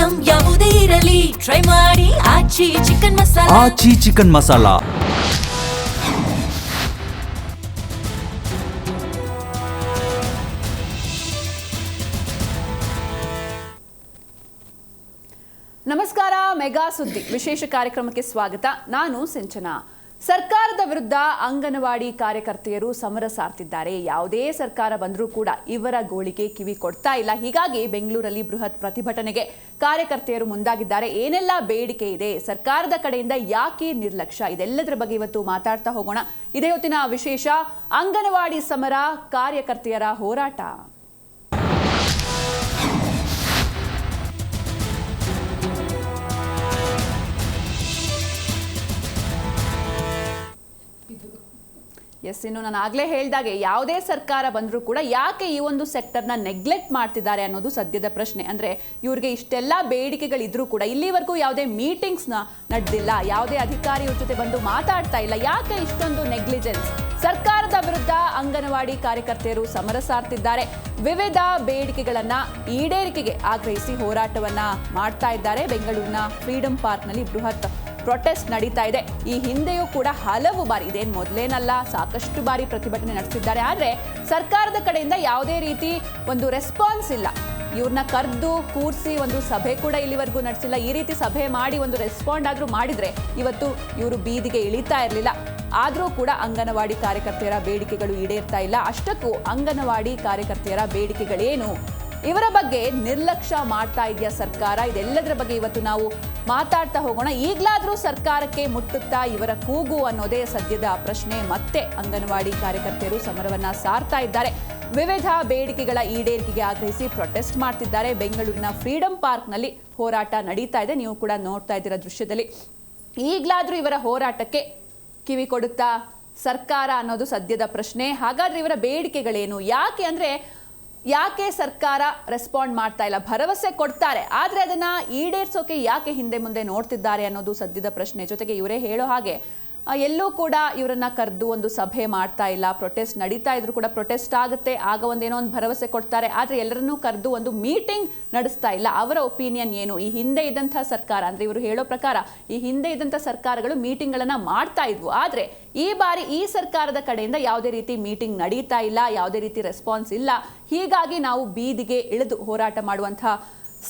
Item ಯಾವುದೇ ಇರಲಿ try ಮಾಡಿ ಆಚಿ ಚಿಕನ್ ಮಸಾಲಾ. ಆಚಿ ಚಿಕನ್ ಮಸಾಲಾ. ನಮಸ್ಕಾರ. ಮೆಗಾ ಸುದ್ದಿ ವಿಶೇಷ ಕಾರ್ಯಕ್ರಮಕ್ಕೆ ಸ್ವಾಗತ. ನಾನು ಸಿಂಚನಾ. ಸರ್ಕಾರದ ವಿರುದ್ಧ ಅಂಗನವಾಡಿ ಕಾರ್ಯಕರ್ತೆಯರು ಸಮರ ಸಾರ್ತಿದ್ದಾರೆ. ಯಾವುದೇ ಸರ್ಕಾರ ಬಂದರೂ ಕೂಡ ಇವರ ಗೋಳಿಗೆ ಕಿವಿ ಕೊಡ್ತಾ ಇಲ್ಲ. ಹೀಗಾಗಿ ಬೆಂಗಳೂರಲ್ಲಿ ಬೃಹತ್ ಪ್ರತಿಭಟನೆಗೆ ಕಾರ್ಯಕರ್ತೆಯರು ಮುಂದಾಗಿದ್ದಾರೆ. ಏನೆಲ್ಲ ಬೇಡಿಕೆ ಇದೆ, ಸರ್ಕಾರದ ಕಡೆಯಿಂದ ಯಾಕೆ ನಿರ್ಲಕ್ಷ್ಯ, ಇದೆಲ್ಲದರ ಬಗ್ಗೆ ಇವತ್ತು ಮಾತಾಡ್ತಾ ಹೋಗೋಣ. ಇದೇ ಹೊತ್ತಿನ ವಿಶೇಷ ಅಂಗನವಾಡಿ ಸಮರ, ಕಾರ್ಯಕರ್ತೆಯರ ಹೋರಾಟ. ಇನ್ನು ನಾನು ಆಗಲೇ ಹೇಳಿದಾಗೆ ಯಾವುದೇ ಸರ್ಕಾರ ಬಂದರೂ ಕೂಡ ಯಾಕೆ ಈ ಒಂದು ಸೆಕ್ಟರ್ನ ನೆಗ್ಲೆಕ್ಟ್ ಮಾಡ್ತಿದ್ದಾರೆ ಅನ್ನೋದು ಸದ್ಯದ ಪ್ರಶ್ನೆ. ಅಂದರೆ ಇವ್ರಿಗೆ ಇಷ್ಟೆಲ್ಲ ಬೇಡಿಕೆಗಳಿದ್ರೂ ಕೂಡ ಇಲ್ಲಿವರೆಗೂ ಯಾವುದೇ ಮೀಟಿಂಗ್ಸ್ನ ನಡೆದಿಲ್ಲ, ಯಾವುದೇ ಅಧಿಕಾರಿಯವ್ರ ಜೊತೆ ಬಂದು ಮಾತಾಡ್ತಾ ಇಲ್ಲ. ಯಾಕೆ ಇಷ್ಟೊಂದು ನೆಗ್ಲಿಜೆನ್ಸ್? ಸರ್ಕಾರದ ವಿರುದ್ಧ ಅಂಗನವಾಡಿ ಕಾರ್ಯಕರ್ತೆಯರು ಸಮರ ಸಾರ್ತಿದ್ದಾರೆ. ವಿವಿಧ ಬೇಡಿಕೆಗಳನ್ನ ಈಡೇರಿಕೆಗೆ ಆಗ್ರಹಿಸಿ ಹೋರಾಟವನ್ನ ಮಾಡ್ತಾ ಇದ್ದಾರೆ. ಬೆಂಗಳೂರಿನ ಫ್ರೀಡಂ ಪಾರ್ಕ್ನಲ್ಲಿ ಬೃಹತ್ ಪ್ರೊಟೆಸ್ಟ್ ನಡೀತಾ ಇದೆ. ಈ ಹಿಂದೆಯೂ ಕೂಡ ಹಲವು ಬಾರಿ, ಇದೇನು ಮೊದಲೇನಲ್ಲ, ಸಾಕಷ್ಟು ಬಾರಿ ಪ್ರತಿಭಟನೆ ನಡೆಸಿದ್ದಾರೆ. ಆದರೆ ಸರ್ಕಾರದ ಕಡೆಯಿಂದ ಯಾವುದೇ ರೀತಿ ಒಂದು ರೆಸ್ಪಾನ್ಸ್ ಇಲ್ಲ. ಇವ್ರನ್ನ ಕರೆದು ಕೂರಿಸಿ ಒಂದು ಸಭೆ ಕೂಡ ಇಲ್ಲಿವರೆಗೂ ನಡೆಸಿಲ್ಲ. ಈ ರೀತಿ ಸಭೆ ಮಾಡಿ ಒಂದು ರೆಸ್ಪಾಂಡ್ ಆದರೂ ಮಾಡಿದರೆ ಇವತ್ತು ಇವರು ಬೀದಿಗೆ ಇಳಿತಾ ಇರಲಿಲ್ಲ. ಆದರೂ ಕೂಡ ಅಂಗನವಾಡಿ ಕಾರ್ಯಕರ್ತೆಯರ ಬೇಡಿಕೆಗಳು ಈಡೇರ್ತಾ ಇಲ್ಲ. ಅಷ್ಟಕ್ಕೂ ಅಂಗನವಾಡಿ ಕಾರ್ಯಕರ್ತೆಯರ ಬೇಡಿಕೆಗಳೇನು, ಇವರ ಬಗ್ಗೆ ನಿರ್ಲಕ್ಷ್ಯ ಮಾಡ್ತಾ ಇದೆಯಾ ಸರ್ಕಾರ? ಇದೆಲ್ಲದರ ಬಗ್ಗೆ ಇವತ್ತು ನಾವು ಮಾತಾಡ್ತಾ ಹೋಗೋಣ. ಈಗಲಾದರೂ ಸರ್ಕಾರಕ್ಕೆ ಮುಟ್ಟುತ್ತಾ ಇವರ ಕೂಗು ಅನ್ನೋದೇ ಸದ್ಯದ ಪ್ರಶ್ನೆ. ಮತ್ತೆ ಅಂಗನವಾಡಿ ಕಾರ್ಯಕರ್ತೆಯರು ಸಮರವನ್ನ ಸಾರ್ತಾ ಇದ್ದಾರೆ. ವಿವಿಧ ಬೇಡಿಕೆಗಳ ಈಡೇರಿಕೆಗೆ ಆಗ್ರಹಿಸಿ ಪ್ರೊಟೆಸ್ಟ್ ಮಾಡ್ತಿದ್ದಾರೆ. ಬೆಂಗಳೂರಿನ ಫ್ರೀಡಂ ಪಾರ್ಕ್ನಲ್ಲಿ ಹೋರಾಟ ನಡೀತಾ ಇದೆ. ನೀವು ಕೂಡ ನೋಡ್ತಾ ಇದ್ದೀರಾ ದೃಶ್ಯದಲ್ಲಿ. ಈಗಲಾದರೂ ಇವರ ಹೋರಾಟಕ್ಕೆ ಕಿವಿ ಕೊಡುತ್ತಾ ಸರ್ಕಾರ ಅನ್ನೋದು ಸದ್ಯದ ಪ್ರಶ್ನೆ. ಹಾಗಾದ್ರೆ ಇವರ ಬೇಡಿಕೆಗಳೇನು? ಯಾಕೆ ಸರ್ಕಾರ ರೆಸ್ಪಾಂಡ್ ಮಾಡ್ತಾ ಇಲ್ಲ? ಭರವಸೆ ಕೊಡ್ತಾರೆ, ಆದರೆ ಅದನ್ನ ಈಡೇರಿಸೋಕೆ ಯಾಕೆ ಹಿಂದೆ ಮುಂದೆ ನೋಡ್ತಿದ್ದಾರೆ ಅನ್ನೋದು ಸದ್ಯದ ಪ್ರಶ್ನೆ. ಜೊತೆಗೆ ಇವರೇ ಹೇಳೋ ಹಾಗೆ ಎಲ್ಲೂ ಕೂಡ ಇವರನ್ನ ಕರೆದು ಒಂದು ಸಭೆ ಮಾಡ್ತಾ ಇಲ್ಲ. ಪ್ರೊಟೆಸ್ಟ್ ನಡೀತಾ ಇದ್ರು ಕೂಡ ಪ್ರೊಟೆಸ್ಟ್ ಆಗುತ್ತೆ, ಆಗ ಒಂದೇನೋ ಒಂದು ಭರವಸೆ ಕೊಡ್ತಾರೆ, ಆದರೆ ಎಲ್ಲರನ್ನೂ ಕರೆದು ಒಂದು ಮೀಟಿಂಗ್ ನಡೆಸ್ತಾ ಇಲ್ಲ. ಅವರ ಒಪಿನಿಯನ್ ಏನು? ಈ ಹಿಂದೆ ಇದ್ದಂಥ ಸರ್ಕಾರ, ಅಂದ್ರೆ ಇವರು ಹೇಳೋ ಪ್ರಕಾರ ಈ ಹಿಂದೆ ಇದ್ದಂಥ ಸರ್ಕಾರಗಳು ಮೀಟಿಂಗ್ಗಳನ್ನ ಮಾಡ್ತಾ ಇದ್ವು. ಆದರೆ ಈ ಬಾರಿ ಈ ಸರ್ಕಾರದ ಕಡೆಯಿಂದ ಯಾವುದೇ ರೀತಿ ಮೀಟಿಂಗ್ ನಡೀತಾ ಇಲ್ಲ, ಯಾವುದೇ ರೀತಿ ರೆಸ್ಪಾನ್ಸ್ ಇಲ್ಲ. ಹೀಗಾಗಿ ನಾವು ಬೀದಿಗೆ ಇಳಿದು ಹೋರಾಟ ಮಾಡುವಂತಹ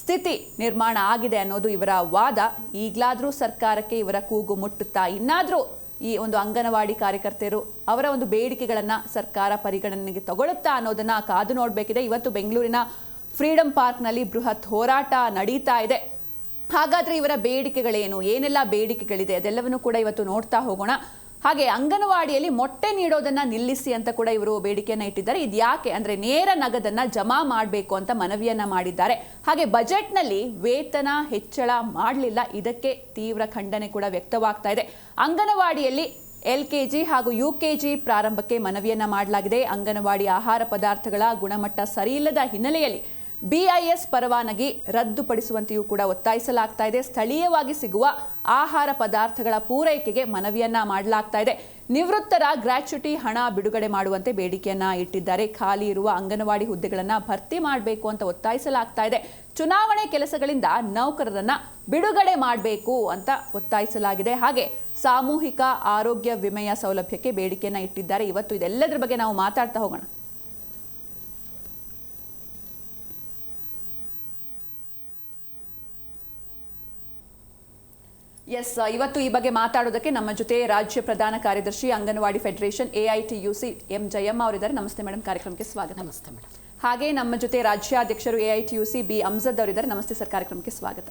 ಸ್ಥಿತಿ ನಿರ್ಮಾಣ ಆಗಿದೆ ಅನ್ನೋದು ಇವರ ವಾದ. ಈಗಲಾದರೂ ಸರ್ಕಾರಕ್ಕೆ ಇವರ ಕೂಗು ಮುಟ್ಟುತ್ತಾ? ಇನ್ನಾದರೂ ಈ ಒಂದು ಅಂಗನವಾಡಿ ಕಾರ್ಯಕರ್ತೆಯರು ಅವರ ಒಂದು ಬೇಡಿಕೆಗಳನ್ನ ಸರ್ಕಾರ ಪರಿಗಣನೆಗೆ ತಗೊಳ್ಳುತ್ತಾ ಅನ್ನೋದನ್ನ ಕಾದು ನೋಡಬೇಕಿದೆ. ಇವತ್ತು ಬೆಂಗಳೂರಿನ ಫ್ರೀಡಂ ಪಾರ್ಕ್ನಲ್ಲಿ ಬೃಹತ್ ಹೋರಾಟ ನಡೀತಾ ಇದೆ. ಹಾಗಾದ್ರೆ ಇವರ ಬೇಡಿಕೆಗಳೇನು, ಏನೆಲ್ಲ ಬೇಡಿಕೆಗಳಿದೆ, ಅದೆಲ್ಲವನ್ನೂ ಕೂಡ ಇವತ್ತು ನೋಡ್ತಾ ಹೋಗೋಣ. ಹಾಗೆ ಅಂಗನವಾಡಿಯಲ್ಲಿ ಮೊಟ್ಟೆ ನೀಡೋದನ್ನ ನಿಲ್ಲಿಸಿ ಅಂತ ಕೂಡ ಇವರು ಬೇಡಿಕೆಯನ್ನ ಇಟ್ಟಿದ್ದಾರೆ. ಇದು ಯಾಕೆ ಅಂದ್ರೆ ನೇರ ನಗದನ್ನ ಜಮಾ ಮಾಡಬೇಕು ಅಂತ ಮನವಿಯನ್ನ ಮಾಡಿದ್ದಾರೆ. ಹಾಗೆ ಬಜೆಟ್ನಲ್ಲಿ ವೇತನ ಹೆಚ್ಚಳ ಮಾಡಲಿಲ್ಲ, ಇದಕ್ಕೆ ತೀವ್ರ ಖಂಡನೆ ಕೂಡ ವ್ಯಕ್ತವಾಗ್ತಾ ಇದೆ. ಅಂಗನವಾಡಿಯಲ್ಲಿ LKG ಹಾಗೂ UKG ಪ್ರಾರಂಭಕ್ಕೆ ಮನವಿಯನ್ನ ಮಾಡಲಾಗಿದೆ. ಅಂಗನವಾಡಿ ಆಹಾರ ಪದಾರ್ಥಗಳ ಗುಣಮಟ್ಟ ಸರಿಯಿಲ್ಲದ ಹಿನ್ನೆಲೆಯಲ್ಲಿ BIS ಪರವಾನಗಿ ರದ್ದುಪಡಿಸುವಂತೆಯೂ ಕೂಡ ಒತ್ತಾಯಿಸಲಾಗ್ತಾ ಇದೆ. ಸ್ಥಳೀಯವಾಗಿ ಸಿಗುವ ಆಹಾರ ಪದಾರ್ಥಗಳ ಪೂರೈಕೆಗೆ ಮನವಿಯನ್ನ ಮಾಡಲಾಗ್ತಾ ಇದೆ. ನಿವೃತ್ತರ ಗ್ರಾಚ್ಯುಟಿ ಹಣ ಬಿಡುಗಡೆ ಮಾಡುವಂತೆ ಬೇಡಿಕೆಯನ್ನ ಇಟ್ಟಿದ್ದಾರೆ. ಖಾಲಿ ಇರುವ ಅಂಗನವಾಡಿ ಹುದ್ದೆಗಳನ್ನ ಭರ್ತಿ ಮಾಡಬೇಕು ಅಂತ ಒತ್ತಾಯಿಸಲಾಗ್ತಾ ಇದೆ. ಚುನಾವಣೆ ಕೆಲಸಗಳಿಂದ ನೌಕರರನ್ನ ಬಿಡುಗಡೆ ಮಾಡಬೇಕು ಅಂತ ಒತ್ತಾಯಿಸಲಾಗಿದೆ. ಹಾಗೆ ಸಾಮೂಹಿಕ ಆರೋಗ್ಯ ವಿಮೆಯ ಸೌಲಭ್ಯಕ್ಕೆ ಬೇಡಿಕೆಯನ್ನ ಇಟ್ಟಿದ್ದಾರೆ. ಇವತ್ತು ಇದೆಲ್ಲದರ ಬಗ್ಗೆ ನಾವು ಮಾತಾಡ್ತಾ ಹೋಗೋಣ. ಇವತ್ತು ಈ ಬಗ್ಗೆ ಮಾತಾಡೋದಕ್ಕೆ ನಮ್ಮ ಜೊತೆ ರಾಜ್ಯ ಪ್ರಧಾನ ಕಾರ್ಯದರ್ಶಿ anganwadi federation AITUC M Jayamma ಅವರಿದ್ದಾರೆ. ನಮಸ್ತೆ ಮೇಡಮ್, ಕಾರ್ಯಕ್ರಮಕ್ಕೆ ಸ್ವಾಗತ. ನಮಸ್ತೆ ಮೇಡಮ್. ಹಾಗೆ ನಮ್ಮ ಜೊತೆ ರಾಜ್ಯಾಧ್ಯಕ್ಷರು AITUC B ಅಮ್ಜದ್ ಅವರಿದ್ದಾರೆ. ನಮಸ್ತೆ ಸರ್, ಕಾರ್ಯಕ್ರಮಕ್ಕೆ ಸ್ವಾಗತ.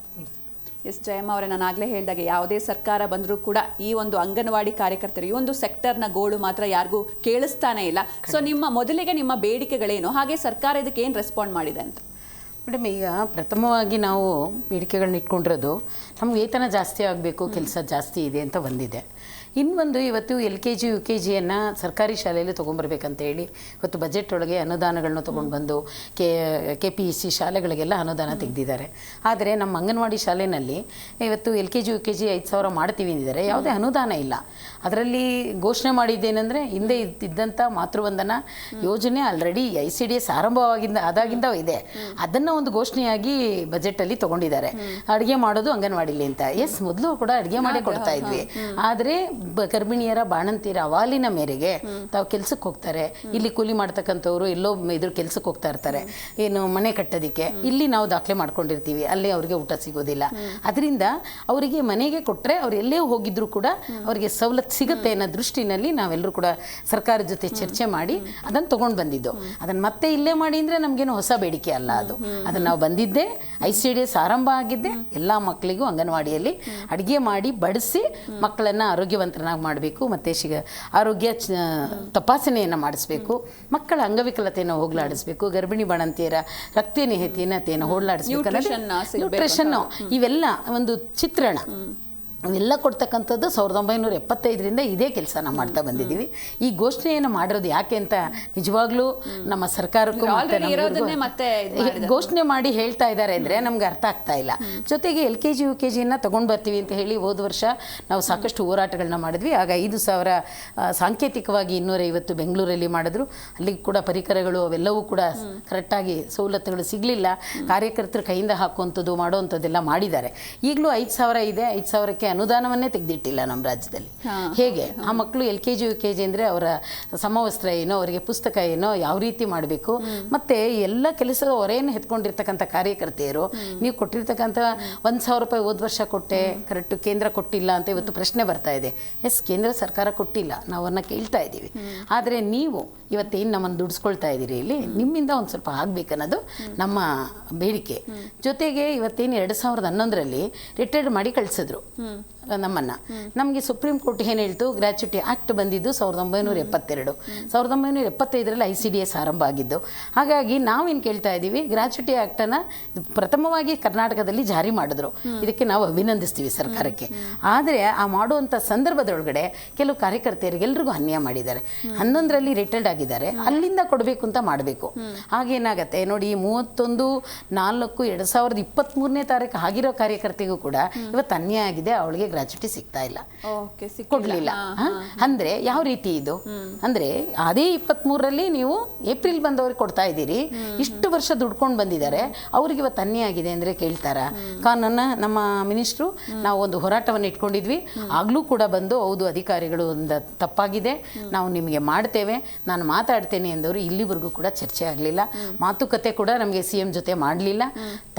ಜಯಮ್ಮ ಅವರೇ, ನಾನು ಆಗಲೇ ಹೇಳಿದಾಗೆ ಯಾವುದೇ ಸರ್ಕಾರ ಬಂದರೂ ಕೂಡ ಈ ಒಂದು ಅಂಗನವಾಡಿ ಕಾರ್ಯಕರ್ತರು, ಈ ಒಂದು ಸೆಕ್ಟರ್ನ ಗೋಳು ಮಾತ್ರ ಯಾರಿಗೂ ಕೇಳಿಸ್ತಾನೆ ಇಲ್ಲ. ಸೊ ಮೊದಲಿಗೆ ನಿಮ್ಮ ಬೇಡಿಕೆಗಳೇನು, ಹಾಗೆ ಸರ್ಕಾರ ಇದಕ್ಕೆ ಏನು ರೆಸ್ಪಾಂಡ್ ಮಾಡಿದೆ ಅಂತ? ಮೇಡಮ್, ಈಗ ಪ್ರಥಮವಾಗಿ ನಾವು ಬೇಡಿಕೆಗಳನ್ನ ಇಟ್ಕೊಂಡಿರೋದು ನಮ್ಗೆ ವೇತನ ಜಾಸ್ತಿ ಆಗಬೇಕು, ಕೆಲಸ ಜಾಸ್ತಿ ಇದೆ ಅಂತ ಒಂದಿದೆ. ಇನ್ನೊಂದು ಇವತ್ತು LKG UKGಯನ್ನು ಸರ್ಕಾರಿ ಶಾಲೆಯಲ್ಲಿ ತೊಗೊಂಬರ್ಬೇಕಂತ ಹೇಳಿ ಇವತ್ತು ಬಜೆಟ್ ಒಳಗೆ ಅನುದಾನಗಳನ್ನ ತೊಗೊಂಡು ಬಂದು KPEC ಶಾಲೆಗಳಿಗೆಲ್ಲ ಅನುದಾನ ತೆಗೆದಿದ್ದಾರೆ. ಆದರೆ ನಮ್ಮ ಅಂಗನವಾಡಿ ಶಾಲೆಯಲ್ಲಿ ಇವತ್ತು LKG UKG 5,000 ಮಾಡ್ತೀವಿ ಅಂದಿದ್ದಾರೆ, ಯಾವುದೇ ಅನುದಾನ ಇಲ್ಲ. ಅದರಲ್ಲಿ ಘೋಷಣೆ ಮಾಡಿದ್ದೇನೆಂದರೆ ಹಿಂದೆ ಇದ್ದಂಥ ಮಾತೃವಂದನಾ ಯೋಜನೆ ಆಲ್ರೆಡಿ ICDS ಆದಾಗಿಂದ ಇದೆ, ಅದನ್ನು ಒಂದು ಘೋಷಣೆಯಾಗಿ ಬಜೆಟಲ್ಲಿ ತೊಗೊಂಡಿದ್ದಾರೆ. ಅಡುಗೆ ಮಾಡೋದು ಅಂಗನವಾಡಿಲಿ ಅಂತ. ಎಸ್, ಮೊದಲು ಕೂಡ ಅಡುಗೆ ಮಾಡೇ ಕೊಡ್ತಾ ಇದ್ವಿ. ಆದರೆ ಗರ್ಭಿಣಿಯರ ಬಾಣಂತಿಯರ ಅವಾಲಿನ ಮೇರೆಗೆ ತಾವು ಕೆಲ್ಸಕ್ಕೆ ಹೋಗ್ತಾರೆ. ಇಲ್ಲಿ ಕೂಲಿ ಮಾಡ್ತಕ್ಕಂಥವ್ರು ಎಲ್ಲೋ ಇದ್ರ ಕೆಲ್ಸಕ್ಕೆ ಹೋಗ್ತಾ ಇರ್ತಾರೆ, ಏನು ಮನೆ ಕಟ್ಟೋದಕ್ಕೆ. ಇಲ್ಲಿ ನಾವು ದಾಖಲೆ ಮಾಡ್ಕೊಂಡಿರ್ತೀವಿ, ಅಲ್ಲೇ ಅವ್ರಿಗೆ ಊಟ ಸಿಗೋದಿಲ್ಲ. ಅದರಿಂದ ಅವರಿಗೆ ಮನೆಗೆ ಕೊಟ್ಟರೆ ಅವ್ರು ಎಲ್ಲೇ ಹೋಗಿದ್ರು ಕೂಡ ಅವರಿಗೆ ಸವಲತ್ತು ಸಿಗುತ್ತೆ ಅನ್ನೋ ದೃಷ್ಟಿನಲ್ಲಿ ನಾವೆಲ್ಲರೂ ಕೂಡ ಸರ್ಕಾರದ ಜೊತೆ ಚರ್ಚೆ ಮಾಡಿ ಅದನ್ನು ತೊಗೊಂಡು ಬಂದಿದ್ದು. ಅದನ್ನು ಮತ್ತೆ ಇಲ್ಲೇ ಮಾಡಿ ಅಂದರೆ ನಮಗೇನು ಹೊಸ ಬೇಡಿಕೆ ಅಲ್ಲ ಅದು. ಅದನ್ನು ನಾವು ಬಂದಿದ್ದೆ ICDS ಆರಂಭ ಆಗಿದ್ದೆ ಎಲ್ಲ ಮಕ್ಕಳಿಗೂ ಅಂಗನವಾಡಿಯಲ್ಲಿ ಅಡುಗೆ ಮಾಡಿ ಬಡಿಸಿ ಮಕ್ಕಳನ್ನು ಆರೋಗ್ಯವಂತರನ್ನಾಗಿ ಮಾಡಬೇಕು, ಮತ್ತು ಆರೋಗ್ಯ ತಪಾಸಣೆಯನ್ನು ಮಾಡಿಸ್ಬೇಕು, ಮಕ್ಕಳ ಅಂಗವಿಕಲತೆಯನ್ನು ಹೋಗಲಾಡಿಸ್ಬೇಕು, ಗರ್ಭಿಣಿ ಬಾಣಂತಿಯರ ರಕ್ತನಿಯತೆಯನ್ನು ಹೋಗಲಾಡಿಸ್ಬೇಕು, ನ್ಯೂಟ್ರಿಷನ್ನು, ಇವೆಲ್ಲ ಒಂದು ಚಿತ್ರಣ ಇವೆಲ್ಲ ಕೊಡ್ತಕ್ಕಂಥದ್ದು 1975ರಿಂದ ಇದೇ ಕೆಲಸ ನಾವು ಮಾಡ್ತಾ ಬಂದಿದ್ದೀವಿ. ಈ ಘೋಷಣೆಯನ್ನು ಮಾಡಿರೋದು ಯಾಕೆ ಅಂತ ನಿಜವಾಗ್ಲೂ ನಮ್ಮ ಸರ್ಕಾರಕ್ಕೂ ಘೋಷಣೆ ಮಾಡಿ ಹೇಳ್ತಾ ಇದ್ದಾರೆ ಅಂದರೆ ನಮ್ಗೆ ಅರ್ಥ ಆಗ್ತಾ ಇಲ್ಲ. ಜೊತೆಗೆ LKG UKGಯನ್ನು ತೊಗೊಂಡು ಬರ್ತೀವಿ ಅಂತ ಹೇಳಿ ಹೋದ ವರ್ಷ ನಾವು ಸಾಕಷ್ಟು ಹೋರಾಟಗಳನ್ನ ಮಾಡಿದ್ವಿ. ಆಗ 5,000 ಸಾಂಕೇತಿಕವಾಗಿ 250 ಬೆಂಗಳೂರಲ್ಲಿ ಮಾಡಿದ್ರು. ಅಲ್ಲಿಗೆ ಕೂಡ ಪರಿಕರಗಳು ಅವೆಲ್ಲವೂ ಕೂಡ ಕರೆಕ್ಟಾಗಿ ಸವಲತ್ತುಗಳು ಸಿಗಲಿಲ್ಲ. ಕಾರ್ಯಕರ್ತರು ಕೈಯಿಂದ ಹಾಕುವಂಥದ್ದು ಮಾಡುವಂಥದ್ದೆಲ್ಲ ಮಾಡಿದ್ದಾರೆ. ಈಗಲೂ 5,000 ಇದೆ, 5,000ಕ್ಕೆ ಅನುದಾನವನ್ನೇ ತೆಗೆದಿಟ್ಟಿಲ್ಲ ನಮ್ಮ ರಾಜ್ಯದಲ್ಲಿ. ಹೇಗೆ ಆ ಮಕ್ಕಳು LKG UKG ಅಂದರೆ ಅವರ ಸಮವಸ್ತ್ರ ಏನೋ, ಅವರಿಗೆ ಪುಸ್ತಕ ಏನೋ, ಯಾವ ರೀತಿ ಮಾಡಬೇಕು, ಮತ್ತು ಎಲ್ಲ ಕೆಲಸದ ಹೊರೆಯನ್ನು ಎತ್ಕೊಂಡಿರ್ತಕ್ಕಂಥ ಕಾರ್ಯಕರ್ತೆಯರು ನೀವು ಕೊಟ್ಟಿರ್ತಕ್ಕಂಥ 1,000 ರೂಪಾಯಿ ಹೋದ ವರ್ಷ ಕೊಟ್ಟೆ, ಕರೆಕ್ಟು ಕೇಂದ್ರ ಕೊಟ್ಟಿಲ್ಲ ಅಂತ ಇವತ್ತು ಪ್ರಶ್ನೆ ಬರ್ತಾ ಇದೆ. ಎಸ್, ಕೇಂದ್ರ ಸರ್ಕಾರ ಕೊಟ್ಟಿಲ್ಲ, ನಾವು ಅವ್ರನ್ನ ಕೇಳ್ತಾ ಇದ್ದೀವಿ. ಆದರೆ ನೀವು ಇವತ್ತೇನು ನಮ್ಮನ್ನು ದುಡಿಸ್ಕೊಳ್ತಾ ಇದ್ದೀರಿ, ಇಲ್ಲಿ ನಿಮ್ಮಿಂದ ಒಂದು ಸ್ವಲ್ಪ ಆಗಬೇಕನ್ನೋದು ನಮ್ಮ ಬೇಡಿಕೆ. ಜೊತೆಗೆ ಇವತ್ತೇನು 2011ರಲ್ಲಿ ರಿಟೈರ್ಡ್ ಮಾಡಿ ಕಳಿಸಿದ್ರು ನಮ್ಮನ್ನು. ನಮಗೆ ಸುಪ್ರೀಂ ಕೋರ್ಟ್ ಏನು ಹೇಳ್ತು, ಗ್ರ್ಯಾಚ್ಯುಟಿ ಆ್ಯಕ್ಟ್ ಬಂದಿದ್ದು 1972, 1975ರಲ್ಲಿ ICDS ಆರಂಭ ಆಗಿದ್ದು. ಹಾಗಾಗಿ ನಾವೇನು ಕೇಳ್ತಾ ಇದ್ದೀವಿ, ಗ್ರ್ಯಾಚ್ಯುಟಿ ಆ್ಯಕ್ಟನ್ನು ಪ್ರಥಮವಾಗಿ ಕರ್ನಾಟಕದಲ್ಲಿ ಜಾರಿ ಮಾಡಿದ್ರು. ಇದಕ್ಕೆ ನಾವು ಅಭಿನಂದಿಸ್ತೀವಿ ಸರ್ಕಾರಕ್ಕೆ. ಆದರೆ ಆ ಮಾಡುವಂಥ ಸಂದರ್ಭದೊಳಗಡೆ ಕೆಲವು ಕಾರ್ಯಕರ್ತೆಯರಿಗೆಲ್ರಿಗೂ ಅನ್ಯಾಯ ಮಾಡಿದ್ದಾರೆ. 11ರಲ್ಲಿ ರಿಟೈರ್ಡ್ ಆಗಿದ್ದಾರೆ, ಅಲ್ಲಿಂದ ಕೊಡಬೇಕು ಅಂತ ಮಾಡಬೇಕು. ಹಾಗೇನಾಗತ್ತೆ ನೋಡಿ, 31/4/2023 ಆಗಿರೋ ಕಾರ್ಯಕರ್ತೆಗೂ ಕೂಡ ಇವತ್ತು ಅನ್ಯಾಯ ಆಗಿದೆ. ಅವಳಿಗೆ ಗ್ರಾಚ್ಯುಟಿ ಸಿಗ್ತಾ ಇಲ್ಲ, ಕೊಡ್ಲಿಲ್ಲ. ಅಂದ್ರೆ ಯಾವ ರೀತಿ ಇದು ಅಂದ್ರೆ ಅದೇ 23ರಲ್ಲಿ ನೀವು ಏಪ್ರಿಲ್ ಬಂದವ್ರಿಗೆ ಕೊಡ್ತಾ ಇದ್ದೀರಿ, ಇಷ್ಟು ವರ್ಷ ದುಡ್ಕೊಂಡು ಬಂದಿದ್ದಾರೆ, ಅವ್ರಿಗೆ ಇವತ್ತು ಅನ್ಯಾಯ ಆಗಿದೆ ಅಂದ್ರೆ ಕೇಳ್ತಾರ? ಕಾನೂನ ನಮ್ಮ ಮಿನಿಸ್ಟ್ರು ನಾವು ಒಂದು ಹೋರಾಟವನ್ನು ಇಟ್ಕೊಂಡಿದ್ವಿ, ಆಗ್ಲೂ ಕೂಡ ಬಂದು ಹೌದು ಅಧಿಕಾರಿಗಳು ಒಂದು ತಪ್ಪಾಗಿದೆ, ನಾವು ನಿಮಗೆ ಮಾಡ್ತೇವೆ, ನಾನು ಮಾತಾಡ್ತೇನೆ ಎಂದವರು ಇಲ್ಲಿವರೆಗೂ ಕೂಡ ಚರ್ಚೆ ಆಗಲಿಲ್ಲ. ಮಾತುಕತೆ ಕೂಡ ನಮಗೆ CM ಜೊತೆ ಮಾಡಲಿಲ್ಲ.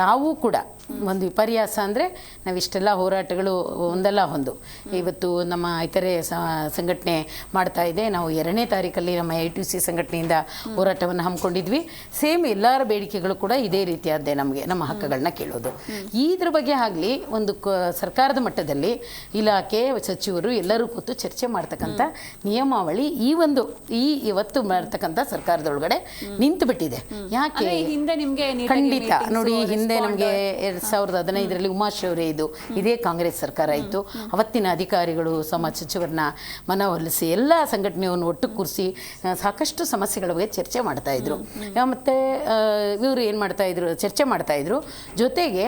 ತಾವೂ ಕೂಡ ಒಂದು ವಿಪರ್ಯಾಸ ಅಂದರೆ ನಾವಿಷ್ಟೆಲ್ಲ ಹೋರಾಟಗಳು ಒಂದಲ್ಲ ಒಂದು ಇವತ್ತು ನಮ್ಮ ಇತರೆ ಸಂಘಟನೆ ಮಾಡ್ತಾ ಇದೆ. ನಾವು 2ನೇ ತಾರೀಕಲ್ಲಿ ನಮ್ಮ ITC ಸಂಘಟನೆಯಿಂದ ಹೋರಾಟವನ್ನು ಹಮ್ಮಿಕೊಂಡಿದ್ವಿ. ಸೇಮ್ ಎಲ್ಲರ ಬೇಡಿಕೆಗಳು ಕೂಡ ಇದೇ ರೀತಿಯಾದ್ದೇ, ನಮಗೆ ನಮ್ಮ ಹಕ್ಕುಗಳನ್ನ ಕೇಳೋದು. ಇದ್ರ ಬಗ್ಗೆ ಆಗಲಿ ಒಂದು ಸರ್ಕಾರದ ಮಟ್ಟದಲ್ಲಿ ಇಲಾಖೆ ಸಚಿವರು ಎಲ್ಲರೂ ಕೂತು ಚರ್ಚೆ ಮಾಡ್ತಕ್ಕಂಥ ನಿಯಮಾವಳಿ ಇವತ್ತು ಮಾಡ್ತಕ್ಕಂಥ ಸರ್ಕಾರದೊಳಗಡೆ ನಿಂತು ಬಿಟ್ಟಿದೆ. ಯಾಕೆ ಖಂಡಿತ ನೋಡಿ, ಹಿಂದೆ ನಮಗೆ 2015ರಲ್ಲಿ ಉಮಾಶ್ರೀ ಇದೇ ಕಾಂಗ್ರೆಸ್ ಸರ್ಕಾರ ಇತ್ತು. ಅವತ್ತಿನ ಅಧಿಕಾರಿಗಳು ಸಮಾಜ ಸಚಿವರನ್ನ ಮನವೊಲಿಸಿ ಎಲ್ಲ ಸಂಘಟನೆಯನ್ನು ಒಟ್ಟು ಕೂರಿಸಿ ಸಾಕಷ್ಟು ಸಮಸ್ಯೆಗಳ ಬಗ್ಗೆ ಚರ್ಚೆ ಮಾಡ್ತಾ ಇದ್ರು. ಮತ್ತು ಇವರು ಏನು ಮಾಡ್ತಾ ಇದ್ರು, ಚರ್ಚೆ ಮಾಡ್ತಾ ಇದ್ರು. ಜೊತೆಗೆ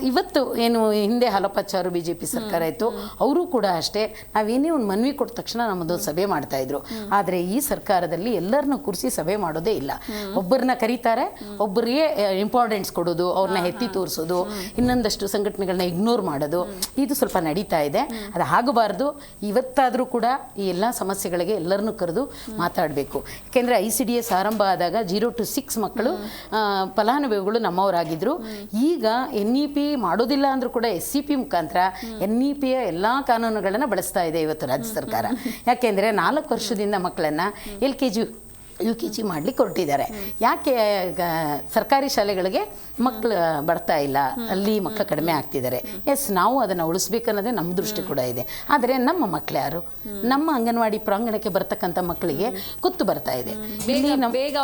ಇವತ್ತು ಏನು ಹಿಂದೆ ಹಲಪಚಾರು BJP ಸರ್ಕಾರ ಇತ್ತು, ಅವರು ಕೂಡ ಅಷ್ಟೇ ನಾವೇನೇ ಒಂದು ಮನವಿ ಕೊಟ್ಟ ತಕ್ಷಣ ನಮ್ಮದು ಸಭೆ ಮಾಡ್ತಾ ಇದ್ರು. ಆದರೆ ಈ ಸರ್ಕಾರದಲ್ಲಿ ಎಲ್ಲರನ್ನೂ ಕೂರಿಸಿ ಸಭೆ ಮಾಡೋದೇ ಇಲ್ಲ. ಒಬ್ಬರನ್ನ ಕರೀತಾರೆ, ಒಬ್ಬರಿಗೆ ಇಂಪಾರ್ಟೆನ್ಸ್ ಕೊಡೋದು, ಅವ್ರನ್ನ ಎತ್ತಿ ತೋರಿಸೋದು, ಇನ್ನೊಂದಷ್ಟು ಸಂಘಟನೆಗಳನ್ನ ಇಗ್ನೋರ್ ಮಾಡೋದು, ಇದು ಸ್ವಲ್ಪ ನಡೀತಾ ಇದೆ. ಅದು ಆಗಬಾರ್ದು. ಇವತ್ತಾದರೂ ಕೂಡ ಈ ಎಲ್ಲ ಸಮಸ್ಯೆಗಳಿಗೆ ಎಲ್ಲರನ್ನೂ ಕರೆದು ಮಾತಾಡಬೇಕು. ಯಾಕೆಂದರೆ ICDS ಆರಂಭ ಆದಾಗ 0 to 6 ಮಕ್ಕಳು ಫಲಾನುಭವಿಗಳು ನಮ್ಮವರಾಗಿದ್ದರು. ಈಗ NEP ಮಾಡೋದಿಲ್ಲ ಅಂದರೂ ಕೂಡ SCP ಮುಖಾಂತರ NEPಯ ಎಲ್ಲ ಕಾನೂನುಗಳನ್ನು ಬಳಸ್ತಾ ಇದೆ ಇವತ್ತು ರಾಜ್ಯ ಸರ್ಕಾರ. ಯಾಕೆಂದರೆ 4 ವರ್ಷದಿಂದ ಮಕ್ಕಳನ್ನು LKG UKG ಮಾಡ್ಲಿಕ್ಕೆ ಹೊರಟಿದ್ದಾರೆ. ಯಾಕೆ ಸರ್ಕಾರಿ ಶಾಲೆಗಳಿಗೆ ಮಕ್ಕಳು ಬರ್ತಾ ಇಲ್ಲ, ಅಲ್ಲಿ ಮಕ್ಕಳು ಕಡಿಮೆ ಆಗ್ತಿದ್ದಾರೆ. ಎಸ್, ನಾವು ಅದನ್ನು ಉಳಿಸ್ಬೇಕನ್ನೋದೇ ನಮ್ಮ ದೃಷ್ಟಿ ಕೂಡ ಇದೆ. ಆದರೆ ನಮ್ಮ ಮಕ್ಕಳು ಯಾರು? ನಮ್ಮ ಅಂಗನವಾಡಿ ಪ್ರಾಂಗಣಕ್ಕೆ ಬರ್ತಕ್ಕಂಥ ಮಕ್ಕಳಿಗೆ ಕುತ್ತು ಬರ್ತಾ ಇದೆ. ಇಲ್ಲಿ ಬೇಗ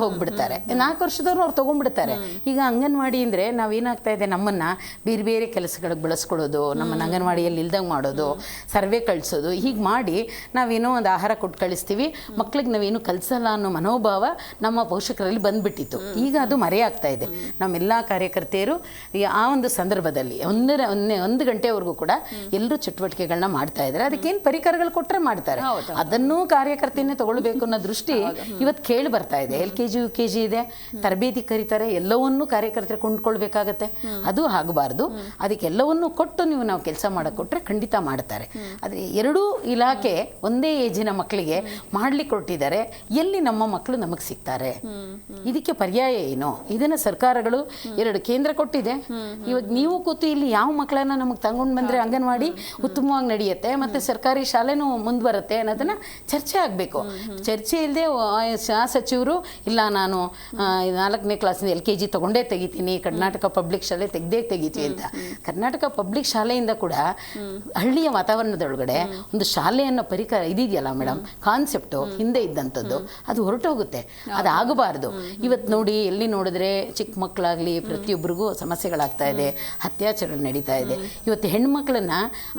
ಹೋಗ್ಬಿಡ್ತಾರೆ. 4 ವರ್ಷದವ್ರು ಅವ್ರು ತೊಗೊಂಡ್ಬಿಡ್ತಾರೆ. ಈಗ ಅಂಗನವಾಡಿ ಅಂದರೆ ನಾವೇನಾಗ್ತಾ ಇದೆ, ನಮ್ಮನ್ನು ಬೇರೆ ಬೇರೆ ಕೆಲಸಗಳಿಗೆ ಬಳಸ್ಕೊಳ್ಳೋದು, ನಮ್ಮನ್ನು ಅಂಗನವಾಡಿಯಲ್ಲಿ ಇಲ್ದಂಗೆ ಮಾಡೋದು, ಸರ್ವೆ ಕಳಿಸೋದು, ಹೀಗೆ ಮಾಡಿ ನಾವೇನೋ ಒಂದು ಆಹಾರ ಕೊಟ್ಟು ಕಳಿಸ್ತೀವಿ, ಮಕ್ಳಿಗೆ ನಾವೇನು ಕಲಿಸಲ್ಲ ಅನ್ನೋ ಮನೋಭಾವ ನಮ್ಮ ಪೋಷಕರಲ್ಲಿ ಬಂದ್ಬಿಟ್ಟಿತ್ತು. ಈಗ ಅದು ಮರೆಯಾಗ್ತಾ ಇದೆ. ನಮ್ಮೆಲ್ಲ ಕಾರ್ಯಕರ್ತೆಯರು ಆ ಒಂದು ಸಂದರ್ಭದಲ್ಲಿ ಒಂದು ಗಂಟೆವರೆಗೂ ಕೂಡ ಎಲ್ಲರೂ ಚಟುವಟಿಕೆಗಳನ್ನ ಮಾಡ್ತಾ ಇದ್ದಾರೆ. ಅದಕ್ಕೇನು ಪರಿಕರಗಳು ಕೊಟ್ಟರೆ ಮಾಡ್ತಾರೆ, ಅದನ್ನೂ ಕಾರ್ಯಕರ್ತೆಯನ್ನೇ ತಗೊಳ್ಬೇಕು ಅನ್ನೋ ದೃಷ್ಟಿ ಇವತ್ತು ಕೇಳಿ ಬರ್ತಾ ಇದೆ. LKG UKG ಇದೆ, ತರಬೇತಿ ಕರೀತಾರೆ, ಎಲ್ಲವನ್ನೂ ಕಾರ್ಯಕರ್ತರು ಕೊಂಡ್ಕೊಳ್ಬೇಕಾಗತ್ತೆ. ಅದು ಆಗಬಾರ್ದು. ಅದಕ್ಕೆಲ್ಲವನ್ನೂ ಕೊಟ್ಟು ನಾವು ಕೆಲಸ ಮಾಡಕ್ಕೆ ಕೊಟ್ಟರೆ ಖಂಡಿತ ಮಾಡ್ತಾರೆ. ಆದರೆ ಎರಡೂ ಇಲಾಖೆ ಒಂದೇ ಏಜಿನ ಮಕ್ಕಳಿಗೆ ಮಾಡ್ಲಿಕ್ಕೆ ಕೊಟ್ಟಿದ್ದಾರೆ. ಎಲ್ಲಿ ನಮ್ಮ ಮಕ್ಕಳು ನಮಗೆ ಸಿಗ್ತಾರೆ? ಇದಕ್ಕೆ ಪರ್ಯಾಯ ಏನು? ಇದನ್ನ ಸರ್ಕಾರಗಳು 2 ಕೇಂದ್ರ ಕೊಟ್ಟಿದೆ. ಇವಾಗ ನೀವು ಕೂತು ಇಲ್ಲಿ ಯಾವ ಮಕ್ಕಳನ್ನ ನಮಗೆ ತಗೊಂಡು ಬಂದರೆ ಅಂಗನವಾಡಿ ಉತ್ತಮವಾಗಿ ನಡೆಯುತ್ತೆ ಮತ್ತು ಸರ್ಕಾರಿ ಶಾಲೆನೂ ಮುಂದುವರುತ್ತೆ ಅನ್ನೋದನ್ನ ಚರ್ಚೆ ಆಗಬೇಕು. ಚರ್ಚೆ ಇಲ್ಲದೆ ಆ ಸಚಿವರು ಇಲ್ಲ ನಾನು 4ನೇ ಕ್ಲಾಸಿಂದ LKG ತಗೊಂಡೇ ತೆಗಿತೀನಿ, ಕರ್ನಾಟಕ ಪಬ್ಲಿಕ್ ಶಾಲೆ ತೆಗಿತೀವಿ ಅಂತ. ಕರ್ನಾಟಕ ಪಬ್ಲಿಕ್ ಶಾಲೆಯಿಂದ ಕೂಡ ಹಳ್ಳಿಯ ವಾತಾವರಣದೊಳಗಡೆ ಒಂದು ಶಾಲೆ ಅನ್ನೋ ಪರಿಕರ ಇದೆಯಲ್ಲ ಮೇಡಮ್, ಕಾನ್ಸೆಪ್ಟು ಹಿಂದೆ ಇದ್ದಂಥದ್ದು ಅದು ಹೊರಟೋಗುತ್ತೆ. ಅದು ಆಗಬಾರ್ದು. ಇವತ್ತು ನೋಡಿ, ಎಲ್ಲಿ ನೋಡಿದ್ರೆ ಚಿಕ್ಕ ಮಕ್ಕಳಾಗಲಿ ಪ್ರತಿಯೊಬ್ಬರಿಗೂ ಸಮಸ್ಯೆಗಳಾಗ್ತಾ ಇದೆ, ಅತ್ಯಾಚಾರ ನಡೀತಾ ಇದೆ. ಇವತ್ತು ಹೆಣ್ಮಕ್ಳನ್ನ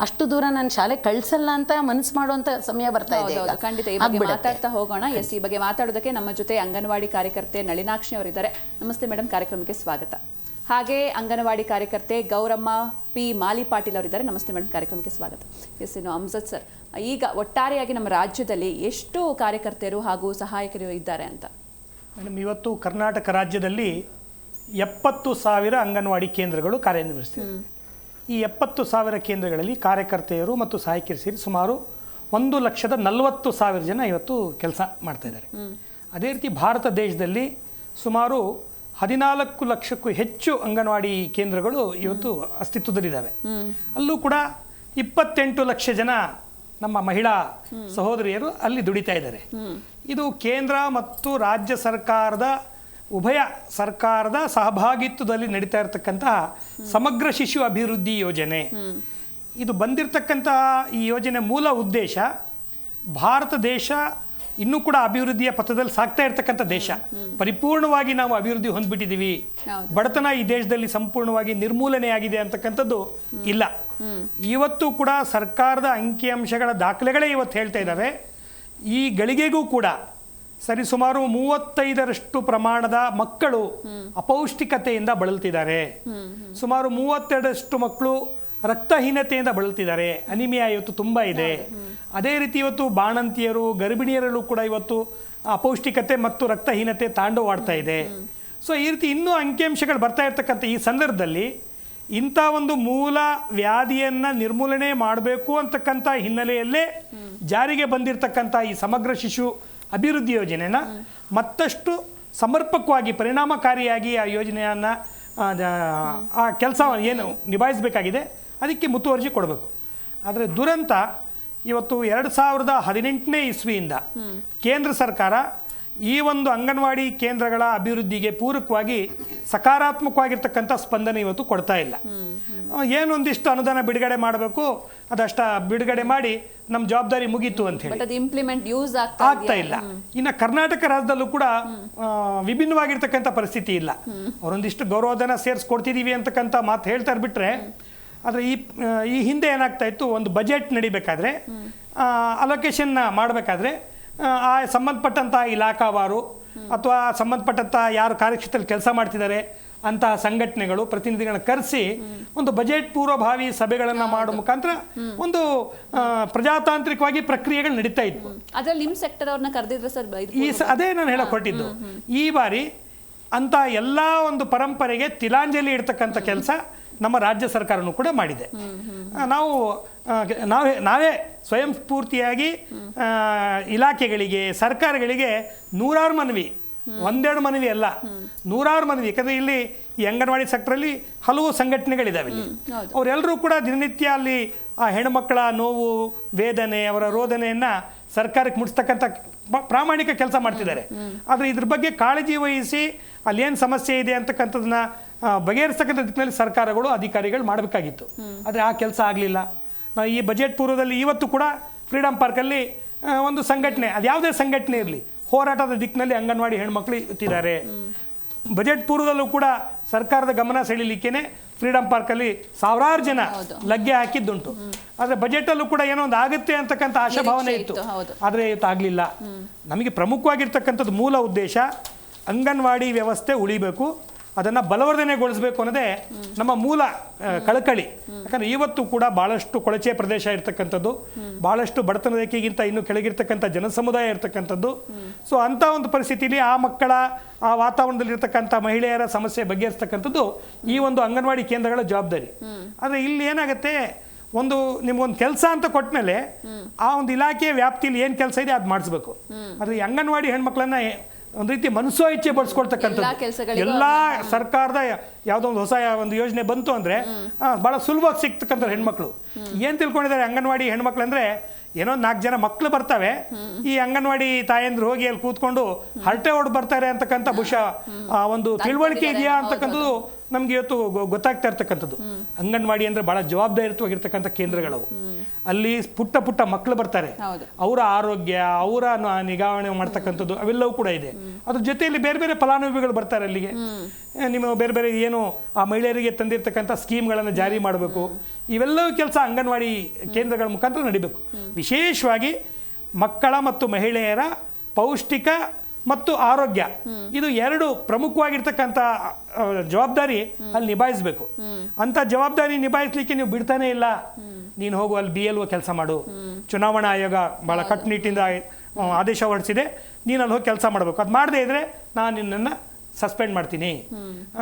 ಅಷ್ಟು ದೂರ ನಾನು ಶಾಲೆ ಕಳಿಸಲ್ಲ ಅಂತ ಮನಸ್ಸು ಮಾಡುವಂಥ ಸಮಯ ಬರ್ತಾ ಇದೆ. ಖಂಡಿತ ಈ ಬಗ್ಗೆ ಮಾತಾಡ್ತಾ ಹೋಗೋಣ. ಎಸ್, ಈ ಬಗ್ಗೆ ಮಾತಾಡೋದಕ್ಕೆ ನಮ್ಮ ಜೊತೆ ಅಂಗನವಾಡಿ ಕಾರ್ಯಕರ್ತೆ ನಳಿನಾಕ್ಷಿ ಅವರಿದ್ದಾರೆ. ನಮಸ್ತೆ ಮೇಡಮ್, ಕಾರ್ಯಕ್ರಮಕ್ಕೆ ಸ್ವಾಗತ. ಹಾಗೆ ಅಂಗನವಾಡಿ ಕಾರ್ಯಕರ್ತೆ ಗೌರಮ್ಮ P. ಮಾಲಿ ಪಾಟೀಲ್ ಅವರಿದ್ದಾರೆ. ನಮಸ್ತೆ ಮೇಡಮ್, ಕಾರ್ಯಕ್ರಮಕ್ಕೆ ಸ್ವಾಗತ. ಎಸ್, ಇನ್ನು ಅಮ್ಜದ್ ಸರ್, ಈಗ ಒಟ್ಟಾರೆಯಾಗಿ ನಮ್ಮ ರಾಜ್ಯದಲ್ಲಿ ಎಷ್ಟು ಕಾರ್ಯಕರ್ತೆಯರು ಹಾಗೂ ಸಹಾಯಕರು ಇದ್ದಾರೆ ಅಂತ? ಮೇಡಮ್, ಇವತ್ತು ಕರ್ನಾಟಕ ರಾಜ್ಯದಲ್ಲಿ 70,000 ಅಂಗನವಾಡಿ ಕೇಂದ್ರಗಳು ಕಾರ್ಯನಿರ್ವಹಿಸ್ತಿವೆ. ಈ 70,000 ಕೇಂದ್ರಗಳಲ್ಲಿ ಕಾರ್ಯಕರ್ತೆಯರು ಮತ್ತು ಸಹಾಯಕಿಯರು ಸೇರಿ ಸುಮಾರು 1,40,000 ಜನ ಇವತ್ತು ಕೆಲಸ ಮಾಡ್ತಾ ಇದ್ದಾರೆ. ಅದೇ ರೀತಿ ಭಾರತ ದೇಶದಲ್ಲಿ ಸುಮಾರು 14 ಲಕ್ಷಕ್ಕೂ ಹೆಚ್ಚು ಅಂಗನವಾಡಿ ಕೇಂದ್ರಗಳು ಇವತ್ತು ಅಸ್ತಿತ್ವದಲ್ಲಿದ್ದಾವೆ. ಅಲ್ಲೂ ಕೂಡ 28 ಲಕ್ಷ ಜನ ನಮ್ಮ ಮಹಿಳಾ ಸಹೋದರಿಯರು ಅಲ್ಲಿ ದುಡಿತಾ ಇದ್ದಾರೆ. ಇದು ಕೇಂದ್ರ ಮತ್ತು ರಾಜ್ಯ ಸರ್ಕಾರದ ಉಭಯ ಸರ್ಕಾರದ ಸಹಭಾಗಿತ್ವದಲ್ಲಿ ನಡೀತಾ ಇರತಕ್ಕಂತಹ ಸಮಗ್ರ ಶಿಶು ಅಭಿವೃದ್ಧಿ ಯೋಜನೆ. ಇದು ಬಂದಿರತಕ್ಕಂತಹ ಈ ಯೋಜನೆ ಮೂಲ ಉದ್ದೇಶ, ಭಾರತ ದೇಶ ಇನ್ನೂ ಕೂಡ ಅಭಿವೃದ್ಧಿಯ ಪಥದಲ್ಲಿ ಸಾಗ್ತಾ ಇರ್ತಕ್ಕಂಥ ದೇಶ. ಪರಿಪೂರ್ಣವಾಗಿ ನಾವು ಅಭಿವೃದ್ಧಿ ಹೊಂದ್ಬಿಟ್ಟಿದ್ದೀವಿ, ಬಡತನ ಈ ದೇಶದಲ್ಲಿ ಸಂಪೂರ್ಣವಾಗಿ ನಿರ್ಮೂಲನೆಯಾಗಿದೆ ಅಂತಕ್ಕಂಥದ್ದು ಇಲ್ಲ. ಇವತ್ತು ಕೂಡ ಸರ್ಕಾರದ ಅಂಕಿಅಂಶಗಳ ದಾಖಲೆಗಳೇ ಇವತ್ತು ಹೇಳ್ತಾ ಇದ್ದಾವೆ, ಈ ಗಳಿಗೆಗೂ ಕೂಡ ಸರಿಸುಮಾರು 35ರಷ್ಟು ಪ್ರಮಾಣದ ಮಕ್ಕಳು ಅಪೌಷ್ಟಿಕತೆಯಿಂದ ಬಳಲ್ತಿದ್ದಾರೆ. ಸುಮಾರು 32ರಷ್ಟು ಮಕ್ಕಳು ರಕ್ತಹೀನತೆಯಿಂದ ಬಳಲ್ತಿದ್ದಾರೆ. ಅನಿಮಿಯಾ ಇವತ್ತು ತುಂಬ ಇದೆ. ಅದೇ ರೀತಿ ಇವತ್ತು ಬಾಣಂತಿಯರು, ಗರ್ಭಿಣಿಯರಲ್ಲೂ ಕೂಡ ಇವತ್ತು ಅಪೌಷ್ಟಿಕತೆ ಮತ್ತು ರಕ್ತಹೀನತೆ ತಾಂಡವಾಡ್ತಾ ಇದೆ. ಸೊ ಈ ರೀತಿ ಇನ್ನೂ ಅಂಕಿಅಂಶಗಳು ಬರ್ತಾ ಇರ್ತಕ್ಕಂಥ ಈ ಸಂದರ್ಭದಲ್ಲಿ ಇಂಥ ಒಂದು ಮೂಲ ವ್ಯಾಧಿಯನ್ನು ನಿರ್ಮೂಲನೆ ಮಾಡಬೇಕು ಅಂತಕ್ಕಂಥ ಹಿನ್ನೆಲೆಯಲ್ಲೇ ಜಾರಿಗೆ ಬಂದಿರತಕ್ಕಂಥ ಈ ಸಮಗ್ರ ಶಿಶು ಅಭಿವೃದ್ಧಿ ಯೋಜನೆನ ಮತ್ತಷ್ಟು ಸಮರ್ಪಕವಾಗಿ ಪರಿಣಾಮಕಾರಿಯಾಗಿ ಆ ಯೋಜನೆಯನ್ನು ಆ ಕೆಲಸ ಏನು ನಿಭಾಯಿಸಬೇಕಾಗಿದೆ ಅದಕ್ಕೆ ಮುತುವರ್ಜಿ ಕೊಡಬೇಕು. ಆದರೆ ದುರಂತ ಇವತ್ತು 2018ನೇ ಇಸ್ವಿಯಿಂದ ಕೇಂದ್ರ ಸರ್ಕಾರ ಈ ಒಂದು ಅಂಗನವಾಡಿ ಕೇಂದ್ರಗಳ ಅಭಿವೃದ್ಧಿಗೆ ಪೂರಕವಾಗಿ ಸಕಾರಾತ್ಮಕವಾಗಿರ್ತಕ್ಕಂಥ ಸ್ಪಂದನೆ ಇವತ್ತು ಕೊಡ್ತಾ ಇಲ್ಲ. ಏನೊಂದಿಷ್ಟು ಅನುದಾನ ಬಿಡುಗಡೆ ಮಾಡಬೇಕು, ಅದಷ್ಟ ಬಿಡುಗಡೆ ಮಾಡಿ ನಮ್ಮ ಜವಾಬ್ದಾರಿ ಮುಗೀತು ಅಂತ ಹೇಳಿ ಇಂಪ್ಲಿಮೆಂಟ್ ಯೂಸ್ ಆಗ್ತಾ ಇಲ್ಲ. ಇನ್ನು ಕರ್ನಾಟಕ ರಾಜ್ಯದಲ್ಲೂ ಕೂಡ ವಿಭಿನ್ನವಾಗಿರ್ತಕ್ಕಂಥ ಪರಿಸ್ಥಿತಿ ಇಲ್ಲ. ಅವರೊಂದಿಷ್ಟು ಗೌರವಧನ ಸೇರಿಸ್ಕೊಡ್ತಿದ್ದೀವಿ ಅಂತಕ್ಕಂಥ ಮಾತು ಹೇಳ್ತಾರೆ ಬಿಟ್ರೆ, ಆದರೆ ಈ ಹಿಂದೆ ಏನಾಗ್ತಾ ಇತ್ತು, ಒಂದು ಬಜೆಟ್ ನಡಿಬೇಕಾದ್ರೆ ಅಲೋಕೇಶನ್ ಮಾಡಬೇಕಾದ್ರೆ ಆ ಸಂಬಂಧಪಟ್ಟಂಥ ಇಲಾಖಾವಾರು ಅಥವಾ ಸಂಬಂಧಪಟ್ಟಂಥ ಯಾರು ಕಾರ್ಯಕ್ಷೇತ್ರದಲ್ಲಿ ಕೆಲಸ ಮಾಡ್ತಿದ್ದಾರೆ ಅಂತಹ ಸಂಘಟನೆಗಳು ಪ್ರತಿನಿಧಿಗಳನ್ನ ಕರೆಸಿ ಒಂದು ಬಜೆಟ್ ಪೂರ್ವಭಾವಿ ಸಭೆಗಳನ್ನು ಮಾಡೋ ಮುಖಾಂತರ ಒಂದು ಪ್ರಜಾತಾಂತ್ರಿಕವಾಗಿ ಪ್ರಕ್ರಿಯೆಗಳು ನಡೀತಾ ಇತ್ತು. ಅದರಲ್ಲಿ ನಿಮ್ಮ ಸೆಕ್ಟರ್ ಅವ್ರನ್ನ ಕರೆದಿದ್ರೆ ಸರ್, ಅದೇ ನಾನು ಹೇಳಕ್ ಹೊರಟಿದ್ದು. ಈ ಬಾರಿ ಅಂತ ಎಲ್ಲ ಒಂದು ಪರಂಪರೆಗೆ ತಿಲಾಂಜಲಿ ಇಡ್ತಕ್ಕಂಥ ಕೆಲಸ ನಮ್ಮ ರಾಜ್ಯ ಸರ್ಕಾರನೂ ಕೂಡ ಮಾಡಿದೆ. ನಾವೇ ಸ್ವಯಂ ಸ್ಫೂರ್ತಿಯಾಗಿ ಇಲಾಖೆಗಳಿಗೆ, ಸರ್ಕಾರಗಳಿಗೆ ನೂರಾರು ಮನವಿ, ಒಂದೆರಡು ಮನವಿ ಅಲ್ಲ, ನೂರಾರು ಮನವಿ. ಯಾಕಂದರೆ ಇಲ್ಲಿ ಈ ಅಂಗನವಾಡಿ ಸೆಕ್ಟ್ರಲ್ಲಿ ಹಲವು ಸಂಘಟನೆಗಳಿದ್ದಾವೆ. ಅವರೆಲ್ಲರೂ ಕೂಡ ದಿನನಿತ್ಯ ಅಲ್ಲಿ ಆ ಹೆಣ್ಮಕ್ಕಳ ನೋವು, ವೇದನೆ, ಅವರ ರೋದನೆಯನ್ನು ಸರ್ಕಾರಕ್ಕೆ ಮುಟ್ಟಿಸ್ತಕ್ಕಂಥ ಪ್ರಾಮಾಣಿಕ ಕೆಲಸ ಮಾಡ್ತಿದ್ದಾರೆ. ಆದರೆ ಇದ್ರ ಬಗ್ಗೆ ಕಾಳಜಿ ವಹಿಸಿ ಅಲ್ಲೇನು ಸಮಸ್ಯೆ ಇದೆ ಅಂತಕ್ಕಂಥದ್ದನ್ನ ಬಗೆಹರಿಸ್ತಕ್ಕಂಥ ದಿಕ್ಕಿನಲ್ಲಿ ಸರ್ಕಾರಗಳು ಅಧಿಕಾರಿಗಳು ಮಾಡಬೇಕಾಗಿತ್ತು. ಆದರೆ ಆ ಕೆಲಸ ಆಗಲಿಲ್ಲ. ಈ ಬಜೆಟ್ ಪೂರ್ವದಲ್ಲಿ ಇವತ್ತು ಕೂಡ ಫ್ರೀಡಮ್ ಪಾರ್ಕಲ್ಲಿ ಒಂದು ಸಂಘಟನೆ, ಅದು ಯಾವುದೇ ಸಂಘಟನೆ ಇರಲಿ, ಹೋರಾಟದ ದಿಕ್ಕಿನಲ್ಲಿ ಅಂಗನವಾಡಿ ಹೆಣ್ಮಕ್ಳು ಇಟ್ಟಿದ್ದಾರೆ. ಬಜೆಟ್ ಪೂರ್ವದಲ್ಲೂ ಕೂಡ ಸರ್ಕಾರದ ಗಮನ ಸೆಳೀಲಿಕ್ಕೇನೆ ಫ್ರೀಡಮ್ ಪಾರ್ಕಲ್ಲಿ ಸಾವಿರಾರು ಜನ ಲಗ್ಗೆ ಹಾಕಿದ್ದುಂಟು. ಆದರೆ ಬಜೆಟಲ್ಲೂ ಕೂಡ ಏನೋ ಒಂದು ಆಗುತ್ತೆ ಅಂತಕ್ಕಂಥ ಆಶಾಭಾವನೆ ಇತ್ತು, ಆದರೆ ಇವತ್ತು ಆಗಲಿಲ್ಲ. ನಮಗೆ ಪ್ರಮುಖವಾಗಿರ್ತಕ್ಕಂಥದ್ದು ಮೂಲ ಉದ್ದೇಶ ಅಂಗನವಾಡಿ ವ್ಯವಸ್ಥೆ ಉಳಿಬೇಕು, ಅದನ್ನು ಬಲವರ್ಧನೆಗೊಳಿಸಬೇಕು ಅನ್ನೋದೇ ನಮ್ಮ ಮೂಲ ಕಳಕಳಿ. ಯಾಕಂದರೆ ಇವತ್ತು ಕೂಡ ಭಾಳಷ್ಟು ಕೊಳಚೆ ಪ್ರದೇಶ ಇರ್ತಕ್ಕಂಥದ್ದು, ಭಾಳಷ್ಟು ಬಡತನ ರೇಖೆಗಿಂತ ಇನ್ನೂ ಕೆಳಗಿರ್ತಕ್ಕಂಥ ಜನಸಮುದಾಯ ಇರ್ತಕ್ಕಂಥದ್ದು. ಸೊ ಅಂಥ ಒಂದು ಪರಿಸ್ಥಿತಿಯಲ್ಲಿ ಆ ಮಕ್ಕಳ ಆ ವಾತಾವರಣದಲ್ಲಿರ್ತಕ್ಕಂಥ ಮಹಿಳೆಯರ ಸಮಸ್ಯೆ ಬಗೆಹರಿಸ್ತಕ್ಕಂಥದ್ದು ಈ ಒಂದು ಅಂಗನವಾಡಿ ಕೇಂದ್ರಗಳ ಜವಾಬ್ದಾರಿ. ಆದರೆ ಇಲ್ಲಿ ಏನಾಗುತ್ತೆ, ನಿಮ್ಗೊಂದು ಕೆಲಸ ಅಂತ ಕೊಟ್ಟ ಮೇಲೆ ಆ ಒಂದು ಇಲಾಖೆಯ ವ್ಯಾಪ್ತಿಯಲ್ಲಿ ಏನು ಕೆಲಸ ಇದೆ ಅದು ಮಾಡಿಸ್ಬೇಕು. ಆದರೆ ಈ ಅಂಗನವಾಡಿ ಹೆಣ್ಮಕ್ಳನ್ನ ಒಂದು ರೀತಿ ಮನಸ್ಸೋ ಇಚ್ಛೆ ಬಡಿಸ್ಕೊಳ್ತಕ್ಕಂಥದ್ದು. ಎಲ್ಲ ಸರ್ಕಾರದ ಯಾವುದೋ ಒಂದು ಹೊಸ ಒಂದು ಯೋಜನೆ ಬಂತು ಅಂದರೆ ಭಾಳ ಸುಲಭವಾಗಿ ಸಿಗ್ತಕ್ಕಂಥ ಹೆಣ್ಮಕ್ಳು ಏನು ತಿಳ್ಕೊಂಡಿದ್ದಾರೆ, ಅಂಗನವಾಡಿ ಹೆಣ್ಮಕ್ಳು ಅಂದರೆ ಏನೋ 4 ಜನ ಮಕ್ಕಳು ಬರ್ತವೆ, ಈ ಅಂಗನವಾಡಿ ತಾಯಂದ್ರು ಹೋಗಿ ಅಲ್ಲಿ ಕೂತ್ಕೊಂಡು ಹರಟೆ ಹೊಡೆದು ಬರ್ತಾರೆ ಅಂತಕ್ಕಂಥ ಬಹುಶಃ ಒಂದು ತಿಳುವಳಿಕೆ ಇದೆಯಾ ಅಂತಕ್ಕಂಥದ್ದು ನಮ್ಗೆ ಇವತ್ತು ಗೊತ್ತಾಗ್ತಾ ಇರ್ತಕ್ಕಂಥದ್ದು. ಅಂಗನವಾಡಿ ಅಂದ್ರೆ ಬಹಳ ಜವಾಬ್ದಾರಿಯುತವಾಗಿರ್ತಕ್ಕಂಥ ಕೇಂದ್ರಗಳವು. ಅಲ್ಲಿ ಪುಟ್ಟ ಪುಟ್ಟ ಮಕ್ಕಳು ಬರ್ತಾರೆ, ಅವರ ಆರೋಗ್ಯ, ಅವರ ನಿಗಾವಣೆ ಮಾಡ್ತಕ್ಕಂಥದ್ದು ಅವೆಲ್ಲವೂ ಕೂಡ ಇದೆ. ಅದ್ರ ಜೊತೆಯಲ್ಲಿ ಬೇರೆ ಬೇರೆ ಫಲಾನುಭವಿಗಳು ಬರ್ತಾರೆ ಅಲ್ಲಿಗೆ. ನಿಮ್ಮ ಬೇರೆ ಬೇರೆ ಏನು ಆ ಮಹಿಳೆಯರಿಗೆ ತಂದಿರತಕ್ಕಂಥ ಸ್ಕೀಮ್ಗಳನ್ನು ಜಾರಿ ಮಾಡಬೇಕು, ಇವೆಲ್ಲವೂ ಕೆಲಸ ಅಂಗನವಾಡಿ ಕೇಂದ್ರಗಳ ಮುಖಾಂತರ ನಡಿಬೇಕು. ವಿಶೇಷವಾಗಿ ಮಕ್ಕಳ ಮತ್ತು ಮಹಿಳೆಯರ ಪೌಷ್ಟಿಕ ಮತ್ತು ಆರೋಗ್ಯ, ಇದು 2 ಪ್ರಮುಖವಾಗಿರ್ತಕ್ಕಂಥ ಜವಾಬ್ದಾರಿ ಅಲ್ಲಿ ನಿಭಾಯಿಸಬೇಕು. ಅಂತ ಜವಾಬ್ದಾರಿ ನಿಭಾಯಿಸ್ಲಿಕ್ಕೆ ನೀವು ಬಿಡ್ತಾನೆ ಇಲ್ಲ. ನೀನು ಹೋಗು ಅಲ್ಲಿ BLO ಕೆಲಸ ಮಾಡು, ಚುನಾವಣಾ ಆಯೋಗ ಭಾಳ ಕಟ್ಟುನಿಟ್ಟಿಂದ ಆದೇಶ ಹೊರಡಿಸಿದೆ, ನೀನು ಅಲ್ಲಿ ಹೋಗಿ ಕೆಲಸ ಮಾಡಬೇಕು. ಅದು ಮಾಡದೇ ಇದ್ರೆ ನಾನು ನಿನ್ನನ್ನು ಸಸ್ಪೆಂಡ್ ಮಾಡ್ತೀನಿ,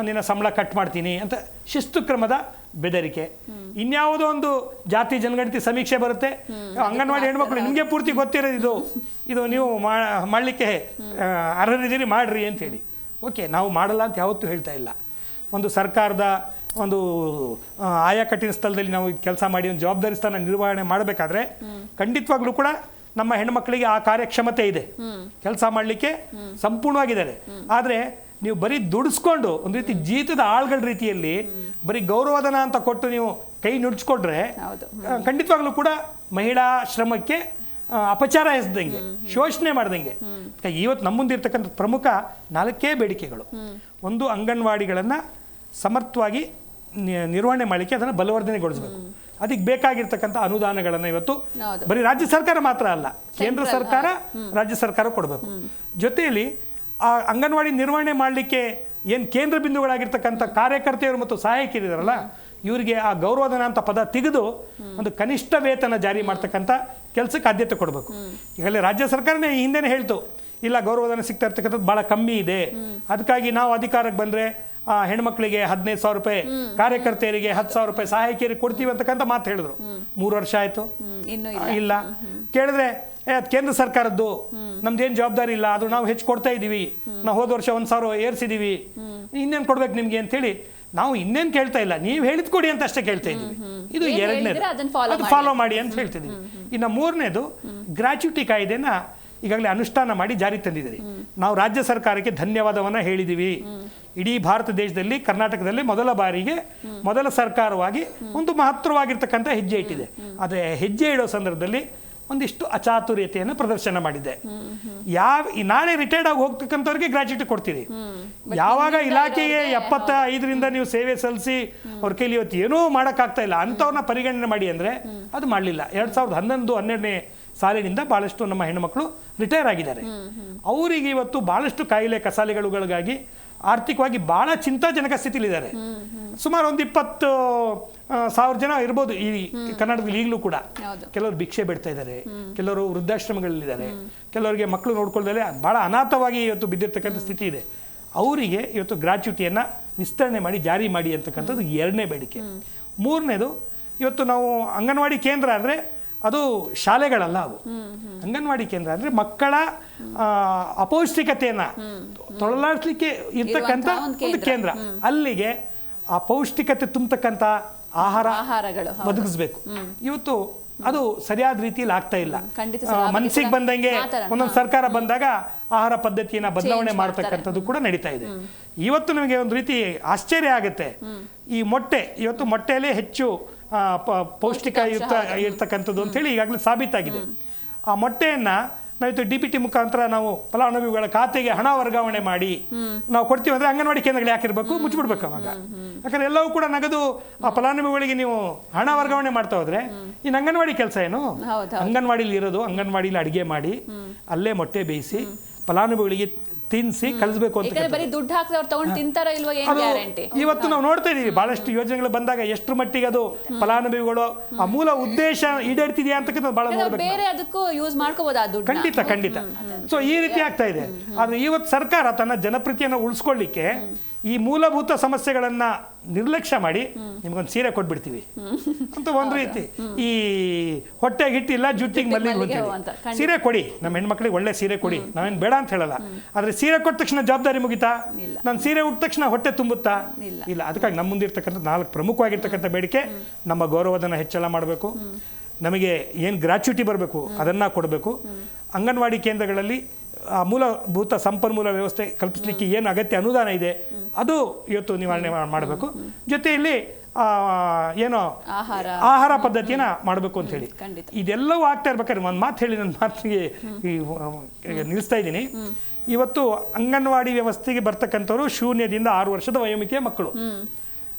ನಿನ್ನ ಸಂಬಳ ಕಟ್ ಮಾಡ್ತೀನಿ ಅಂತ ಶಿಸ್ತು ಕ್ರಮದ ಬೆದರಿಕೆ. ಇನ್ಯಾವುದೋ ಒಂದು ಜಾತಿ ಜನಗಣತಿ ಸಮೀಕ್ಷೆ ಬರುತ್ತೆ, ಅಂಗನವಾಡಿ ಹೆಣ್ಮಕ್ಳು ನಿಮಗೆ ಪೂರ್ತಿ ಗೊತ್ತಿರೋದು ಇದು ನೀವು ಮಾಡಲಿಕ್ಕೆ ಅರ್ಹರಿದ್ದೀರಿ ಮಾಡ್ರಿ ಅಂತೇಳಿ. ಓಕೆ, ನಾವು ಮಾಡಲ್ಲ ಅಂತ ಯಾವತ್ತೂ ಹೇಳ್ತಾ ಇಲ್ಲ. ಒಂದು ಸರ್ಕಾರದ ಒಂದು ಆಯಾ ಕಠಿಣ ಸ್ಥಳದಲ್ಲಿ ನಾವು ಕೆಲಸ ಮಾಡಿ ಒಂದು ಜವಾಬ್ದಾರಿ ಸ್ಥಾನ ನಿರ್ವಹಣೆ ಮಾಡಬೇಕಾದ್ರೆ ಖಂಡಿತವಾಗ್ಲೂ ಕೂಡ ನಮ್ಮ ಹೆಣ್ಮಕ್ಳಿಗೆ ಆ ಕಾರ್ಯಕ್ಷಮತೆ ಇದೆ, ಕೆಲಸ ಮಾಡಲಿಕ್ಕೆ ಸಂಪೂರ್ಣವಾಗಿದ್ದಾರೆ. ಆದರೆ ನೀವು ಬರೀ ದುಡಿಸ್ಕೊಂಡು ಒಂದು ರೀತಿ ಜೀತದ ಆಳ್ಗಳ ರೀತಿಯಲ್ಲಿ ಬರೀ ಗೌರವಧನ ಅಂತ ಕೊಟ್ಟು ನೀವು ಕೈ ನುಡ್ಸ್ಕೊಟ್ರೆ ಖಂಡಿತವಾಗ್ಲೂ ಕೂಡ ಮಹಿಳಾ ಶ್ರಮಕ್ಕೆ ಅಪಚಾರ ಎಸದಂಗೆ, ಶೋಷಣೆ ಮಾಡ್ದಂಗೆ. ಇವತ್ತು ನಮ್ಮ ಮುಂದಿರ್ತಕ್ಕಂಥ ಪ್ರಮುಖ 4 ಬೇಡಿಕೆಗಳು. ಒಂದು, ಅಂಗನವಾಡಿಗಳನ್ನು ಸಮರ್ಥವಾಗಿ ನಿರ್ವಹಣೆ ಮಾಡಲಿಕ್ಕೆ ಅದನ್ನು ಬಲವರ್ಧನೆಗೊಳಿಸಬೇಕು. ಅದಕ್ಕೆ ಬೇಕಾಗಿರ್ತಕ್ಕಂಥ ಅನುದಾನಗಳನ್ನು ಇವತ್ತು ಬರೀ ರಾಜ್ಯ ಸರ್ಕಾರ ಮಾತ್ರ ಅಲ್ಲ, ಕೇಂದ್ರ ಸರ್ಕಾರ, ರಾಜ್ಯ ಸರ್ಕಾರ ಕೊಡಬೇಕು. ಜೊತೆಯಲ್ಲಿ ಆ ಅಂಗನವಾಡಿ ನಿರ್ವಹಣೆ ಮಾಡಲಿಕ್ಕೆ ಏನು ಕೇಂದ್ರ ಬಿಂದುಗಳಾಗಿರ್ತಕ್ಕಂಥ ಕಾರ್ಯಕರ್ತೆಯರು ಮತ್ತು ಸಹಾಯಕಿಯರಿದಾರಲ್ಲ, ಇವರಿಗೆ ಆ ಗೌರವಧನ ಅಂತ ಪದ ತೆಗೆದು ಒಂದು ಕನಿಷ್ಠ ವೇತನ ಜಾರಿ ಮಾಡ್ತಕ್ಕಂಥ ಕೆಲಸಕ್ಕೆ ಆದ್ಯತೆ ಕೊಡಬೇಕು. ಈಗಲೇ ರಾಜ್ಯ ಸರ್ಕಾರನೇ ಹಿಂದೆನೇ ಹೇಳ್ತು, ಇಲ್ಲ ಗೌರವಧನ ಸಿಗ್ತಾ ಇರ್ತಕ್ಕಂಥದ್ದು ಭಾಳ ಕಮ್ಮಿ ಇದೆ, ಅದಕ್ಕಾಗಿ ನಾವು ಅಧಿಕಾರಕ್ಕೆ ಬಂದರೆ ಹೆಣ್ಮಕ್ಳಿಗೆ 15,000 ರೂಪಾಯಿ, ಕಾರ್ಯಕರ್ತೆಯರಿಗೆ 10,000 ರೂಪಾಯಿ, ಸಹಾಯಕಿಯರಿಗೆ ಕೊಡ್ತೀವಿ ಅಂತಕ್ಕಂಥ ಮಾತು ಹೇಳಿದ್ರು. 3 ವರ್ಷ ಆಯಿತು, ಇಲ್ಲ. ಕೇಳಿದ್ರೆ ಅದು ಕೇಂದ್ರ ಸರ್ಕಾರದ್ದು, ನಮ್ದೇನು ಜವಾಬ್ದಾರಿ ಇಲ್ಲ, ಅದು ನಾವು ಹೆಚ್ಚು ಕೊಡ್ತಾ ಇದ್ದೀವಿ, ನಾವು ಹೋದ ವರ್ಷ 1,000 ಏರ್ಸಿದ್ದೀವಿ, ಇನ್ನೇನು ಕೊಡ್ಬೇಕು ನಿಮ್ಗೆ ಅಂತೇಳಿ ನಾವು ಇನ್ನೇನು ಕೇಳ್ತಾ ಇಲ್ಲ, ನೀವು ಹೇಳಿದ್ ಕೊಡಿ ಅಂತ ಅಷ್ಟೇ ಕೇಳ್ತಾ ಇದ್ದೀವಿ. ಇದು 2ನೇದು, ಅದು ಫಾಲೋ ಮಾಡಿ ಅಂತ ಹೇಳ್ತಿದ್ದೀವಿ. ಇನ್ನು 3ನೇದು, ಗ್ರಾಚ್ಯುಟಿ ಕಾಯ್ದೆನ ಈಗಾಗಲೇ ಅನುಷ್ಠಾನ ಮಾಡಿ ಜಾರಿ ತಂದಿದ್ದೀರಿ. ನಾವು ರಾಜ್ಯ ಸರ್ಕಾರಕ್ಕೆ ಧನ್ಯವಾದವನ್ನು ಹೇಳಿದ್ದೀವಿ. ಇಡೀ ಭಾರತ ದೇಶದಲ್ಲಿ ಕರ್ನಾಟಕದಲ್ಲಿ ಮೊದಲ ಸರ್ಕಾರವಾಗಿ ಒಂದು ಮಹತ್ತರವಾಗಿರ್ತಕ್ಕಂಥ ಹೆಜ್ಜೆ ಇಟ್ಟಿದೆ. ಆದರೆ ಹೆಜ್ಜೆ ಇಡೋ ಸಂದರ್ಭದಲ್ಲಿ ಒಂದಿಷ್ಟು ಅಚಾತುರ್ಯತೆಯನ್ನು ಪ್ರದರ್ಶನ ಮಾಡಿದೆ. ನಾಳೆ ರಿಟೈರ್ಡ್ ಆಗಿ ಹೋಗ್ತಕ್ಕಂಥವ್ರಿಗೆ ಗ್ರಾಚ್ಯುಟಿ ಕೊಡ್ತೀರಿ, ಯಾವಾಗ ಇಲಾಖೆಗೆ 75ರಿಂದ ನೀವು ಸೇವೆ ಸಲ್ಲಿಸಿ ಅವ್ರ ಕೈಲಿ ಇವತ್ತು ಏನೂ ಮಾಡೋಕ್ಕಾಗ್ತಾ ಇಲ್ಲ ಅಂಥವ್ರನ್ನ ಪರಿಗಣನೆ ಮಾಡಿ ಅಂದರೆ ಅದು ಮಾಡಲಿಲ್ಲ. 2011-12ನೇ ಸಾಲಿನಿಂದ ಭಾಳಷ್ಟು ನಮ್ಮ ಹೆಣ್ಣುಮಕ್ಕಳು ರಿಟೈರ್ ಆಗಿದ್ದಾರೆ. ಅವರಿಗೆ ಇವತ್ತು ಭಾಳಷ್ಟು ಕಾಯಿಲೆ ಕಸಾಲೆಗಳಿಗಾಗಿ ಆರ್ಥಿಕವಾಗಿ ಭಾಳ ಚಿಂತಾಜನಕ ಸ್ಥಿತಿಲಿದ್ದಾರೆ. ಸುಮಾರು ಒಂದು 20,000 ಜನ ಇರ್ಬೋದು ಈ ಕರ್ನಾಟಕದಲ್ಲಿ ಈಗಲೂ ಕೂಡ. ಕೆಲವರು ಭಿಕ್ಷೆ ಬಿಡ್ತಾ ಇದ್ದಾರೆ, ಕೆಲವರು ವೃದ್ಧಾಶ್ರಮಗಳಲ್ಲಿದ್ದಾರೆ, ಕೆಲವರಿಗೆ ಮಕ್ಕಳು ನೋಡ್ಕೊಳ್ದಲ್ಲೇ ಭಾಳ ಅನಾಥವಾಗಿ ಇವತ್ತು ಬಿದ್ದಿರ್ತಕ್ಕಂಥ ಸ್ಥಿತಿ ಇದೆ. ಅವರಿಗೆ ಇವತ್ತು ಗ್ರಾಚ್ಯುಟಿಯನ್ನು ವಿಸ್ತರಣೆ ಮಾಡಿ ಜಾರಿ ಮಾಡಿ ಅಂತಕ್ಕಂಥದ್ದು 2ನೇ ಬೇಡಿಕೆ. 3ನೇದು, ಇವತ್ತು ನಾವು ಅಂಗನವಾಡಿ ಕೇಂದ್ರ ಅಂದರೆ ಅದು ಶಾಲೆಗಳಲ್ಲ, ಅವು ಅಂಗನವಾಡಿ ಕೇಂದ್ರ ಅಂದರೆ ಮಕ್ಕಳ ಅಪೌಷ್ಟಿಕತೆಯನ್ನು ತೊಳಲಾಡಿಸ್ಲಿಕ್ಕೆ ಇರ್ತಕ್ಕಂಥ ಒಂದು ಕೇಂದ್ರ. ಅಲ್ಲಿಗೆ ಆ ಪೌಷ್ಟಿಕತೆ ತುಂಬತಕ್ಕಂಥ ಆಹಾರಗಳು ಒದಗಿಸ್ಬೇಕು. ಇವತ್ತು ಅದು ಸರಿಯಾದ ರೀತಿಯಲ್ಲಿ ಆಗ್ತಾ ಇಲ್ಲ. ಖಂಡಿತ ಸರ್, ಆ ಬಗ್ಗೆ ಮನಸ್ಸಿಗೆ ಕೂಡ ಬಂದಂಗೆ ಮಾತಾಡೋಣ. ಒಂದೊಂದು ಸರ್ಕಾರ ಬಂದಾಗ ಆಹಾರ ಪದ್ಧತಿಯನ್ನ ಬದಲಾವಣೆ ಮಾಡ್ತಕ್ಕಂಥದ್ದು ಕೂಡ ನಡೀತಾ ಇದೆ. ಇವತ್ತು ನಮಗೆ ಒಂದು ರೀತಿ ಆಶ್ಚರ್ಯ ಆಗುತ್ತೆ. ಈ ಮೊಟ್ಟೆ, ಇವತ್ತು ಮೊಟ್ಟೆಯಲ್ಲೇ ಹೆಚ್ಚು ಪೌಷ್ಟಿಕಯುಕ್ತ ಇರ್ತಕ್ಕಂಥದ್ದು ಅಂತೇಳಿ ಈಗಾಗಲೇ ಸಾಬೀತಾಗಿದೆ. ಆ ಮೊಟ್ಟೆಯನ್ನ ನಾವಿತ್ತು DPT ಮುಖಾಂತರ ನಾವು ಫಲಾನುಭವಿಗಳ ಖಾತೆಗೆ ಹಣ ವರ್ಗಾವಣೆ ಮಾಡಿ ನಾವು ಕೊಡ್ತೀವಿ ಅಂದ್ರೆ ಅಂಗನವಾಡಿ ಕೇಂದ್ರಗಳು ಯಾಕಿರ್ಬೇಕು, ಮುಚ್ಚಿಬಿಡ್ಬೇಕು ಅವಾಗ. ಯಾಕಂದ್ರೆ ಎಲ್ಲವೂ ಕೂಡ ನಗದು ಆ ಫಲಾನುಭವಿಗಳಿಗೆ ನೀವು ಹಣ ವರ್ಗಾವಣೆ ಮಾಡ್ತಾ ಹೋದ್ರೆ ಇನ್ನು ಅಂಗನವಾಡಿ ಕೆಲಸ ಏನು? ಅಂಗನವಾಡಿಲಿ ಇರೋದು, ಅಂಗನವಾಡಿಲಿ ಅಡಿಗೆ ಮಾಡಿ ಅಲ್ಲೇ ಮೊಟ್ಟೆ ಬೇಯಿಸಿ ಫಲಾನುಭವಿಗಳಿಗೆ ತಿನ್ನಿಸಿ ಕಳಿಸ್ಬೇಕು ಅಂತ. ಬರೀ ದುಡ್ಡು ಹಾಕಿದವ್ರು ತಗೊಂಡು ತಿಂತಾರೋ ಇಲ್ವೋ ಏನು ಗ್ಯಾರಂಟಿ? ಇವತ್ತು ನಾವು ನೋಡ್ತಾ ಇದೀವಿ ಬಹಳಷ್ಟು ಯೋಜನೆಗಳು ಬಂದಾಗ ಎಷ್ಟರ ಮಟ್ಟಿಗೆ ಅದು ಫಲಾನುಭವಿಗಳು ಆ ಮೂಲ ಉದ್ದೇಶ ಈಡೇರ್ತಿದೆಯಾ ಅಂತಕ್ಕಂಥ ಬಹಳ ನೋಡ್ಬೇಕು. ಬೇರೆ ಅದಕ್ಕೂ ಯೂಸ್ ಮಾಡ್ಕೋಬಹುದು ಆ ದುಡ್ಡು. ಖಂಡಿತ. ಸೊ ಈ ರೀತಿ ಆಗ್ತಾ ಇದೆ. ಆದ್ರೆ ಇವತ್ತು ಸರ್ಕಾರ ತನ್ನ ಜನಪ್ರಿಯತೆಯನ್ನು ಉಳಿಸ್ಕೊಳ್ಳಿಕ್ಕೆ ಈ ಮೂಲಭೂತ ಸಮಸ್ಯೆಗಳನ್ನ ನಿರ್ಲಕ್ಷ್ಯ ಮಾಡಿ ನಿಮ್ಗೊಂದು ಸೀರೆ ಕೊಟ್ಬಿಡ್ತೀವಿ ಅಂತ ಒಂದು ರೀತಿ, ಈ ಹೊಟ್ಟೆಗೆ ಹಿಟ್ಟಿಲ್ಲ ಜುಟ್ಟಿಗೆ ಮಲ್ಲಿಗೆ ಅಂತ ಸೀರೆ ಕೊಡಿ, ನಮ್ಮ ಹೆಣ್ಮಕ್ಳಿಗೆ ಒಳ್ಳೆ ಸೀರೆ ಕೊಡಿ, ನಾವೇನು ಬೇಡ ಅಂತ ಹೇಳಲ್ಲ. ಆದ್ರೆ ಸೀರೆ ಕೊಟ್ಟ ತಕ್ಷಣ ಜವಾಬ್ದಾರಿ ಮುಗಿತಾ? ನಾನು ಸೀರೆ ಉಟ್ಟ ತಕ್ಷಣ ಹೊಟ್ಟೆ ತುಂಬುತ್ತಾ? ಇಲ್ಲ. ಅದಕ್ಕಾಗಿ ನಮ್ಮ ಮುಂದಿರ್ತಕ್ಕಂಥ 4 ಪ್ರಮುಖವಾಗಿರ್ತಕ್ಕಂಥ ಬೇಡಿಕೆ: ನಮ್ಮ ಗೌರವಧನ ಹೆಚ್ಚಳ ಮಾಡಬೇಕು, ನಮಗೆ ಏನು ಗ್ರಾಚ್ಯುಟಿ ಬರಬೇಕು ಅದನ್ನ ಕೊಡಬೇಕು, ಅಂಗನವಾಡಿ ಕೇಂದ್ರಗಳಲ್ಲಿ ಮೂಲಭೂತ ಸಂಪನ್ಮೂಲ ವ್ಯವಸ್ಥೆ ಕಲ್ಪಿಸಲಿಕ್ಕೆ ಏನು ಅಗತ್ಯ ಅನುದಾನ ಇದೆ ಅದು ಇವತ್ತು ನಿವಾರಣೆ ಮಾಡಬೇಕು. ಜೊತೆಯಲ್ಲಿ ಏನೋ ಆಹಾರ ಪದ್ಧತಿಯನ್ನ ಮಾಡಬೇಕು ಅಂತ ಹೇಳಿ ಇದೆಲ್ಲವೂ ಆಗ್ತಾ ಇರ್ಬೇಕಾದ್ರೆ ಒಂದು ಮಾತು ಹೇಳಿ ನನ್ನ ಮಾತಿಗೆ ನಿಲ್ಲಿಸ್ತಾ ಇದ್ದೀನಿ. ಇವತ್ತು ಅಂಗನವಾಡಿ ವ್ಯವಸ್ಥೆಗೆ ಬರ್ತಕ್ಕಂಥವ್ರು 0 ದಿಂದ 6 ವರ್ಷದ ವಯೋಮಿತಿಯ ಮಕ್ಕಳು.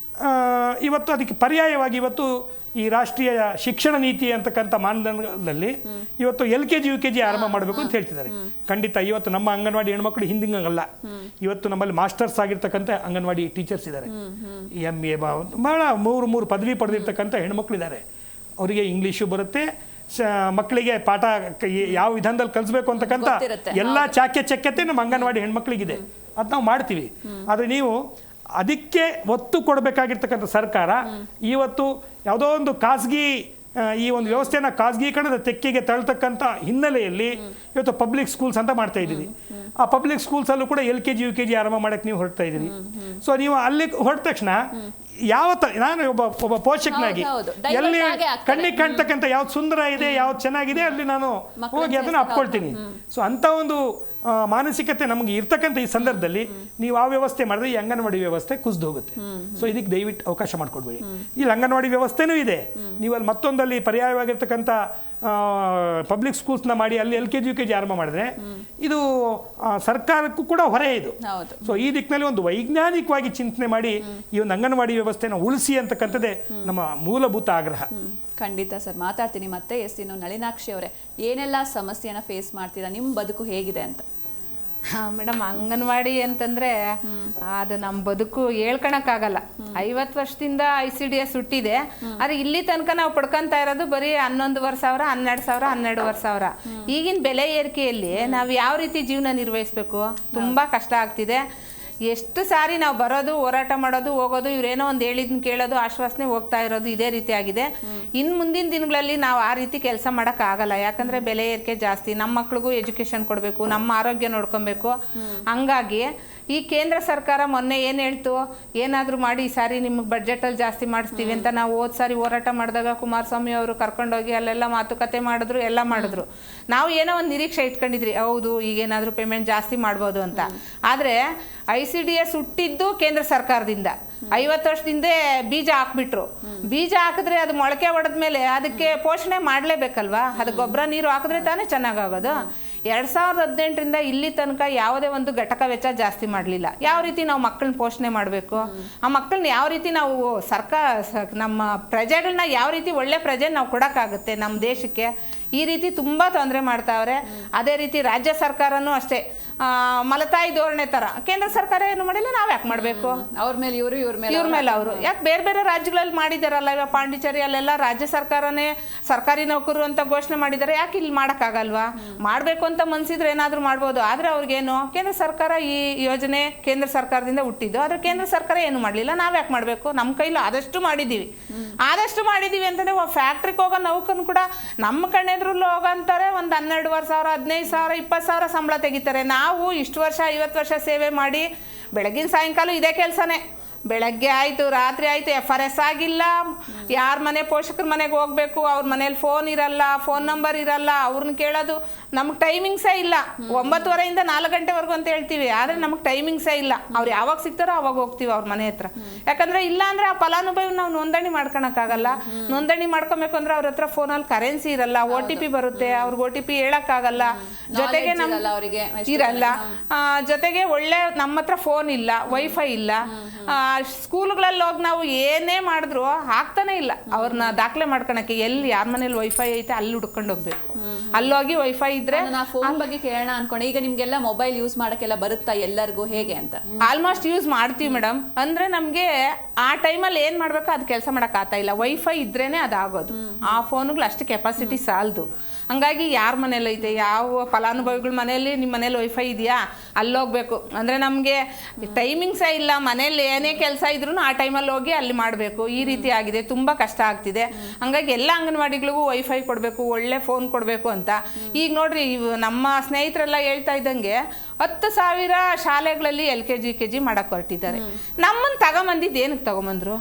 ಇವತ್ತು ಅದಕ್ಕೆ ಪರ್ಯಾಯವಾಗಿ ಇವತ್ತು ಈ ರಾಷ್ಟ್ರೀಯ ಶಿಕ್ಷಣ ನೀತಿ ಅಂತಕ್ಕಂಥ ಮಾನದಂಡದಲ್ಲಿ ಇವತ್ತು LKG UKG ಆರಂಭ ಮಾಡಬೇಕು ಅಂತ ಹೇಳ್ತಿದ್ದಾರೆ. ಖಂಡಿತ ಇವತ್ತು ನಮ್ಮ ಅಂಗನವಾಡಿ ಹೆಣ್ಮಕ್ಳು ಹಿಂದಿಂಗಲ್ಲ. ಇವತ್ತು ನಮ್ಮಲ್ಲಿ ಮಾಸ್ಟರ್ಸ್ ಆಗಿರ್ತಕ್ಕಂಥ ಅಂಗನವಾಡಿ ಟೀಚರ್ಸ್ ಇದ್ದಾರೆ, MA ಬಹಳ 3 ಪದವಿ ಪಡೆದಿರ್ತಕ್ಕಂಥ ಹೆಣ್ಮಕ್ಳಿದ್ದಾರೆ. ಅವರಿಗೆ ಇಂಗ್ಲೀಷು ಬರುತ್ತೆ, ಮಕ್ಕಳಿಗೆ ಪಾಠ ಯಾವ ವಿಧಾನದಲ್ಲಿ ಕಲಿಸ್ಬೇಕು ಅಂತಕ್ಕಂಥ ಎಲ್ಲ ಚಾಕ್ಯತೆ ನಮ್ಮ ಅಂಗನವಾಡಿ ಹೆಣ್ಮಕ್ಳಿಗಿದೆ. ಅದು ನಾವು ಮಾಡ್ತೀವಿ. ಆದರೆ ನೀವು ಅದಕ್ಕೆ ಒತ್ತು ಕೊಡಬೇಕಾಗಿರ್ತಕ್ಕಂಥ ಸರ್ಕಾರ ಇವತ್ತು ಯಾವುದೋ ಒಂದು ಖಾಸಗಿ ಈ ಒಂದು ವ್ಯವಸ್ಥೆನ ಖಾಸಗೀಕರಣದ ತೆಕ್ಕೆಗೆ ತಳ್ತಕ್ಕಂಥ ಹಿನ್ನೆಲೆಯಲ್ಲಿ ಇವತ್ತು ಪಬ್ಲಿಕ್ ಸ್ಕೂಲ್ಸ್ ಅಂತ ಮಾಡ್ತಾ ಇದ್ದೀವಿ. ಆ ಪಬ್ಲಿಕ್ ಸ್ಕೂಲ್ಸಲ್ಲೂ ಕೂಡ LKG UKG ಆರಂಭ ಮಾಡಕ್ಕೆ ನೀವು ಹೊರಡ್ತಾ ಇದ್ದೀರಿ. ಸೊ ನೀವು ಅಲ್ಲಿ ಹೊರಟ ತಕ್ಷಣ ನಾನು ಒಬ್ಬ ಪೋಷಕನಾಗಿ ಎಲ್ಲಿ ಕಣ್ಣಿಗೆ ಕಾಣ್ತಕ್ಕಂಥ ಯಾವ್ದು ಸುಂದರ ಇದೆ, ಯಾವ್ದು ಚೆನ್ನಾಗಿದೆ ಅಲ್ಲಿ ನಾನು ಹೋಗಿ ಅದನ್ನು ಅಪ್ಕೊಳ್ತೀನಿ. ಸೊ ಅಂಥ ಒಂದು ಮಾನಸಿಕತೆ ನಮಗೆ ಇರ್ತಕ್ಕಂಥ ಈ ಸಂದರ್ಭದಲ್ಲಿ ನೀವು ಆ ವ್ಯವಸ್ಥೆ ಮಾಡಿದ್ರೆ ಈ ಅಂಗನವಾಡಿ ವ್ಯವಸ್ಥೆ ಕುಸಿದು ಹೋಗುತ್ತೆ. ಸೊ ಇದಕ್ಕೆ ದಯವಿಟ್ಟು ಅವಕಾಶ ಮಾಡಿಕೊಡ್ಬೇಡಿ. ಇಲ್ಲಿ ಅಂಗನವಾಡಿ ವ್ಯವಸ್ಥೆನೂ ಇದೆ, ನೀವು ಅಲ್ಲಿ ಮತ್ತೊಂದಲ್ಲಿ ಪರ್ಯಾಯವಾಗಿರ್ತಕ್ಕಂಥ ಪಬ್ಲಿಕ್ ಸ್ಕೂಲ್ಸ್ನ ಮಾಡಿ ಅಲ್ಲಿ LKG UKG ಆರಂಭ ಮಾಡಿದ್ರೆ ಇದು ಸರ್ಕಾರಕ್ಕೂ ಕೂಡ ಹೊರೆ ಇದು. ಸೊ ಈ ದಿಕ್ಕಿನಲ್ಲಿ ಒಂದು ವೈಜ್ಞಾನಿಕವಾಗಿ ಚಿಂತನೆ ಮಾಡಿ ಈ ಒಂದು ಅಂಗನವಾಡಿ ವ್ಯವಸ್ಥೆನ ಉಳಿಸಿ ಅಂತಕ್ಕಂಥದ್ದೇ ನಮ್ಮ ಮೂಲಭೂತ ಆಗ್ರಹ. ಖಂಡಿತ ಸರ್, ಮಾತಾಡ್ತೀನಿ ಮತ್ತೆ. ಇನ್ನು ನಳಿನಾಕ್ಷಿ ಅವರೇ, ಏನೆಲ್ಲ ಸಮಸ್ಯೆನ ಫೇಸ್ ಮಾಡ್ತೀರಾ, ನಿಮ್ಮ ಬದುಕು ಹೇಗಿದೆ ಅಂತ? ಮೇಡಮ್, ಅಂಗನವಾಡಿ ಅಂತಂದ್ರೆ ಅದು ನಮ್ಮ ಬದುಕು ಹೇಳ್ಕೊಳಕ್ಕಾಗಲ್ಲ. 50 ವರ್ಷದಿಂದ ICDS ಹುಟ್ಟಿದೆ, ಆದ್ರೆ ಇಲ್ಲಿ ತನಕ ನಾವು ಪಡ್ಕೊಂತ ಇರೋದು ಬರೀ 11,000, 12,000. ಈಗಿನ ಬೆಲೆ ಏರಿಕೆಯಲ್ಲಿ ನಾವು ಯಾವ ರೀತಿ ಜೀವನ ನಿರ್ವಹಿಸ್ಬೇಕು? ತುಂಬಾ ಕಷ್ಟ ಆಗ್ತಿದೆ. ಎಷ್ಟು ಸಾರಿ ನಾವು ಬರೋದು, ಹೋರಾಟ ಮಾಡೋದು, ಹೋಗೋದು, ಇವ್ರೇನೋ ಒಂದು ಹೇಳಿದ್ನ ಕೇಳೋದು, ಆಶ್ವಾಸನೆ ಹೋಗ್ತಾ ಇರೋದು, ಇದೇ ರೀತಿ ಆಗಿದೆ. ಇನ್ನು ಮುಂದಿನ ದಿನಗಳಲ್ಲಿ ನಾವು ಆ ರೀತಿ ಕೆಲಸ ಮಾಡೋಕ್ಕಾಗಲ್ಲ. ಯಾಕಂದರೆ ಬೆಲೆ ಏರಿಕೆ ಜಾಸ್ತಿ, ನಮ್ಮ ಮಕ್ಳಿಗೂ ಎಜುಕೇಷನ್ ಕೊಡಬೇಕು, ನಮ್ಮ ಆರೋಗ್ಯ ನೋಡ್ಕೊಬೇಕು. ಹಂಗಾಗಿ ಈ ಕೇಂದ್ರ ಸರ್ಕಾರ ಮೊನ್ನೆ ಏನು ಹೇಳ್ತು, ಏನಾದರೂ ಮಾಡಿ ಈ ಸಾರಿ ನಿಮಗೆ ಬಡ್ಜೆಟಲ್ಲಿ ಜಾಸ್ತಿ ಮಾಡಿಸ್ತೀವಿ ಅಂತ. ನಾವು ಹೋದ ಸಾರಿ ಹೋರಾಟ ಮಾಡಿದಾಗ ಕುಮಾರಸ್ವಾಮಿ ಅವರು ಕರ್ಕೊಂಡೋಗಿ ಅಲ್ಲೆಲ್ಲ ಮಾತುಕತೆ ಮಾಡಿದ್ರು, ಎಲ್ಲ ಮಾಡಿದ್ರು. ನಾವು ಏನೋ ಒಂದು ನಿರೀಕ್ಷೆ ಇಟ್ಕೊಂಡಿದ್ರಿ, ಹೌದು ಈಗೇನಾದರೂ ಪೇಮೆಂಟ್ ಜಾಸ್ತಿ ಮಾಡ್ಬೋದು ಅಂತ. ಆದರೆ ICDS ಹುಟ್ಟಿದ್ದು ಕೇಂದ್ರ ಸರ್ಕಾರದಿಂದ 50 ವರ್ಷದಿಂದ ಬೀಜ ಹಾಕ್ಬಿಟ್ರು. ಬೀಜ ಹಾಕಿದ್ರೆ ಅದು ಮೊಳಕೆ ಹೊಡೆದ್ಮೇಲೆ ಅದಕ್ಕೆ ಪೋಷಣೆ ಮಾಡಲೇಬೇಕಲ್ವಾ? ಅದು ಗೊಬ್ಬರ ನೀರು ಹಾಕಿದ್ರೆ ತಾನೇ ಚೆನ್ನಾಗಾಗೋದು. 2018ರಿಂದ ಇಲ್ಲಿ ತನಕ ಯಾವುದೇ ಒಂದು ಘಟಕ ವೆಚ್ಚ ಜಾಸ್ತಿ ಮಾಡಲಿಲ್ಲ. ಯಾವ ರೀತಿ ನಾವು ಮಕ್ಕಳನ್ನ ಪೋಷಣೆ ಮಾಡಬೇಕು, ಆ ಮಕ್ಕಳನ್ನ ಯಾವ ರೀತಿ ನಾವು ನಮ್ಮ ಪ್ರಜೆಗಳನ್ನ ಯಾವ ರೀತಿ ಒಳ್ಳೆ ಪ್ರಜೆ ನಾವು ಕೊಡೋಕ್ಕಾಗುತ್ತೆ ನಮ್ಮ ದೇಶಕ್ಕೆ? ಈ ರೀತಿ ತುಂಬ ತೊಂದರೆ ಮಾಡ್ತಾವ್ರೆ. ಅದೇ ರೀತಿ ರಾಜ್ಯ ಸರ್ಕಾರನೂ ಅಷ್ಟೇ, ಮಲತಾಯಿ ಧೋರಣೆ ಥರ. ಕೇಂದ್ರ ಸರ್ಕಾರ ಏನು ಮಾಡಿಲ್ಲ, ನಾವು ಯಾಕೆ ಮಾಡಬೇಕು? ಅವ್ರ ಮೇಲೆ ಇವರು, ಇವ್ರ ಮೇಲೆ ಅವರು. ಯಾಕೆ ಬೇರೆ ಬೇರೆ ರಾಜ್ಯಗಳಲ್ಲಿ ಮಾಡಿದಾರಲ್ಲ, ಇವಾಗ ಪಾಂಡಿಚೇರಿ ಅಲ್ಲೆಲ್ಲ ರಾಜ್ಯ ಸರ್ಕಾರನೇ ಸರ್ಕಾರಿ ನೌಕರರು ಅಂತ ಘೋಷಣೆ ಮಾಡಿದ್ದಾರೆ. ಯಾಕೆ ಇಲ್ಲಿ ಮಾಡೋಕ್ಕಾಗಲ್ವಾ? ಮಾಡಬೇಕು ಅಂತ ಮನ್ಸಿದ್ರೆ ಏನಾದರೂ ಮಾಡ್ಬೋದು. ಆದರೆ ಅವ್ರಿಗೇನು, ಕೇಂದ್ರ ಸರ್ಕಾರ ಈ ಯೋಜನೆ ಕೇಂದ್ರ ಸರ್ಕಾರದಿಂದ ಹುಟ್ಟಿದ್ದು, ಆದರೆ ಕೇಂದ್ರ ಸರ್ಕಾರ ಏನು ಮಾಡಲಿಲ್ಲ, ನಾವು ಯಾಕೆ ಮಾಡಬೇಕು? ನಮ್ಮ ಕೈಲಿ ಆದಷ್ಟು ಮಾಡಿದ್ದೀವಿ ಅಂತಂದರೆ ಫ್ಯಾಕ್ಟ್ರಿಗೆ ಹೋಗೋ ನೌಕರನು ಕೂಡ ನಮ್ಮ ಕಣ್ಣೆದ್ರಲ್ಲಿ ಹೋಗಂತಾರೆ ಒಂದು 12,000, 15,000, 20,000 ಸಂಬಳ ತೆಗಿತಾರೆ. ನಾವು ಇಷ್ಟು ವರ್ಷ 50 ವರ್ಷ ಸೇವೆ ಮಾಡಿ ಬೆಳಗಿನ ಸಾಯಂಕಾಲ ಇದೇ ಕೆಲಸನೇ. ಬೆಳಗ್ಗೆ ಆಯಿತು ರಾತ್ರಿ ಆಯಿತು FRS ಆಗಿಲ್ಲ, ಯಾರ ಮನೆ ಪೋಷಕರ ಮನೆಗೆ ಹೋಗ್ಬೇಕು, ಅವ್ರ ಮನೇಲಿ ಫೋನ್ ಇರಲ್ಲ, ಫೋನ್ ನಂಬರ್ ಇರಲ್ಲ, ಅವ್ರನ್ನ ಕೇಳೋದು ನಮ್ಗೆ ಟೈಮಿಂಗ್ಸೇ ಇಲ್ಲ. 9:30 4 ಗಂಟೆವರೆಗೂ ಅಂತ ಹೇಳ್ತೀವಿ, ಆದರೆ ನಮಗೆ ಟೈಮಿಂಗ್ಸೇ ಇಲ್ಲ. ಅವ್ರು ಯಾವಾಗ ಸಿಗ್ತಾರೋ ಅವಾಗ ಹೋಗ್ತೀವಿ ಅವ್ರ ಮನೆ ಹತ್ರ. ಯಾಕಂದರೆ ಇಲ್ಲ ಅಂದರೆ ಆ ಫಲಾನುಭವಿ ನಾವು ನೋಂದಣಿ ಮಾಡ್ಕೊಳಕ್ಕಾಗಲ್ಲ. ನೋಂದಣಿ ಮಾಡ್ಕೊಬೇಕು ಅಂದರೆ ಅವ್ರ ಹತ್ರ ಫೋನಲ್ಲಿ ಕರೆನ್ಸಿ ಇರಲ್ಲ, OTP ಬರುತ್ತೆ, ಅವ್ರಿಗೆ OTP ಹೇಳೋಕ್ಕಾಗಲ್ಲ, ಜೊತೆಗೆ ಅವರಿಗೆ ಇರಲ್ಲ, ಜೊತೆಗೆ ಒಳ್ಳೆ ನಮ್ಮ ಹತ್ರ ಫೋನ್ ಇಲ್ಲ, ವೈಫೈ ಇಲ್ಲ. ಸ್ಕೂಲ್ಗಳಲ್ಲಿ ಹೋಗಿ ನಾವು ಏನೇ ಮಾಡಿದ್ರು ಆಗ್ತಾನೆ ಇಲ್ಲ ಅವ್ರನ್ನ ದಾಖಲೆ ಮಾಡ್ಕೊಳಕ್ಕೆ. ಎಲ್ಲಿ ಯಾರ ಮನೇಲಿ ವೈಫೈ ಐತೆ ಅಲ್ಲಿ ಹುಡ್ಕೊಂಡು ಹೋಗ್ಬೇಕು, ಅಲ್ಲೋಗಿ ವೈಫೈ ಇದ್ರೆ. ನಾ ಫೋನ್ ಬಗ್ಗೆ ಕೇಳೋಣ ಅನ್ಕೊಂಡೆ. ಈಗ ನಿಮ್ಗೆಲ್ಲ ಮೊಬೈಲ್ ಯೂಸ್ ಮಾಡಕ್ಕೆಲ್ಲ ಬರುತ್ತಾ ಎಲ್ಲರಿಗೂ, ಹೇಗೆ ಅಂತ? ಆಲ್ಮೋಸ್ಟ್ ಯೂಸ್ ಮಾಡ್ತೀವಿ ಮೇಡಮ್. ಅಂದ್ರೆ ನಮಗೆ ಆ ಟೈಮಲ್ಲಿ ಏನ್ ಮಾಡ್ಬೇಕು ಅದು ಕೆಲಸ ಮಾಡಕ್ ಆಗ್ತಾ ಇಲ್ಲ. ವೈಫೈ ಇದ್ರೇನೆ ಅದಾಗೋದು. ಆ ಫೋನ್ಗಳು ಅಷ್ಟು ಕೆಪಾಸಿಟಿ ಸಾಲದು. ಹಂಗಾಗಿ ಯಾರ ಮನೇಲಿ ಐತೆ, ಯಾವ ಫಲಾನುಭವಿಗಳ ಮನೆಯಲ್ಲಿ ನಿಮ್ಮ ಮನೇಲಿ ವೈಫೈ ಇದೆಯಾ ಅಲ್ಲೋಗ್ಬೇಕು. ಅಂದರೆ ನಮಗೆ ಟೈಮಿಂಗ್ಸೇ ಇಲ್ಲ, ಮನೇಲಿ ಏನೇ ಕೆಲಸ ಇದ್ರೂ ಆ ಟೈಮಲ್ಲಿ ಹೋಗಿ ಅಲ್ಲಿ ಮಾಡಬೇಕು. ಈ ರೀತಿ ಆಗಿದೆ, ತುಂಬ ಕಷ್ಟ ಆಗ್ತಿದೆ. ಹಂಗಾಗಿ ಎಲ್ಲ ಅಂಗನವಾಡಿಗಳಿಗೂ ವೈಫೈ ಕೊಡಬೇಕು, ಒಳ್ಳೆ ಫೋನ್ ಕೊಡಬೇಕು ಅಂತ. ಈಗ ನೋಡ್ರಿ, ನಮ್ಮ ಸ್ನೇಹಿತರೆಲ್ಲ ಹೇಳ್ತಾ ಇದ್ದಂಗೆ 10,000 ಶಾಲೆಗಳಲ್ಲಿ LKG UKG ಮಾಡಕ್ಕೆ ಹೊರಟಿದ್ದಾರೆ. ನಮ್ಮನ್ನು ತಗೊಂಬಂದಿದ್ದು ಏನಕ್ಕೆ ತಗೊಂಬಂದ್ರು?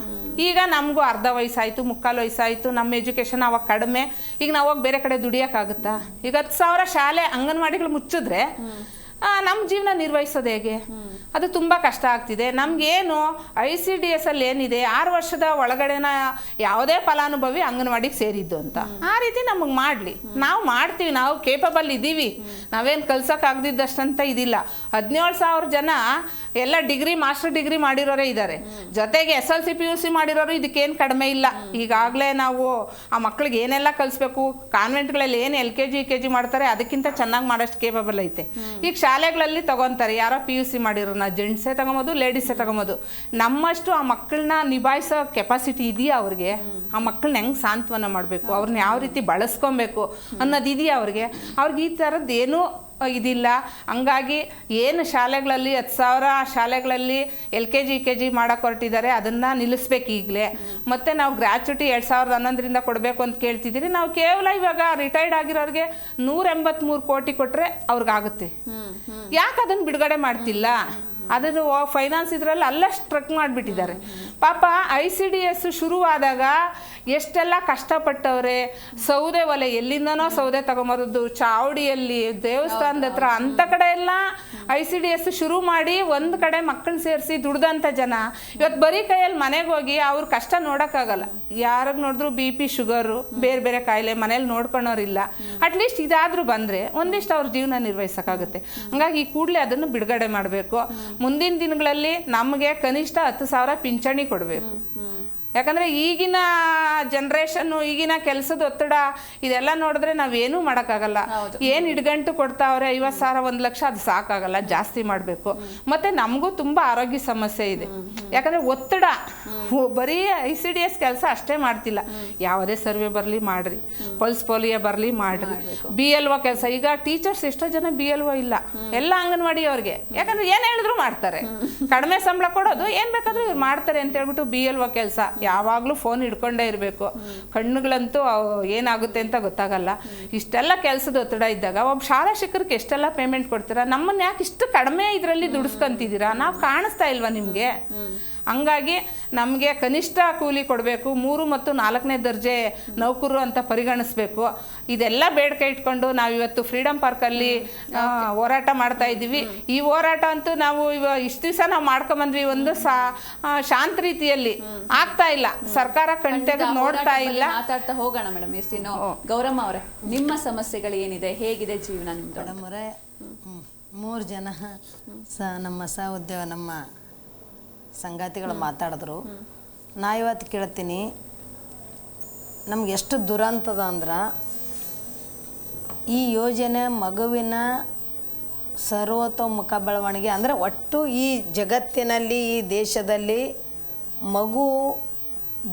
ಈಗ ನಮಗೂ ಅರ್ಧ ವಯಸ್ಸಾಯಿತು, ಮುಕ್ಕಾಲು ವಯಸ್ಸಾಯಿತು, ನಮ್ಮ ಎಜುಕೇಷನ್ ಅವಾಗ ಕಡಿಮೆ. ಈಗ ನಾವು ಹೋಗಿ ಬೇರೆ ಕಡೆ ದುಡಿಯೋಕ್ಕಾಗುತ್ತಾ? ಈಗ 10,000 ಶಾಲೆ ಅಂಗನವಾಡಿಗಳು ಮುಚ್ಚಿದ್ರೆ ನಮ್ಮ ಜೀವನ ನಿರ್ವಹಿಸೋದು ಹೇಗೆ? ಅದು ತುಂಬ ಕಷ್ಟ ಆಗ್ತಿದೆ. ನಮಗೇನು ICDS ಅಲ್ಲಿ ಏನಿದೆ, 6 ವರ್ಷದ ಒಳಗಡೆನ ಯಾವುದೇ ಫಲಾನುಭವಿ ಅಂಗನವಾಡಿಗೆ ಸೇರಿದ್ದು ಅಂತ ಆ ರೀತಿ ನಮಗೆ ಮಾಡಲಿ. ನಾವು ಮಾಡ್ತೀವಿ, ನಾವು ಕೇಪಬಲ್ ಇದ್ದೀವಿ, ನಾವೇನು ಕಲ್ಸೋಕ್ಕಾಗದಿದ್ದಷ್ಟಂತ ಇದಿಲ್ಲ. 17,000 ಜನ ಎಲ್ಲ ಡಿಗ್ರಿ, ಮಾಸ್ಟರ್ ಡಿಗ್ರಿ ಮಾಡಿರೋರೇ ಇದ್ದಾರೆ. ಜೊತೆಗೆ SLC PUC ಮಾಡಿರೋರು ಇದಕ್ಕೇನು ಕಡಿಮೆ ಇಲ್ಲ. ಈಗಾಗಲೇ ನಾವು ಆ ಮಕ್ಳಿಗೆ ಏನೆಲ್ಲ ಕಲಿಸ್ಬೇಕು, ಕಾನ್ವೆಂಟ್ಗಳಲ್ಲಿ ಏನು LKG UKG ಮಾಡ್ತಾರೆ ಅದಕ್ಕಿಂತ ಚೆನ್ನಾಗಿ ಮಾಡೋಷ್ಟು ಕೇಪಬಲ್ ಐತೆ. ಈಗ ಶಾಲೆಗಳಲ್ಲಿ ತಗೊತಾರೆ, ಯಾರೋ PUC ಮಾಡಿರೋನ ಜೆಂಟ್ಸೇ ತಗೊಂಬೋದು, ಲೇಡೀಸೇ ತಗೊಂಬೋದು. ನಮ್ಮಷ್ಟು ಆ ಮಕ್ಕಳನ್ನ ನಿಭಾಯಿಸೋ ಕೆಪಾಸಿಟಿ ಇದೆಯಾ ಅವ್ರಿಗೆ? ಆ ಮಕ್ಕಳನ್ನ ಹೆಂಗೆ ಸಾಂತ್ವನ ಮಾಡಬೇಕು, ಅವ್ರನ್ನ ಯಾವ ರೀತಿ ಬಳಸ್ಕೊಬೇಕು ಅನ್ನೋದು ಇದೆಯಾ ಅವ್ರಿಗೆ? ಅವ್ರಿಗೆ ಈ ಥರದ್ದು ಏನೂ ಇದಿಲ್ಲ. ಹಂಗಾಗಿ ಏನು ಶಾಲೆಗಳಲ್ಲಿ 10,000 ಶಾಲೆಗಳಲ್ಲಿ LKG UKG ಮಾಡಕ್ಕೆ ಹೊರಟಿದ್ದಾರೆ, ಅದನ್ನು ನಿಲ್ಲಿಸ್ಬೇಕು ಈಗಲೇ. ಮತ್ತು ನಾವು ಗ್ರ್ಯಾಚುಟಿ 2011ರಿಂದ ಕೊಡಬೇಕು ಅಂತ ಕೇಳ್ತಿದ್ದೀರಿ. ನಾವು ಕೇವಲ ಇವಾಗ ರಿಟೈರ್ಡ್ ಆಗಿರೋರಿಗೆ 183 ಕೋಟಿ ಕೊಟ್ಟರೆ ಅವ್ರಿಗಾಗುತ್ತೆ. ಯಾಕೆ ಅದನ್ನು ಬಿಡುಗಡೆ ಮಾಡ್ತಿಲ್ಲ? ಅದನ್ನು ಫೈನಾನ್ಸ್ ಇದರಲ್ಲಿ ಅಲ್ಲ ಸ್ಟ್ರಕ್ ಮಾಡಿಬಿಟ್ಟಿದ್ದಾರೆ. ಪಾಪ ICDS ಶುರುವಾದಾಗ ಎಷ್ಟೆಲ್ಲ ಕಷ್ಟಪಟ್ಟವ್ರೆ. ಸೌದೆ ಒಲೆ ಎಲ್ಲಿಂದನೋ ಸೌದೆ ತಗೊಂಬರೋದು, ಚಾವಡಿಯಲ್ಲಿ, ದೇವಸ್ಥಾನದ ಹತ್ರ ಅಂಥ ಕಡೆ ಎಲ್ಲ ICDS ಶುರು ಮಾಡಿ ಒಂದು ಕಡೆ ಮಕ್ಕಳನ್ನ ಸೇರಿಸಿ ದುಡ್ದಂಥ ಜನ ಇವತ್ತು ಬರೀ ಕೈಯಲ್ಲಿ ಮನೆಗೆ ಹೋಗಿ ಅವ್ರ ಕಷ್ಟ ನೋಡೋಕ್ಕಾಗಲ್ಲ. ಯಾರಿಗೆ ನೋಡಿದ್ರು BP, ಶುಗರು, ಬೇರೆ ಬೇರೆ ಕಾಯಿಲೆ ಮನೇಲಿ ನೋಡ್ಕೊಳೋರಿಲ್ಲ. ಅಟ್ಲೀಸ್ಟ್ ಇದಾದರೂ ಬಂದರೆ ಒಂದಿಷ್ಟು ಅವ್ರ ಜೀವನ ನಿರ್ವಹಿಸೋಕ್ಕಾಗುತ್ತೆ. ಹಂಗಾಗಿ ಕೂಡಲೇ ಅದನ್ನು ಬಿಡುಗಡೆ ಮಾಡಬೇಕು. ಮುಂದಿನ ದಿನಗಳಲ್ಲಿ ನಮಗೆ ಕನಿಷ್ಠ 10,000 ಪಿಂಚಣಿ ಕೊಡಬೇಕು. ಯಾಕಂದರೆ ಈಗಿನ ಜನ್ರೇಷನ್ನು, ಈಗಿನ ಕೆಲಸದ ಒತ್ತಡ ಇದೆಲ್ಲ ನೋಡಿದ್ರೆ ನಾವೇನೂ ಮಾಡೋಕ್ಕಾಗಲ್ಲ. ಏನು ಹಿಡ್ಗಂಟು ಕೊಡ್ತಾವ್ರೆ 50,000, 1 ಲಕ್ಷ, ಅದು ಸಾಕಾಗಲ್ಲ, ಜಾಸ್ತಿ ಮಾಡಬೇಕು. ಮತ್ತು ನಮಗೂ ತುಂಬ ಆರೋಗ್ಯ ಸಮಸ್ಯೆ ಇದೆ. ಯಾಕಂದರೆ ಒತ್ತಡ, ಬರೀ ICDS ಕೆಲಸ ಅಷ್ಟೇ ಮಾಡ್ತಿಲ್ಲ, ಯಾವುದೇ ಸರ್ವೆ ಬರಲಿ ಮಾಡಿರಿ, ಪಲ್ಸ್ ಪೋಲಿಯೋ ಬರಲಿ ಮಾಡಿರಿ, BLO ಕೆಲಸ. ಈಗ ಟೀಚರ್ಸ್ ಎಷ್ಟೋ ಜನ BLO ಇಲ್ಲ, ಎಲ್ಲ ಅಂಗನವಾಡಿ ಅವ್ರಿಗೆ. ಯಾಕಂದರೆ ಏನು ಹೇಳಿದ್ರು ಮಾಡ್ತಾರೆ, ಕಡಿಮೆ ಸಂಬಳ ಕೊಡೋದು, ಏನು ಬೇಕಾದರೂ ಇವ್ರು ಮಾಡ್ತಾರೆ ಅಂತ ಹೇಳ್ಬಿಟ್ಟು BLO ಕೆಲಸ. ಯಾವಾಗಲೂ ಫೋನ್ ಹಿಡ್ಕೊಂಡೇ ಇರಬೇಕು. ಕಣ್ಣುಗಳಂತೂ ಏನಾಗುತ್ತೆ ಅಂತ ಗೊತ್ತಾಗಲ್ಲ. ಇಷ್ಟೆಲ್ಲ ಕೆಲಸದ ಒತ್ತಡ ಇದ್ದಾಗ ಒಬ್ಬ ಶಾಲಾ ಶಿಕ್ಷಕರಿಗೆ ಎಷ್ಟೆಲ್ಲ ಪೇಮೆಂಟ್ ಕೊಡ್ತೀರಾ? ನಮ್ಮನ್ನು ಯಾಕೆ ಇಷ್ಟು ಕಡಿಮೆ ಇದರಲ್ಲಿ ದುಡಿಸ್ಕೊಂತಿದ್ದೀರಾ? ನಾವು ಕಾಣಿಸ್ತಾ ಇಲ್ವಾ ನಿಮಗೆ? ಹಂಗಾಗಿ ನಮಗೆ ಕನಿಷ್ಠ ಕೂಲಿ ಕೊಡಬೇಕು. 3 ಮತ್ತು 4ನೇ ದರ್ಜೆ ನೌಕರರು ಅಂತ ಪರಿಗಣಿಸ್ಬೇಕು. ಇದೆಲ್ಲ ಬೇಡಿಕೆ ಇಟ್ಕೊಂಡು ನಾವಿವತ್ತು ಫ್ರೀಡಮ್ ಪಾರ್ಕಲ್ಲಿ ಹೋರಾಟ ಮಾಡ್ತಾ ಇದ್ದೀವಿ. ಈ ಹೋರಾಟ ಅಂತೂ ನಾವು ಇಷ್ಟು ದಿವಸ ನಾವು ಮಾಡ್ಕೊಂಬಂದ್ವಿ, ಒಂದು ಶಾಂತ ರೀತಿಯಲ್ಲಿ ಆಗ್ತಾ ಇಲ್ಲ. ಸರ್ಕಾರ ಕಣ್ತೆಗೆದು ನೋಡ್ತಾ ಇಲ್ಲ. ಮಾತಾಡ್ತಾ ಹೋಗೋಣ ಮೇಡಮ್. ಎಸ್ಸಿನೋ ಗೌರಮ್ಮ ಅವರೇ, ನಿಮ್ಮ ಸಮಸ್ಯೆಗಳು ಏನಿದೆ, ಹೇಗಿದೆ ಜೀವನ ನಿಮ್ದು? ಮೇಡಮ್ ಅವರೇ, 3 ಜನ ನಮ್ಮ ಸಹೋದ್ಯೋಗ ನಮ್ಮ ಸಂಗಾತಿಗಳು ಮಾತಾಡಿದ್ರು. ನಾ ಇವತ್ತು ಕೇಳ್ತೀನಿ, ನಮ್ಗೆ ಎಷ್ಟು ದುರಂತದ ಅಂದ್ರೆ ಈ ಯೋಜನೆ ಮಗುವಿನ ಸರ್ವತೋಮುಖ ಬೆಳವಣಿಗೆ ಅಂದರೆ ಒಟ್ಟು ಈ ಜಗತ್ತಿನಲ್ಲಿ, ಈ ದೇಶದಲ್ಲಿ ಮಗು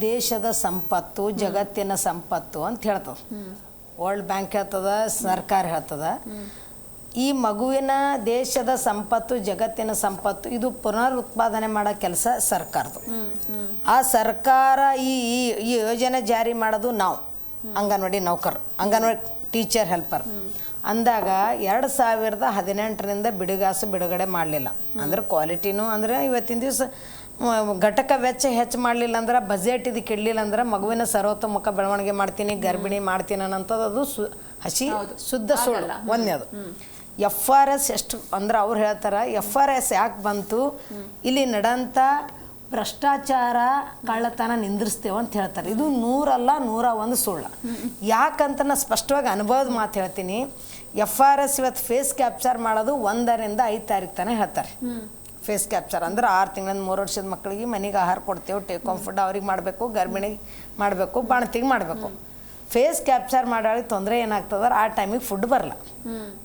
ದೇಶದ ಸಂಪತ್ತು, ಜಗತ್ತಿನ ಸಂಪತ್ತು ಅಂತ ಹೇಳ್ತದೆ. ವರ್ಲ್ಡ್ ಬ್ಯಾಂಕ್ ಹೇಳ್ತದ, ಸರ್ಕಾರ ಹೇಳ್ತದ. ಈ ಮಗುವಿನ ದೇಶದ ಸಂಪತ್ತು, ಜಗತ್ತಿನ ಸಂಪತ್ತು, ಇದು ಪುನರುತ್ಪಾದನೆ ಮಾಡೋ ಕೆಲಸ ಸರ್ಕಾರದ್ದು. ಆ ಸರ್ಕಾರ ಈ ಯೋಜನೆ ಜಾರಿ ಮಾಡೋದು ನಾವು ಅಂಗನವಾಡಿ ನೌಕರರು, ಅಂಗನವಾಡಿ ಟೀಚರ್ ಹೆಲ್ಪರ್ ಅಂದಾಗ 2018ರಿಂದ ಬಿಡುಗಡೆ ಮಾಡಲಿಲ್ಲ. ಅಂದ್ರೆ ಕ್ವಾಲಿಟಿನೂ ಅಂದರೆ ಇವತ್ತಿನ ದಿವಸ ಘಟಕ ವೆಚ್ಚ ಹೆಚ್ಚು ಮಾಡಲಿಲ್ಲ ಅಂದ್ರೆ ಬಜೆಟ್ ಇದಕ್ಕೆ ಇಡಲಿಲ್ಲ ಅಂದ್ರೆ ಮಗುವಿನ ಸರ್ವತೋಮುಖ ಬೆಳವಣಿಗೆ ಮಾಡ್ತೀನಿ, ಗರ್ಭಿಣಿ ಮಾಡ್ತೀನಿ ಅನ್ನೋಂಥದ್ದು ಅದು ಹಸಿ ಶುದ್ಧ ಸುಳ್ಳು. ಒಂದನೇದು FRS ಎಷ್ಟು ಅಂದ್ರೆ ಅವ್ರು ಹೇಳ್ತಾರೆ, FRS ಯಾಕೆ ಬಂತು, ಇಲ್ಲಿ ನಡೆಂಥ ಭ್ರಷ್ಟಾಚಾರ ಕಳ್ಳತನ ನಿಂದ್ರಿಸ್ತೇವೆ ಅಂತ ಹೇಳ್ತಾರೆ. ಇದು 101 ಸುಳ್ಳು. ಯಾಕಂತ ನಾನು ಸ್ಪಷ್ಟವಾಗಿ ಅನುಭವದ ಮಾತು ಹೇಳ್ತೀನಿ. FRS ಇವತ್ತು ಫೇಸ್ ಕ್ಯಾಪ್ಚರ್ ಮಾಡೋದು 1 ರಿಂದ 5 ತಾರೀಕು ತನಕ ಹೇಳ್ತಾರೆ. ಫೇಸ್ ಕ್ಯಾಪ್ಚರ್ ಅಂದ್ರೆ 6 ತಿಂಗಳಿಂದ 3 ವರ್ಷದ ಮಕ್ಕಳಿಗೆ ಮನೆಗೆ ಆಹಾರ ಕೊಡ್ತೇವೆ, ಟೇಕ್ ಹೋಮ್ ಫುಡ್ ಅವ್ರಿಗೆ ಮಾಡಬೇಕು, ಗರ್ಭಿಣಿಗೆ ಮಾಡಬೇಕು, ಬಾಣತಿಗೆ ಮಾಡಬೇಕು. ಫೇಸ್ ಕ್ಯಾಪ್ಚರ್ ಮಾಡೋಳಿಗೆ ತೊಂದರೆ ಏನಾಗ್ತದ್ರೆ ಆ ಟೈಮಿಗೆ ಫುಡ್ ಬರಲ್ಲ,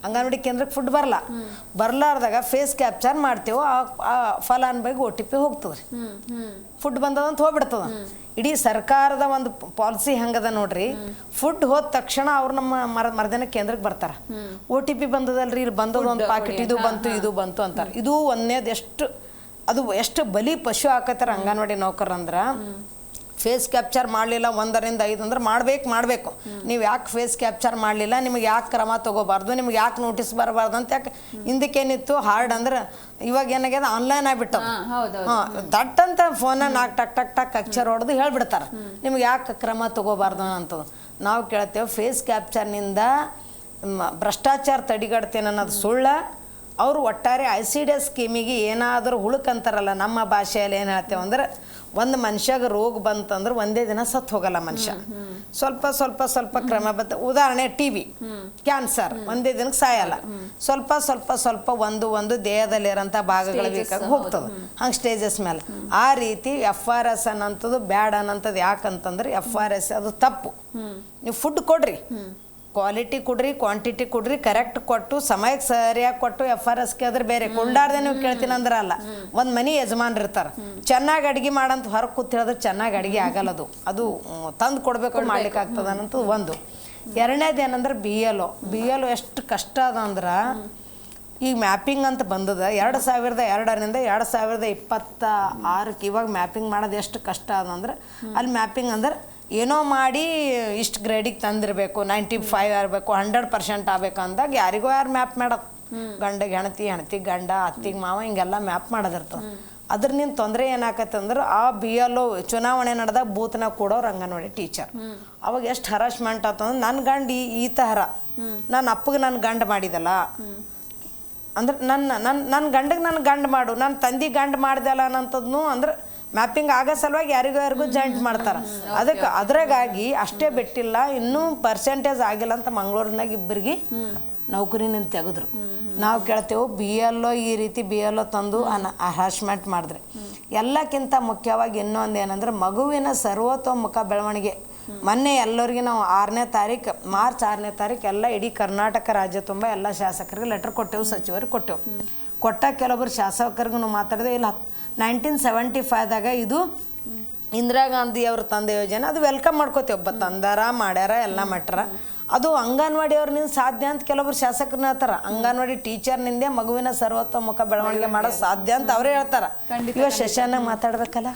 ಅಂಗನವಾಡಿ ಕೇಂದ್ರಕ್ಕೆ ಫುಡ್ ಬರ್ಲಾರ್ದಾಗ ಫೇಸ್ ಕ್ಯಾಪ್ಚರ್ ಮಾಡ್ತೇವೆ, ಆ ಫಲಾನುಭವಿಗೆ OTP ಹೋಗ್ತದೆ, ಫುಡ್ ಬಂದದಂತ ಹೋಗ್ಬಿಡ್ತದ. ಇಡೀ ಸರ್ಕಾರದ ಒಂದು ಪಾಲಿಸಿ ಹೆಂಗದ ನೋಡ್ರಿ, ಫುಡ್ ಹೋದ ತಕ್ಷಣ ಅವ್ರು ನಮ್ಮ ಮರ್ದನ ಕೇಂದ್ರಕ್ಕೆ ಬರ್ತಾರೆ, OTP ಬಂದದಲ್ರಿ, ಇಲ್ಲಿ ಬಂದದ ಒಂದು ಪಾಕೆಟ್, ಇದು ಬಂತು ಅಂತಾರೆ. ಇದು ಒಂದೇದು ಎಷ್ಟು ಬಲಿ ಪಶು ಹಾಕತ್ತಾರ ಅಂಗನವಾಡಿ ನೌಕರಂದ್ರೆ. ಫೇಸ್ ಕ್ಯಾಪ್ಚರ್ ಮಾಡಲಿಲ್ಲ 1 ರಿಂದ 5 ಅಂದ್ರೆ ಮಾಡಬೇಕು. ನೀವು ಯಾಕೆ ಫೇಸ್ ಕ್ಯಾಪ್ಚರ್ ಮಾಡಲಿಲ್ಲ, ನಿಮಗೆ ಯಾಕೆ ಕ್ರಮ ತೊಗೋಬಾರ್ದು, ನಿಮ್ಗೆ ಯಾಕೆ ನೋಟಿಸ್ ಬರಬಾರ್ದು ಅಂತ. ಯಾಕೆ ಹಿಂದಕ್ಕೇನಿತ್ತು ಹಾರ್ಡ್ ಅಂದ್ರೆ ಇವಾಗ ಏನಾಗ್ಯದ ಆನ್ಲೈನ್ ಆಗಿಬಿಟ್ಟು ದಟ್ ಅಂತ ಫೋನಾಗ ಟಕ್ ಅಕ್ಷರ ಹೊಡೆದು ಹೇಳ್ಬಿಡ್ತಾರೆ, ನಿಮ್ಗೆ ಯಾಕೆ ಕ್ರಮ ತೊಗೋಬಾರ್ದು ಅಂತದ್ದು. ನಾವು ಕೇಳ್ತೇವೆ ಫೇಸ್ ಕ್ಯಾಪ್ಚರ್ನಿಂದ ಭ್ರಷ್ಟಾಚಾರ ತಡೆಗಟ್ತೇನೆ ಅನ್ನೋದು ಸುಳ್ಳ. ಅವರು ಒಟ್ಟಾರೆ ICDS ಸ್ಕೀಮಿಗೆ ಏನಾದರೂ ಹುಳುಕಂತಾರಲ್ಲ, ನಮ್ಮ ಭಾಷೆಯಲ್ಲಿ ಏನು ಹೇಳ್ತೇವೆ ಅಂದ್ರೆ, ಒಂದು ಮನುಷ್ಯಾಗ ರೋಗ ಬಂತಂದ್ರೆ ಒಂದೇ ದಿನ ಸತ್ತು ಹೋಗಲ್ಲ ಮನುಷ್ಯ, ಸ್ವಲ್ಪ ಕ್ರಮ ಬತ್ತ. ಉದಾಹರಣೆ TB, ಕ್ಯಾನ್ಸರ್ ಒಂದೇ ದಿನಕ್ಕೆ ಸಾಯಲ್ಲ, ಸ್ವಲ್ಪ ಒಂದು ದೇಹದಲ್ಲಿರೋಂಥ ಭಾಗಗಳು ಬೇಕಾಗಿ ಹೋಗ್ತದೆ, ಹಂಗೆ ಸ್ಟೇಜಸ್ ಮೇಲೆ. ಆ ರೀತಿ FRS ಅನ್ನೋಂಥದ್ದು ಬ್ಯಾಡ್ ಅನ್ನೋಂಥದ್ದು. ಯಾಕಂತಂದ್ರೆ FRS ಅದು ತಪ್ಪು. ನೀವು ಫುಡ್ ಕೊಡ್ರಿ, ಕ್ವಾಲಿಟಿ ಕೊಡ್ರಿ, ಕ್ವಾಂಟಿಟಿ ಕೊಡ್ರಿ, ಕರೆಕ್ಟ್ ಕೊಟ್ಟು ಸಮಯಕ್ಕೆ ಸರಿಯಾಗಿ ಕೊಟ್ಟು. FRS ಕೇಳಿದ್ರೆ ಬೇರೆ ಕೊಂಡಾರ್ದೆ ನೀವು ಕೇಳ್ತೀನಿ ಅಂದ್ರೆ ಅಲ್ಲ. ಒಂದು ಮನೆ ಯಜಮಾನ್ರು ಇರ್ತಾರೆ, ಚೆನ್ನಾಗಿ ಅಡುಗೆ ಮಾಡಂತ ಹೊರಗೆ ಕೂತ್ ಹೇಳಿದ್ರೆ ಚೆನ್ನಾಗಿ ಅಡುಗೆ ಆಗಲ್ಲದು, ಅದು ತಂದು ಕೊಡಬೇಕು, ಮಾಡ್ಲಿಕ್ಕೆ ಆಗ್ತದ ಅನ್ನೋದು ಒಂದು. ಎರಡನೇದು ಏನಂದ್ರೆ BLO ಎಷ್ಟು ಕಷ್ಟ ಅದ ಅಂದ್ರೆ, ಈಗ ಮ್ಯಾಪಿಂಗ್ ಅಂತ ಬಂದದ 2002ರಿಂದ 2026 ಇವಾಗ ಮ್ಯಾಪಿಂಗ್ ಮಾಡೋದು ಎಷ್ಟು ಕಷ್ಟ ಅದಂದ್ರೆ, ಅಲ್ಲಿ ಮ್ಯಾಪಿಂಗ್ ಅಂದ್ರೆ ಏನೋ ಮಾಡಿ ಇಷ್ಟು ಗ್ರೇಡಿಗೆ ತಂದಿರಬೇಕು, 95 ಇರಬೇಕು, 100% ಆಗ್ಬೇಕು ಅಂದಾಗ ಯಾರಿಗೋ ಮ್ಯಾಪ್ ಮಾಡೋದು. ಗಂಡಗೆ ಹೆಣತಿ ಗಂಡ, ಅತ್ತಿಗೆ ಮಾವ, ಹಿಂಗೆಲ್ಲ ಮ್ಯಾಪ್ ಮಾಡೋದಿರ್ತದೆ. ಅದ್ರಿಂದ ತೊಂದರೆ ಏನಾಕತ್ತಂದ್ರೆ, ಆ BLO ಚುನಾವಣೆ ನಡೆದಾಗ ಬೂತ್ನಾಗ ಕೊಡೋರು ಅಂಗನವಾಡಿ ಟೀಚರ್. ಅವಾಗ ಎಷ್ಟು ಹರಾಸ್ಮೆಂಟ್ ಆತಂದ್ರೆ, ನನ್ನ ಗಂಡ ಈ ಥರ ನನ್ನ ಅಪ್ಪಗೆ ನನ್ನ ಗಂಡ ಮಾಡಿದಲ್ಲ ಅಂದ್ರೆ, ನನ್ನ ಗಂಡಗೆ ನನ್ನ ಗಂಡ ಮಾಡು, ನನ್ನ ತಂದೆ ಗಂಡ ಮಾಡ್ದಲ್ಲ ಅನ್ನೋಂಥದ್ನು ಅಂದ್ರೆ ಮ್ಯಾಪಿಂಗ್ ಆಗೋ ಸಲುವಾಗಿ ಯಾರಿಗೂ ಜಾಯಿಂಟ್ ಮಾಡ್ತಾರೆ. ಅದ್ರಾಗಾಗಿ ಅಷ್ಟೇ ಬಿಟ್ಟಿಲ್ಲ, ಇನ್ನೂ ಪರ್ಸೆಂಟೇಜ್ ಆಗಿಲ್ಲ ಅಂತ ಮಂಗಳೂರಿನಾಗ ಇಬ್ಬರಿಗೆ ನೌಕರಿನಿಂದ ತೆಗೆದ್ರು. ನಾವು ಕೇಳ್ತೇವೆ BLO ಈ ರೀತಿ BLO ತಂದು ಹರಾಸ್ಮೆಂಟ್ ಮಾಡಿದ್ರೆ. ಎಲ್ಲಕ್ಕಿಂತ ಮುಖ್ಯವಾಗಿ ಇನ್ನೊಂದು ಏನಂದ್ರೆ, ಮಗುವಿನ ಸರ್ವತೋಮುಖ ಬೆಳವಣಿಗೆ. ಮೊನ್ನೆ ಎಲ್ಲರಿಗೆ ನಾವು ಮಾರ್ಚ್ 6ನೇ ತಾರೀಕು ಎಲ್ಲ ಇಡೀ ಕರ್ನಾಟಕ ರಾಜ್ಯ ತುಂಬ ಎಲ್ಲ ಶಾಸಕರಿಗೆ ಲೆಟರ್ ಕೊಟ್ಟೆವು, ಸಚಿವರಿಗೆ ಕೊಟ್ಟ ಕೆಲವೊಬ್ಬರು ಶಾಸಕರಿಗೂ ಮಾತಾಡಿದೆ. ಇಲ್ಲ 1975ದಾಗ ಇದು ಇಂದಿರಾ ಗಾಂಧಿ ಅವ್ರ ತಂದೆ ಯೋಜನೆ, ಅದು ವೆಲ್ಕಮ್ ಮಾಡ್ಕೋತೇವೆ. ಒಬ್ಬ ತಂದಾರ ಮಾಡ್ಯಾರ ಎಲ್ಲ ಮಟ್ರ. ಅದು ಅಂಗನವಾಡಿ ಅವ್ರನಿಂದ ಸಾಧ್ಯ ಅಂತ ಕೆಲವೊಬ್ರು ಶಾಸಕರನ್ನ ಹೇಳ್ತಾರ. ಅಂಗನವಾಡಿ ಟೀಚರ್ನಿಂದೇ ಮಗುವಿನ ಸರ್ವತೋಮುಖ ಬೆಳವಣಿಗೆ ಮಾಡೋದು ಸಾಧ್ಯ ಅಂತ ಅವರೇ ಹೇಳ್ತಾರ. ಇವಾಗ ಸೆಷನ್ನಾಗ ಮಾತಾಡ್ಬೇಕಲ್ಲ.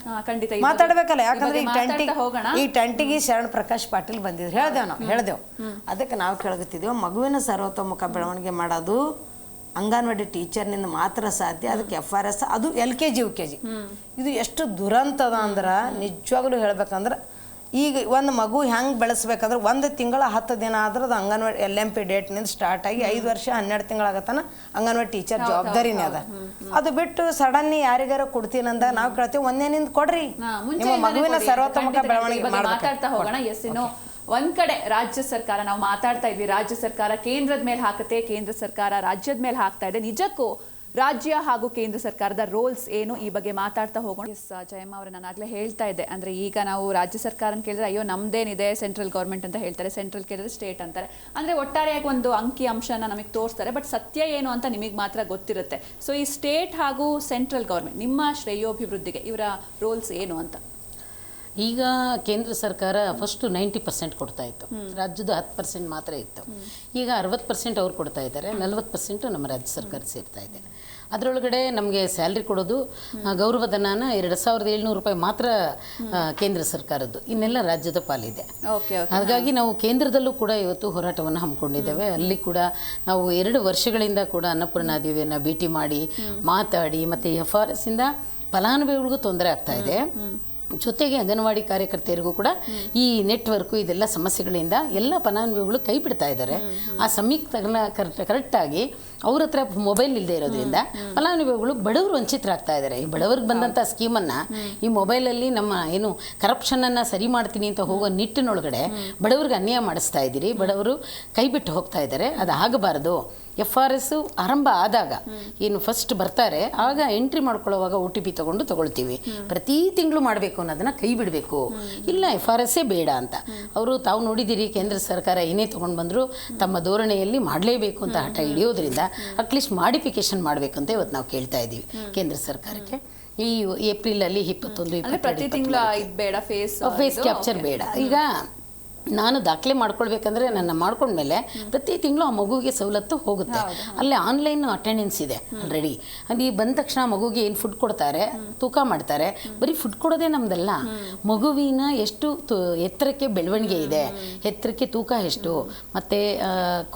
ಯಾಕಂದ್ರೆ ಈ ಟೆಂಟಿಗೆ ಶರಣ್ ಪ್ರಕಾಶ್ ಪಾಟೀಲ್ ಬಂದಿದ್ರು, ಹೇಳ್ದೇವು. ಅದಕ್ಕೆ ನಾವು ಕೇಳಗತ್ತಿದ್ದೇವೆ, ಮಗುವಿನ ಸರ್ವತೋಮುಖ ಬೆಳವಣಿಗೆ ಮಾಡೋದು ಅಂಗನವಾಡಿ ಟೀಚರ್ನಿಂದ ಮಾತ್ರ ಸಾಧ್ಯ. ಅದಕ್ಕೆ FRS ಅದು LKG UKG. ಇದು ಎಷ್ಟು ದುರಂತದ ಅಂದ್ರೆ, ನಿಜವಾಗ್ಲೂ ಹೇಳ್ಬೇಕಂದ್ರೆ, ಈಗ ಒಂದು ಮಗು ಹೆಂಗೆ ಬೆಳೆಸ್ಬೇಕಂದ್ರೆ 1 ತಿಂಗಳ 10 ದಿನ ಆದ್ರೆ ಅದು ಅಂಗನವಾಡಿ LMP ಡೇಟ್ನಿಂದ ಸ್ಟಾರ್ಟ್ ಆಗಿ 5 ವರ್ಷ 12 ತಿಂಗಳಾಗತ್ತಾನ ಅಂಗನವಾಡಿ ಟೀಚರ್ ಜವಾಬ್ದಾರಿನೇ ಅದ. ಅದು ಬಿಟ್ಟು ಸಡನ್ಲಿ ಯಾರಿಗಾರ ಕೊಡ್ತೀನಿ ಅಂದಾಗ ನಾವು ಕೇಳ್ತೀವಿ, ಒಂದೇನಿಂದ ಕೊಡ್ರಿ, ನಿಮ್ಮ ಮಗುವಿನ ಸರ್ವತೋಮುಖ ಬೆಳವಣಿಗೆ ಮಾತಾಡ್ತಾ ಹೋಗೋಣ. ಒಂದ್ ಕಡೆ ರಾಜ್ಯ ಸರ್ಕಾರ, ನಾವು ಮಾತಾಡ್ತಾ ಇದ್ವಿ, ರಾಜ್ಯ ಸರ್ಕಾರ ಕೇಂದ್ರದ ಮೇಲೆ ಹಾಕುತ್ತೆ, ಕೇಂದ್ರ ಸರ್ಕಾರ ರಾಜ್ಯದ ಮೇಲೆ ಹಾಕ್ತಾ ಇದೆ. ನಿಜಕ್ಕೂ ರಾಜ್ಯ ಹಾಗೂ ಕೇಂದ್ರ ಸರ್ಕಾರದ ರೋಲ್ಸ್ ಏನು, ಈ ಬಗ್ಗೆ ಮಾತಾಡ್ತಾ ಹೋಗೋಣ. ಜಯಮ್ಮ ಅವರೇ, ನಾನು ಆಗ್ಲೇ ಹೇಳ್ತಾ ಇದ್ದೆ, ಅಂದ್ರೆ ಈಗ ನಾವು ರಾಜ್ಯ ಸರ್ಕಾರನ ಕೇಳಿದ್ರೆ ಅಯ್ಯೋ ನಮ್ದೇನಿದೆ ಸೆಂಟ್ರಲ್ ಗೌರ್ಮೆಂಟ್ ಅಂತ ಹೇಳ್ತಾರೆ, ಸೆಂಟ್ರಲ್ ಕೇಳಿದ್ರೆ ಸ್ಟೇಟ್ ಅಂತಾರೆ. ಅಂದ್ರೆ ಒಟ್ಟಾರೆಯಾಗಿ ಒಂದು ಅಂಕಿ ಅಂಶನ ನಮಗೆ ತೋರಿಸ್ತಾರೆ, ಬಟ್ ಸತ್ಯ ಏನು ಅಂತ ನಿಮಗೆ ಮಾತ್ರ ಗೊತ್ತಿರುತ್ತೆ. ಸೊ ಈ ಸ್ಟೇಟ್ ಹಾಗೂ ಸೆಂಟ್ರಲ್ ಗೌರ್ಮೆಂಟ್ ನಿಮ್ಮ ಶ್ರೇಯೋಭಿವೃದ್ಧಿಗೆ ಇವರ ರೋಲ್ಸ್ ಏನು ಅಂತ? ಈಗ ಕೇಂದ್ರ ಸರ್ಕಾರ ಫಸ್ಟು 90% ಕೊಡ್ತಾ ಇತ್ತು, ರಾಜ್ಯದ 10% ಮಾತ್ರ ಇತ್ತು. ಈಗ 60% ಅವ್ರು ಕೊಡ್ತಾ ಇದ್ದಾರೆ, 40% ನಮ್ಮ ರಾಜ್ಯ ಸರ್ಕಾರ ಸೇರ್ತಾ ಇದೆ. ಅದರೊಳಗಡೆ ನಮಗೆ ಸ್ಯಾಲ್ರಿ ಕೊಡೋದು ಗೌರವಧನನ 2700 ರೂಪಾಯಿ ಮಾತ್ರ ಕೇಂದ್ರ ಸರ್ಕಾರದ್ದು, ಇನ್ನೆಲ್ಲ ರಾಜ್ಯದ ಪಾಲಿದೆ. ಹಾಗಾಗಿ ನಾವು ಕೇಂದ್ರದಲ್ಲೂ ಕೂಡ ಇವತ್ತು ಹೋರಾಟವನ್ನು ಹಮ್ಮಿಕೊಂಡಿದ್ದೇವೆ. ಅಲ್ಲಿ ಕೂಡ ನಾವು 2 ವರ್ಷಗಳಿಂದ ಕೂಡ ಅನ್ನಪೂರ್ಣಾದೇವಿಯನ್ನು ಭೇಟಿ ಮಾಡಿ ಮಾತಾಡಿ, ಮತ್ತು FRS ಇಂದ ಫಲಾನುಭವಿಗಳಿಗೂ ತೊಂದರೆ ಆಗ್ತಾ ಇದೆ. ಜೊತೆಗೆ ಅಂಗನವಾಡಿ ಕಾರ್ಯಕರ್ತೆಯರಿಗೂ ಕೂಡ ಈ ನೆಟ್ವರ್ಕು ಇದೆಲ್ಲ ಸಮಸ್ಯೆಗಳಿಂದ ಎಲ್ಲ ಫಲಾನುಭವಿಗಳು ಕೈ ಬಿಡ್ತಾ ಇದ್ದಾರೆ. ಆ ಸಮಯಕ್ಕೆ ಕರೆಕ್ಟಾಗಿ ಅವ್ರ ಹತ್ರ ಮೊಬೈಲ್ ಇಲ್ಲದೆ ಇರೋದ್ರಿಂದ ಫಲಾನುಭವಿಗಳು ಬಡವರು ವಂಚಿತರಾಗ್ತಾ ಇದ್ದಾರೆ. ಈ ಬಡವರಿಗೆ ಬಂದಂಥ ಸ್ಕೀಮನ್ನು ಈ ಮೊಬೈಲಲ್ಲಿ ನಮ್ಮ ಏನು ಕರಪ್ಷನನ್ನು ಸರಿ ಮಾಡ್ತೀನಿ ಅಂತ ಹೋಗೋ ನಿಟ್ಟಿನೊಳಗಡೆ ಬಡವ್ರಿಗೆ ಅನ್ಯಾಯ ಮಾಡಿಸ್ತಾ ಇದ್ದೀರಿ. ಬಡವರು ಕೈ ಬಿಟ್ಟು ಹೋಗ್ತಾ ಇದ್ದಾರೆ. ಅದು ಆಗಬಾರ್ದು. FRS ಆರಂಭ ಆದಾಗ ಏನು ಫಸ್ಟ್ ಬರ್ತಾರೆ ಆಗ ಎಂಟ್ರಿ ಮಾಡ್ಕೊಳ್ಳೋವಾಗ OTP ತಗೊಳ್ತೀವಿ. ಪ್ರತಿ ತಿಂಗಳು ಮಾಡಬೇಕು ಅನ್ನೋದನ್ನ ಕೈ ಬಿಡಬೇಕು. ಇಲ್ಲ FRS ಬೇಡ ಅಂತ ಅವರು ತಾವು ನೋಡಿದ್ದೀರಿ. ಕೇಂದ್ರ ಸರ್ಕಾರ ಏನೇ ತೊಗೊಂಡು ಬಂದರೂ ತಮ್ಮ ಧೋರಣೆಯಲ್ಲಿ ಮಾಡಲೇಬೇಕು ಅಂತ ಹಠ ಹಿಡಿಯೋದ್ರಿಂದ ಅಟ್ಲೀಸ್ಟ್ ಮಾಡಿಫಿಕೇಶನ್ ಮಾಡಬೇಕು ಅಂತ ಇವತ್ತು ನಾವು ಕೇಳ್ತಾ ಇದ್ದೀವಿ ಕೇಂದ್ರ ಸರ್ಕಾರಕ್ಕೆ. ಈ ಏಪ್ರಿಲಲ್ಲಿ 21 ಪ್ರತಿ ತಿಂಗಳು ಬೇಡ, ಫೇಸ್ ಕ್ಯಾಪ್ಚರ್ ಬೇಡ. ಈಗ ನಾನು ದಾಖಲೆ ಮಾಡ್ಕೊಳ್ಬೇಕಂದ್ರೆ ನನ್ನ ಮಾಡ್ಕೊಂಡ್ಮೇಲೆ ಪ್ರತಿ ತಿಂಗಳು ಆ ಮಗುವಿಗೆ ಸವಲತ್ತು ಹೋಗುತ್ತೆ. ಅಲ್ಲೇ ಆನ್ಲೈನ್ ಅಟೆಂಡೆನ್ಸ್ ಇದೆ ಆಲ್ರೆಡಿ. ಅಲ್ಲಿ ಬಂದ ತಕ್ಷಣ ಮಗುಗೆ ಏನು ಫುಡ್ ಕೊಡ್ತಾರೆ, ತೂಕ ಮಾಡ್ತಾರೆ. ಬರೀ ಫುಡ್ ಕೊಡೋದೇ ನಮ್ದಲ್ಲ, ಮಗುವಿನ ಎಷ್ಟು ಎತ್ತರಕ್ಕೆ ಬೆಳವಣಿಗೆ ಇದೆ, ಎತ್ತರಕ್ಕೆ ತೂಕ ಎಷ್ಟು, ಮತ್ತು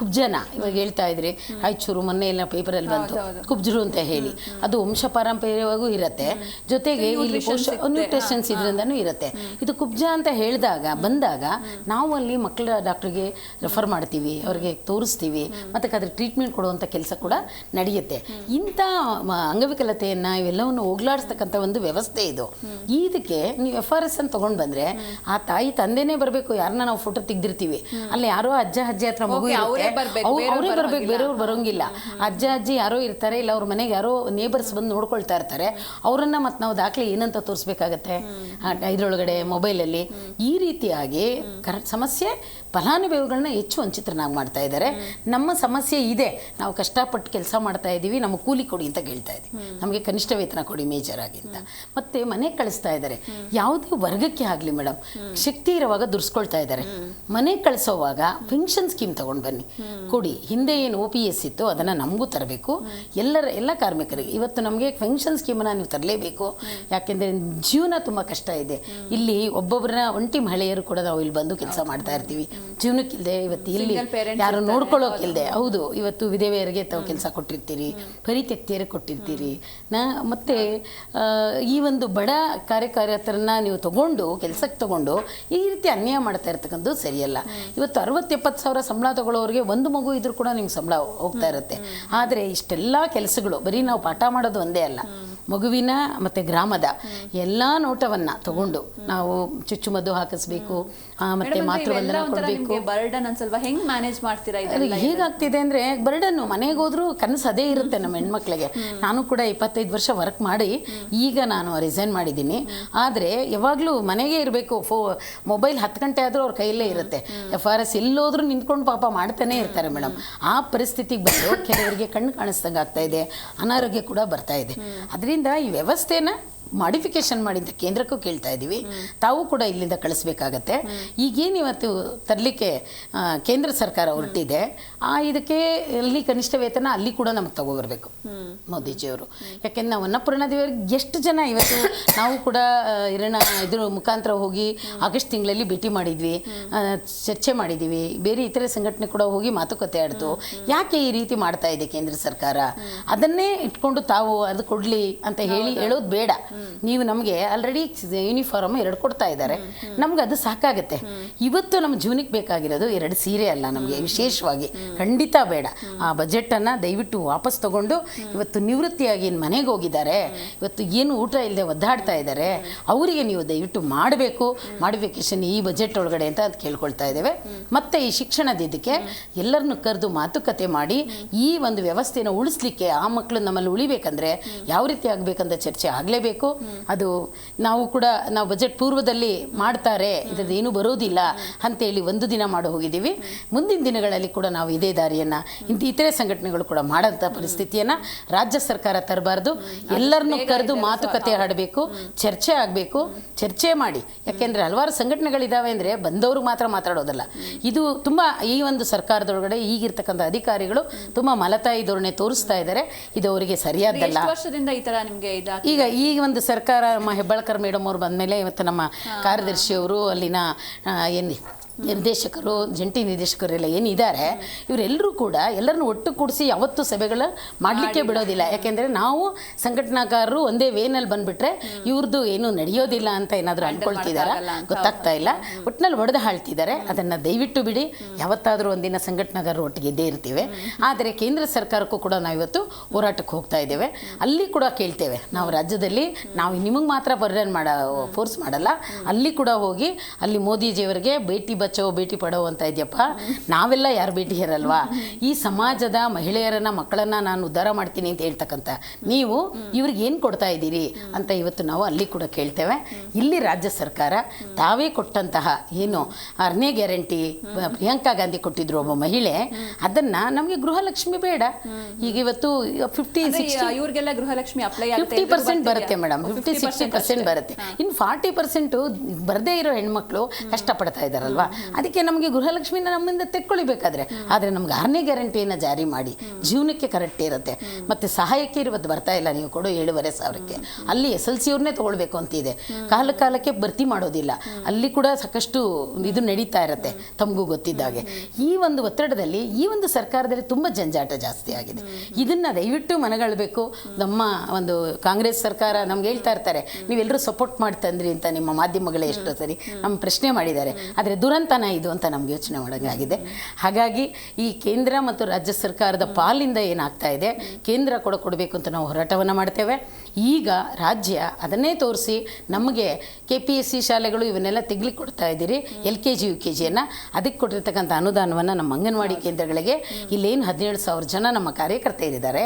ಕುಬ್ಜನ ಇವಾಗ ಹೇಳ್ತಾ ಇದ್ರಿ ರಾಯಚೂರು ಮೊನ್ನೆ ಎಲ್ಲ ಪೇಪರಲ್ಲಿ ಬಂತು ಕುಬ್ಜರು ಅಂತ ಹೇಳಿ, ಅದು ವಂಶ ಪಾರಂಪರ್ಯವಾಗೂ ಇರುತ್ತೆ. ಜೊತೆಗೆ ಇಲ್ಲಿ ನ್ಯೂಟ್ರಿಷನ್ಸ್ ಇದರಿಂದನೂ ಇರುತ್ತೆ. ಇದು ಕುಬ್ಜ ಅಂತ ಹೇಳಿದಾಗ ಬಂದಾಗ ನಾವು ಅಲ್ಲಿ ಮಕ್ಕಳ ಡಾಕ್ಟ್ರಿಗೆ ರೆಫರ್ ಮಾಡ್ತೀವಿ, ಅವ್ರಿಗೆ ತೋರಿಸ್ತೀವಿ, ಮತ್ತು ಅದ್ರ ಟ್ರೀಟ್ಮೆಂಟ್ ಕೊಡುವಂಥ ಕೆಲಸ ಕೂಡ ನಡೆಯುತ್ತೆ. ಇಂಥ ಅಂಗವಿಕಲತೆಯನ್ನು ಇವೆಲ್ಲವನ್ನು ಹೋಗ್ಲಾಡಿಸ್ತಕ್ಕಂಥ ಒಂದು ವ್ಯವಸ್ಥೆ ಇದು. ಇದಕ್ಕೆ ನೀವು FRS ಅಂತ ತೊಗೊಂಡು ಬಂದರೆ ಆ ತಾಯಿ ತಂದೆನೇ ಬರಬೇಕು. ಯಾರನ್ನ ನಾವು ಫೋಟೋ ತೆಗ್ದಿರ್ತೀವಿ ಅಲ್ಲಿ ಯಾರೋ ಅಜ್ಜ ಹತ್ರ ಮಗು ಅವರೇ ಬರಬೇಕು, ಬೇರೆಯವ್ರು ಬರೋಂಗಿಲ್ಲ. ಅಜ್ಜ ಅಜ್ಜಿ ಯಾರೋ ಇರ್ತಾರೆ, ಇಲ್ಲ ಅವ್ರ ಮನೆಗೆ ಯಾರೋ ನೇಬರ್ಸ್ ಬಂದು ನೋಡ್ಕೊಳ್ತಾ ಇರ್ತಾರೆ. ಅವರನ್ನು ಮತ್ತು ನಾವು ದಾಖಲೆ ಏನಂತ ತೋರಿಸ್ಬೇಕಾಗತ್ತೆ ಇದರೊಳಗಡೆ ಮೊಬೈಲಲ್ಲಿ. ಈ ರೀತಿಯಾಗಿ ಸಮಸ್ಯೆ ಫಲಾನುಭವಿಗಳನ್ನ ಹೆಚ್ಚು ವಂಚಿತರನ್ನಾಗಿ ಮಾಡ್ತಾ ಇದ್ದಾರೆ. ನಮ್ಮ ಸಮಸ್ಯೆ ಇದೆ, ನಾವು ಕಷ್ಟಪಟ್ಟು ಕೆಲಸ ಮಾಡ್ತಾ ಇದ್ದೀವಿ, ನಮಗೆ ಕೂಲಿ ಕೊಡಿ ಅಂತ ಕೇಳ್ತಾ ಇದ್ದೀವಿ, ನಮಗೆ ಕನಿಷ್ಠ ವೇತನ ಕೊಡಿ ಮೇಜರ್ ಆಗಿ ಅಂತ. ಮತ್ತು ಮನೆಗೆ ಕಳಿಸ್ತಾ ಇದ್ದಾರೆ. ಯಾವುದೇ ವರ್ಗಕ್ಕೆ ಆಗಲಿ ಮೇಡಮ್, ಶಕ್ತಿ ಇರುವಾಗ ದುರ್ಸ್ಕೊಳ್ತಾ ಇದ್ದಾರೆ. ಮನೆಗೆ ಕಳಿಸೋವಾಗ ಪೆನ್ಷನ್ ಸ್ಕೀಮ್ ತೊಗೊಂಡು ಬನ್ನಿ ಕೊಡಿ. ಹಿಂದೆ ಏನು OPS ಇತ್ತು ಅದನ್ನು ನಮಗೂ ತರಬೇಕು, ಎಲ್ಲ ಕಾರ್ಮಿಕರಿಗೆ. ಇವತ್ತು ನಮಗೆ ಪೆನ್ಷನ್ ಸ್ಕೀಮನ್ನು ನೀವು ತರಲೇಬೇಕು. ಯಾಕೆಂದರೆ ಜೀವನ ತುಂಬ ಕಷ್ಟ ಇದೆ. ಇಲ್ಲಿ ಒಬ್ಬೊಬ್ಬರನ್ನ ಒಂಟಿ ಮಹಿಳೆಯರು ಕೂಡ ನಾವು ಇಲ್ಲಿ ಬಂದು ಕೆಲಸ ಮಾಡ್ತಾ ಇರ್ತೀವಿ. ಜೀವನಕ್ಕಿಲ್ಲದೆ ಇವತ್ತು ಇಲ್ಲಿ ಯಾರು ನೋಡ್ಕೊಳ್ಳೋಕಿಲ್ಲದೆ. ಹೌದು, ಇವತ್ತು ವಿಧವೆಯರಿಗೆ ತಾವು ಕೆಲಸ ಕೊಟ್ಟಿರ್ತೀರಿ, ಪರಿತ್ಯಕ್ತಿಯರಿಗೆ ಕೊಟ್ಟಿರ್ತೀರಿ. ಮತ್ತು ಈ ಒಂದು ಬಡ ಕಾರ್ಯಕರ್ತರನ್ನ ನೀವು ತಗೊಂಡು ಕೆಲಸಕ್ಕೆ ತಗೊಂಡು ಈ ರೀತಿ ಅನ್ಯಾಯ ಮಾಡ್ತಾ ಇರ್ತಕ್ಕಂಥದ್ದು ಸರಿಯಲ್ಲ. ಇವತ್ತು 60-70 ಸಾವಿರ ಸಂಬಳ ತಗೊಳ್ಳೋರಿಗೆ ಒಂದು ಮಗು ಇದ್ರೂ ಕೂಡ ನಿಮ್ಗೆ ಸಂಬಳ ಹೋಗ್ತಾ ಇರುತ್ತೆ. ಆದರೆ ಇಷ್ಟೆಲ್ಲ ಕೆಲಸಗಳು ಬರೀ ನಾವು ಪಾಠ ಮಾಡೋದು ಒಂದೇ ಅಲ್ಲ, ಮಗುವಿನ ಮತ್ತು ಗ್ರಾಮದ ಎಲ್ಲ ನೋಟವನ್ನು ತಗೊಂಡು ನಾವು ಚುಚ್ಚುಮದ್ದು ಹಾಕಿಸ್ಬೇಕು, ಮತ್ತು ಮಾತೃವಂದನ ಕೊಡಬೇಕು. ಬರ್ಡನ್ ಅನ್ಸಲ್ವಾ? ಹೆಂಗ್ ಮ್ಯಾನೇಜ್ ಮಾಡ್ತೀರಾ? ಹೇಗಾಗ್ತಿದೆ ಅಂದರೆ ಬರ್ಡನ್ನು ಮನೆಗೆ ಹೋದ್ರೂ ಕನಸು ಅದೇ ಇರುತ್ತೆ ನಮ್ಮ ಹೆಣ್ಮಕ್ಳಿಗೆ. ನಾನು ಕೂಡ 25 ವರ್ಷ ವರ್ಕ್ ಮಾಡಿ ಈಗ ನಾನು ರಿಸೈನ್ ಮಾಡಿದ್ದೀನಿ. ಆದರೆ ಯಾವಾಗಲೂ ಮನೆಗೆ ಇರಬೇಕು. ಮೊಬೈಲ್ 10 ಗಂಟೆ ಆದರೂ ಅವ್ರ ಕೈಯಲ್ಲೇ ಇರುತ್ತೆ. FRS ಎಲ್ಲೋದ್ರೂ ನಿಂತ್ಕೊಂಡು ಪಾಪ ಮಾಡ್ತಾನೆ ಇರ್ತಾರೆ ಮೇಡಮ್. ಆ ಪರಿಸ್ಥಿತಿಗೆ ಬಂದು ಕೆಲವರಿಗೆ ಕಣ್ಣು ಕಾಣಿಸ್ದಂಗೆ ಆಗ್ತಾ ಇದೆ, ಅನಾರೋಗ್ಯ ಕೂಡ ಬರ್ತಾ ಇದೆ. ಅದರಿಂದ ಈ ವ್ಯವಸ್ಥೆನ ಮಾಡಿಫಿಕೇಶನ್ ಮಾಡಿದ್ದ ಕೇಂದ್ರಕ್ಕೂ ಕೇಳ್ತಾ ಇದ್ದೀವಿ, ತಾವು ಕೂಡ ಇಲ್ಲಿಂದ ಕಳಿಸ್ಬೇಕಾಗತ್ತೆ. ಈಗೇನು ಇವತ್ತು ತರಲಿಕ್ಕೆ ಕೇಂದ್ರ ಸರ್ಕಾರ ಹೊರಟಿದೆ, ಇದಕ್ಕೆ ಅಲ್ಲಿ ಕನಿಷ್ಠ ವೇತನ ಅಲ್ಲಿ ಕೂಡ ನಮಗೆ ತಗೋಬರ್ಬೇಕು ಮೋದಿಜಿಯವರು. ಯಾಕೆಂದ್ರೆ ನಾವು ಅನ್ನಪೂರ್ಣ ದೇವರಿಗೆ ಎಷ್ಟು ಜನ ಇವತ್ತು ನಾವು ಕೂಡ ಇದ್ರ ಮುಖಾಂತರ ಹೋಗಿ ಆಗಸ್ಟ್ ತಿಂಗಳಲ್ಲಿ ಭೇಟಿ ಮಾಡಿದ್ವಿ, ಚರ್ಚೆ ಮಾಡಿದ್ದೀವಿ. ಬೇರೆ ಇತರೆ ಸಂಘಟನೆ ಕೂಡ ಹೋಗಿ ಮಾತುಕತೆ ಆಡ್ತು. ಯಾಕೆ ಈ ರೀತಿ ಮಾಡ್ತಾ ಇದೆ ಕೇಂದ್ರ ಸರ್ಕಾರ? ಅದನ್ನೇ ಇಟ್ಕೊಂಡು ತಾವು ಅದು ಕೊಡಲಿ ಅಂತ ಹೇಳೋದು ಬೇಡ. ನೀವು ನಮಗೆ ಆಲ್ರೆಡಿ ಯೂನಿಫಾರ್ಮ್ 2 ಕೊಡ್ತಾ ಇದ್ದಾರೆ, ನಮ್ಗೆ ಅದು ಸಾಕಾಗುತ್ತೆ. ಇವತ್ತು ನಮ್ಮ ಜೀವನಕ್ಕೆ ಬೇಕಾಗಿರೋದು 2 ಸೀರೆ ಅಲ್ಲ, ನಮಗೆ ವಿಶೇಷವಾಗಿ ಖಂಡಿತ ಬೇಡ. ಆ ಬಜೆಟನ್ನು ದಯವಿಟ್ಟು ವಾಪಸ್ ತಗೊಂಡು ಇವತ್ತು ನಿವೃತ್ತಿಯಾಗಿ ಮನೆಗೆ ಹೋಗಿದ್ದಾರೆ, ಇವತ್ತು ಏನು ಊಟ ಇಲ್ಲದೆ ಒದ್ದಾಡ್ತಾ ಇದ್ದಾರೆ, ಅವರಿಗೆ ನೀವು ದಯವಿಟ್ಟು ಮಾಡಬೇಕು ಮಾಡಿಫಿಕೇಶನ್ ಈ ಬಜೆಟ್ ಒಳಗಡೆ ಅಂತ ಕೇಳ್ಕೊಳ್ತಾ ಇದ್ದೇವೆ. ಮತ್ತು ಈ ಶಿಕ್ಷಣದ ಇದಕ್ಕೆ ಎಲ್ಲರನ್ನು ಕರೆದು ಮಾತುಕತೆ ಮಾಡಿ ಈ ಒಂದು ವ್ಯವಸ್ಥೆನ ಉಳಿಸ್ಲಿಕ್ಕೆ, ಆ ಮಕ್ಕಳು ನಮ್ಮಲ್ಲಿ ಉಳಿಬೇಕಂದ್ರೆ ಯಾವ ರೀತಿ ಆಗಬೇಕಂತ ಚರ್ಚೆ ಆಗಲೇಬೇಕು. ಅದು ನಾವು ಕೂಡ ಬಜೆಟ್ ಪೂರ್ವದಲ್ಲಿ ಮಾಡ್ತಾರೆ, ಇದೇನು ಬರೋದಿಲ್ಲ ಅಂತೇಳಿ ಒಂದು ದಿನ ಮಾಡಿ ಹೋಗಿದ್ದೀವಿ. ಮುಂದಿನ ದಿನಗಳಲ್ಲಿ ಕೂಡ ನಾವು ಇದೇ ದಾರಿಯನ್ನು ಇತರೆ ಸಂಘಟನೆಗಳು ಕೂಡ ಮಾಡೋಂಥ ಪರಿಸ್ಥಿತಿಯನ್ನು ರಾಜ್ಯ ಸರ್ಕಾರ ತರಬಾರ್ದು. ಎಲ್ಲರನ್ನೂ ಕರೆದು ಮಾತುಕತೆ ಆಡಬೇಕು, ಚರ್ಚೆ ಆಗಬೇಕು. ಚರ್ಚೆ ಮಾಡಿ, ಯಾಕೆಂದರೆ ಹಲವಾರು ಸಂಘಟನೆಗಳಿದ್ದಾವೆ ಅಂದರೆ ಬಂದವರು ಮಾತ್ರ ಮಾತಾಡೋದಲ್ಲ. ಇದು ತುಂಬ ಈ ಒಂದು ಸರ್ಕಾರದೊಳಗಡೆ ಈಗಿರ್ತಕ್ಕಂಥ ಅಧಿಕಾರಿಗಳು ತುಂಬ ಮಲತಾಯಿ ಧೋರಣೆ ತೋರಿಸ್ತಾ ಇದ್ದಾರೆ. ಇದು ಅವರಿಗೆ ಸರಿಯಾದಲ್ಲ. ವರ್ಷದಿಂದ ಈ ಥರ ನಿಮಗೆ ಈಗ ಈ ಒಂದು ಸರ್ಕಾರ ಹೆಬ್ಬಾಳ್ಕರ್ ಮೇಡಮ್ ಅವರು ಬಂದಮೇಲೆ ಇವತ್ತು ನಮ್ಮ ಕಾರ್ಯದರ್ಶಿಯವರು ಅಲ್ಲಿನ ಏನು ನಿರ್ದೇಶಕರು, ಜಂಟಿ ನಿರ್ದೇಶಕರೆಲ್ಲ ಏನಿದ್ದಾರೆ ಇವರೆಲ್ಲರೂ ಕೂಡ ಎಲ್ಲರನ್ನು ಒಟ್ಟು ಕೂಡಿಸಿ ಯಾವತ್ತೂ ಸಭೆಗಳ ಮಾಡಲಿಕ್ಕೆ ಬಿಡೋದಿಲ್ಲ. ಯಾಕೆಂದರೆ ನಾವು ಸಂಘಟನಾಕಾರರು ಒಂದೇ ವೇನಲ್ಲಿ ಬಂದುಬಿಟ್ರೆ ಇವ್ರದ್ದು ಏನು ನಡೆಯೋದಿಲ್ಲ ಅಂತ ಏನಾದರೂ ಅಂದ್ಕೊಳ್ತಿದ್ದಾರೆ, ಗೊತ್ತಾಗ್ತಾ ಇಲ್ಲ. ಒಟ್ಟಿನಲ್ಲಿ ಒಡೆದು ಹಾಳ್ತಿದ್ದಾರೆ. ಅದನ್ನು ದಯವಿಟ್ಟು ಬಿಡಿ. ಯಾವತ್ತಾದರೂ ಒಂದಿನ ಸಂಘಟನಾಕಾರರು ಒಟ್ಟಿಗೆ ಇದ್ದೇ ಇರ್ತೀವಿ. ಆದರೆ ಕೇಂದ್ರ ಸರ್ಕಾರಕ್ಕೂ ಕೂಡ ನಾವಿವತ್ತು ಹೋರಾಟಕ್ಕೆ ಹೋಗ್ತಾ ಇದ್ದೇವೆ. ಅಲ್ಲಿ ಕೂಡ ಕೇಳ್ತೇವೆ, ನಾವು ರಾಜ್ಯದಲ್ಲಿ ನಾವು ನಿಮಗೆ ಮಾತ್ರ ಫೋರ್ಸ್ ಮಾಡಲ್ಲ, ಅಲ್ಲಿ ಕೂಡ ಹೋಗಿ ಅಲ್ಲಿ ಮೋದಿಜಿಯವರಿಗೆ ಬೇಟಿ ಬಚಾವೋ ಬೇಟಿ ಪಡೋ ಅಂತ ಇದೆಯಪ್ಪ, ನಾವೆಲ್ಲ ಯಾರು ಬೇಟಿ ಇರಲ್ವಾ, ಈ ಸಮಾಜದ ಮಹಿಳೆಯರನ್ನ ಮಕ್ಕಳನ್ನ ನಾನು ಉದ್ಧಾರ ಮಾಡ್ತೀನಿ ಅಂತ ಹೇಳ್ತಕ್ಕಂಥ ನೀವು ಇವ್ರಿಗೆ ಏನು ಕೊಡ್ತಾ ಇದ್ದೀರಿ ಅಂತ ಇವತ್ತು ನಾವು ಅಲ್ಲಿ ಕೂಡ ಕೇಳ್ತೇವೆ. ಇಲ್ಲಿ ರಾಜ್ಯ ಸರ್ಕಾರ ತಾವೇ ಕೊಟ್ಟಂತಹ ಏನು 6ನೇ ಗ್ಯಾರಂಟಿ ಪ್ರಿಯಾಂಕಾ ಗಾಂಧಿ ಕೊಟ್ಟಿದ್ರು ಒಬ್ಬ ಮಹಿಳೆ, ಅದನ್ನ ನಮಗೆ ಗೃಹಲಕ್ಷ್ಮಿ ಬೇಡ. ಈಗ ಇವತ್ತು 50-60 ಇವ್ರಿಗೆಲ್ಲ ಗೃಹಲಕ್ಷ್ಮಿ ಅಪ್ಲೈ 50% ಬರುತ್ತೆ ಮೇಡಮ್, 50-60% ಬರುತ್ತೆ. ಇನ್ನು 40% ಬರದೇ ಇರೋ ಹೆಣ್ಮಕ್ಳು ಕಷ್ಟಪಡ್ತಾ ಇದ್ದಾರಲ್ವಾ, ಅದಕ್ಕೆ ನಮಗೆ ಗೃಹಲಕ್ಷ್ಮಿನ ನಮ್ಮಿಂದ ತೆಕ್ಕೊಳಿಬೇಕಾದ್ರೆ. ಆದರೆ ನಮ್ಗೆ 6ನೇ ಗ್ಯಾರಂಟಿಯನ್ನು ಜಾರಿ ಮಾಡಿ ಜೀವನಕ್ಕೆ ಕರೆಕ್ಟ್ ಇರುತ್ತೆ. ಮತ್ತು ಸಹಾಯಕ್ಕೆ ಇವತ್ತು ಬರ್ತಾ ಇಲ್ಲ, ನೀವು ಕೊಡೋ 7,500ಕ್ಕೆ ಅಲ್ಲಿ SLC ಅವ್ರನ್ನೇ ತೊಗೊಳ್ಬೇಕು ಅಂತಿದೆ. ಕಾಲಕ್ಕೆ ಭರ್ತಿ ಮಾಡೋದಿಲ್ಲ, ಅಲ್ಲಿ ಕೂಡ ಸಾಕಷ್ಟು ಇದು ನಡೀತಾ ಇರುತ್ತೆ ತಮಗೂ ಗೊತ್ತಿದ್ದಾಗೆ. ಈ ಒಂದು ಒತ್ತಡದಲ್ಲಿ ಈ ಒಂದು ಸರ್ಕಾರದಲ್ಲಿ ತುಂಬ ಜಂಜಾಟ ಜಾಸ್ತಿ ಆಗಿದೆ. ಇದನ್ನು ದಯವಿಟ್ಟು ಮನಗಾಳಬೇಕು. ನಮ್ಮ ಒಂದು ಕಾಂಗ್ರೆಸ್ ಸರ್ಕಾರ ನಮ್ಗೆ ಹೇಳ್ತಾ ಇರ್ತಾರೆ, ನೀವೆಲ್ಲರೂ ಸಪೋರ್ಟ್ ಮಾಡ್ತಂದ್ರಿ ಅಂತ ನಿಮ್ಮ ಮಾಧ್ಯಮಗಳೇ ಎಷ್ಟೋ ಸರಿ ನಮ್ಮ ಪ್ರಶ್ನೆ ಮಾಡಿದ್ದಾರೆ. ಆದರೆ ದುರಂತನ ಇದು ಅಂತ ನಮ್ಗೆ ಯೋಚನೆ ಮಾಡೋಂಗಾಗಿದೆ. ಹಾಗಾಗಿ ಈ ಕೇಂದ್ರ ಮತ್ತು ರಾಜ್ಯ ಸರ್ಕಾರದ ಪಾಲಿಂದ ಏನಾಗ್ತಾ ಇದೆ, ಕೇಂದ್ರ ಕೊಡಬೇಕು ಅಂತ ನಾವು ಹೋರಾಟವನ್ನು ಮಾಡ್ತೇವೆ. ಈಗ ರಾಜ್ಯ ಅದನ್ನೇ ತೋರಿಸಿ ನಮಗೆ KPSC ಶಾಲೆಗಳು ಇವನ್ನೆಲ್ಲ ತೆಗ್ಲಿಕ್ಕೆ ಕೊಡ್ತಾ ಇದ್ದೀರಿ, LKG UKGಯನ್ನು, ಅದಕ್ಕೆ ಕೊಟ್ಟಿರ್ತಕ್ಕಂಥ ಅನುದಾನವನ್ನು ನಮ್ಮ ಅಂಗನವಾಡಿ ಕೇಂದ್ರಗಳಿಗೆ, ಇಲ್ಲೇನು 17,000 ಜನ ನಮ್ಮ ಕಾರ್ಯಕರ್ತೆಯರಿದ್ದಾರೆ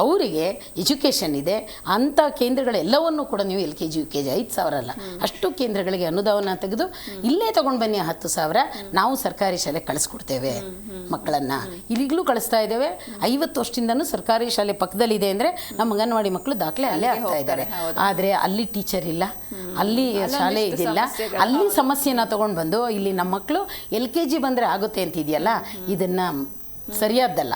ಅವರಿಗೆ ಎಜುಕೇಷನ್ ಇದೆ ಅಂಥ ಕೇಂದ್ರಗಳೆಲ್ಲವನ್ನೂ ಕೂಡ ನೀವು LKG UKG 5,000 ಅಲ್ಲ, ಅಷ್ಟು ಕೇಂದ್ರಗಳಿಗೆ ಅನುದಾನ ತೆಗೆದು ಇಲ್ಲೇ ತೊಗೊಂಡು ಬನ್ನಿ 10,000 ನಾವು ಸರ್ಕಾರಿ ಶಾಲೆ ಕಳಿಸ್ಕೊಡ್ತೇವೆ ಮಕ್ಕಳನ್ನು. ಈಗಲೂ ಕಳಿಸ್ತಾ ಇದ್ದೇವೆ. 50 ವರ್ಷದಿಂದನೂ ಸರ್ಕಾರಿ ಶಾಲೆ ಪಕ್ಕದಲ್ಲಿದೆ ಅಂದರೆ ನಮ್ಮ ಅಂಗನವಾಡಿ ಮಕ್ಕಳು ದಾಖಲೆ ಅಲ್ಲೇ ಆಗ್ತಾ ಇದ್ದಾರೆ. ಆದರೆ ಅಲ್ಲಿ ಟೀಚರ್ ಇಲ್ಲ, ಅಲ್ಲಿ ಶಾಲೆ ಇದಿಲ್ಲ, ಅಲ್ಲಿ ಸಮಸ್ಯೆನ ತಗೊಂಡು ಬಂದು ಇಲ್ಲಿ ನಮ್ಮ ಮಕ್ಕಳು LKG ಬಂದರೆ ಆಗುತ್ತೆ ಅಂತಿದೆಯಲ್ಲ, ಇದನ್ನು ಸರಿಯಾದ್ದಲ್ಲ.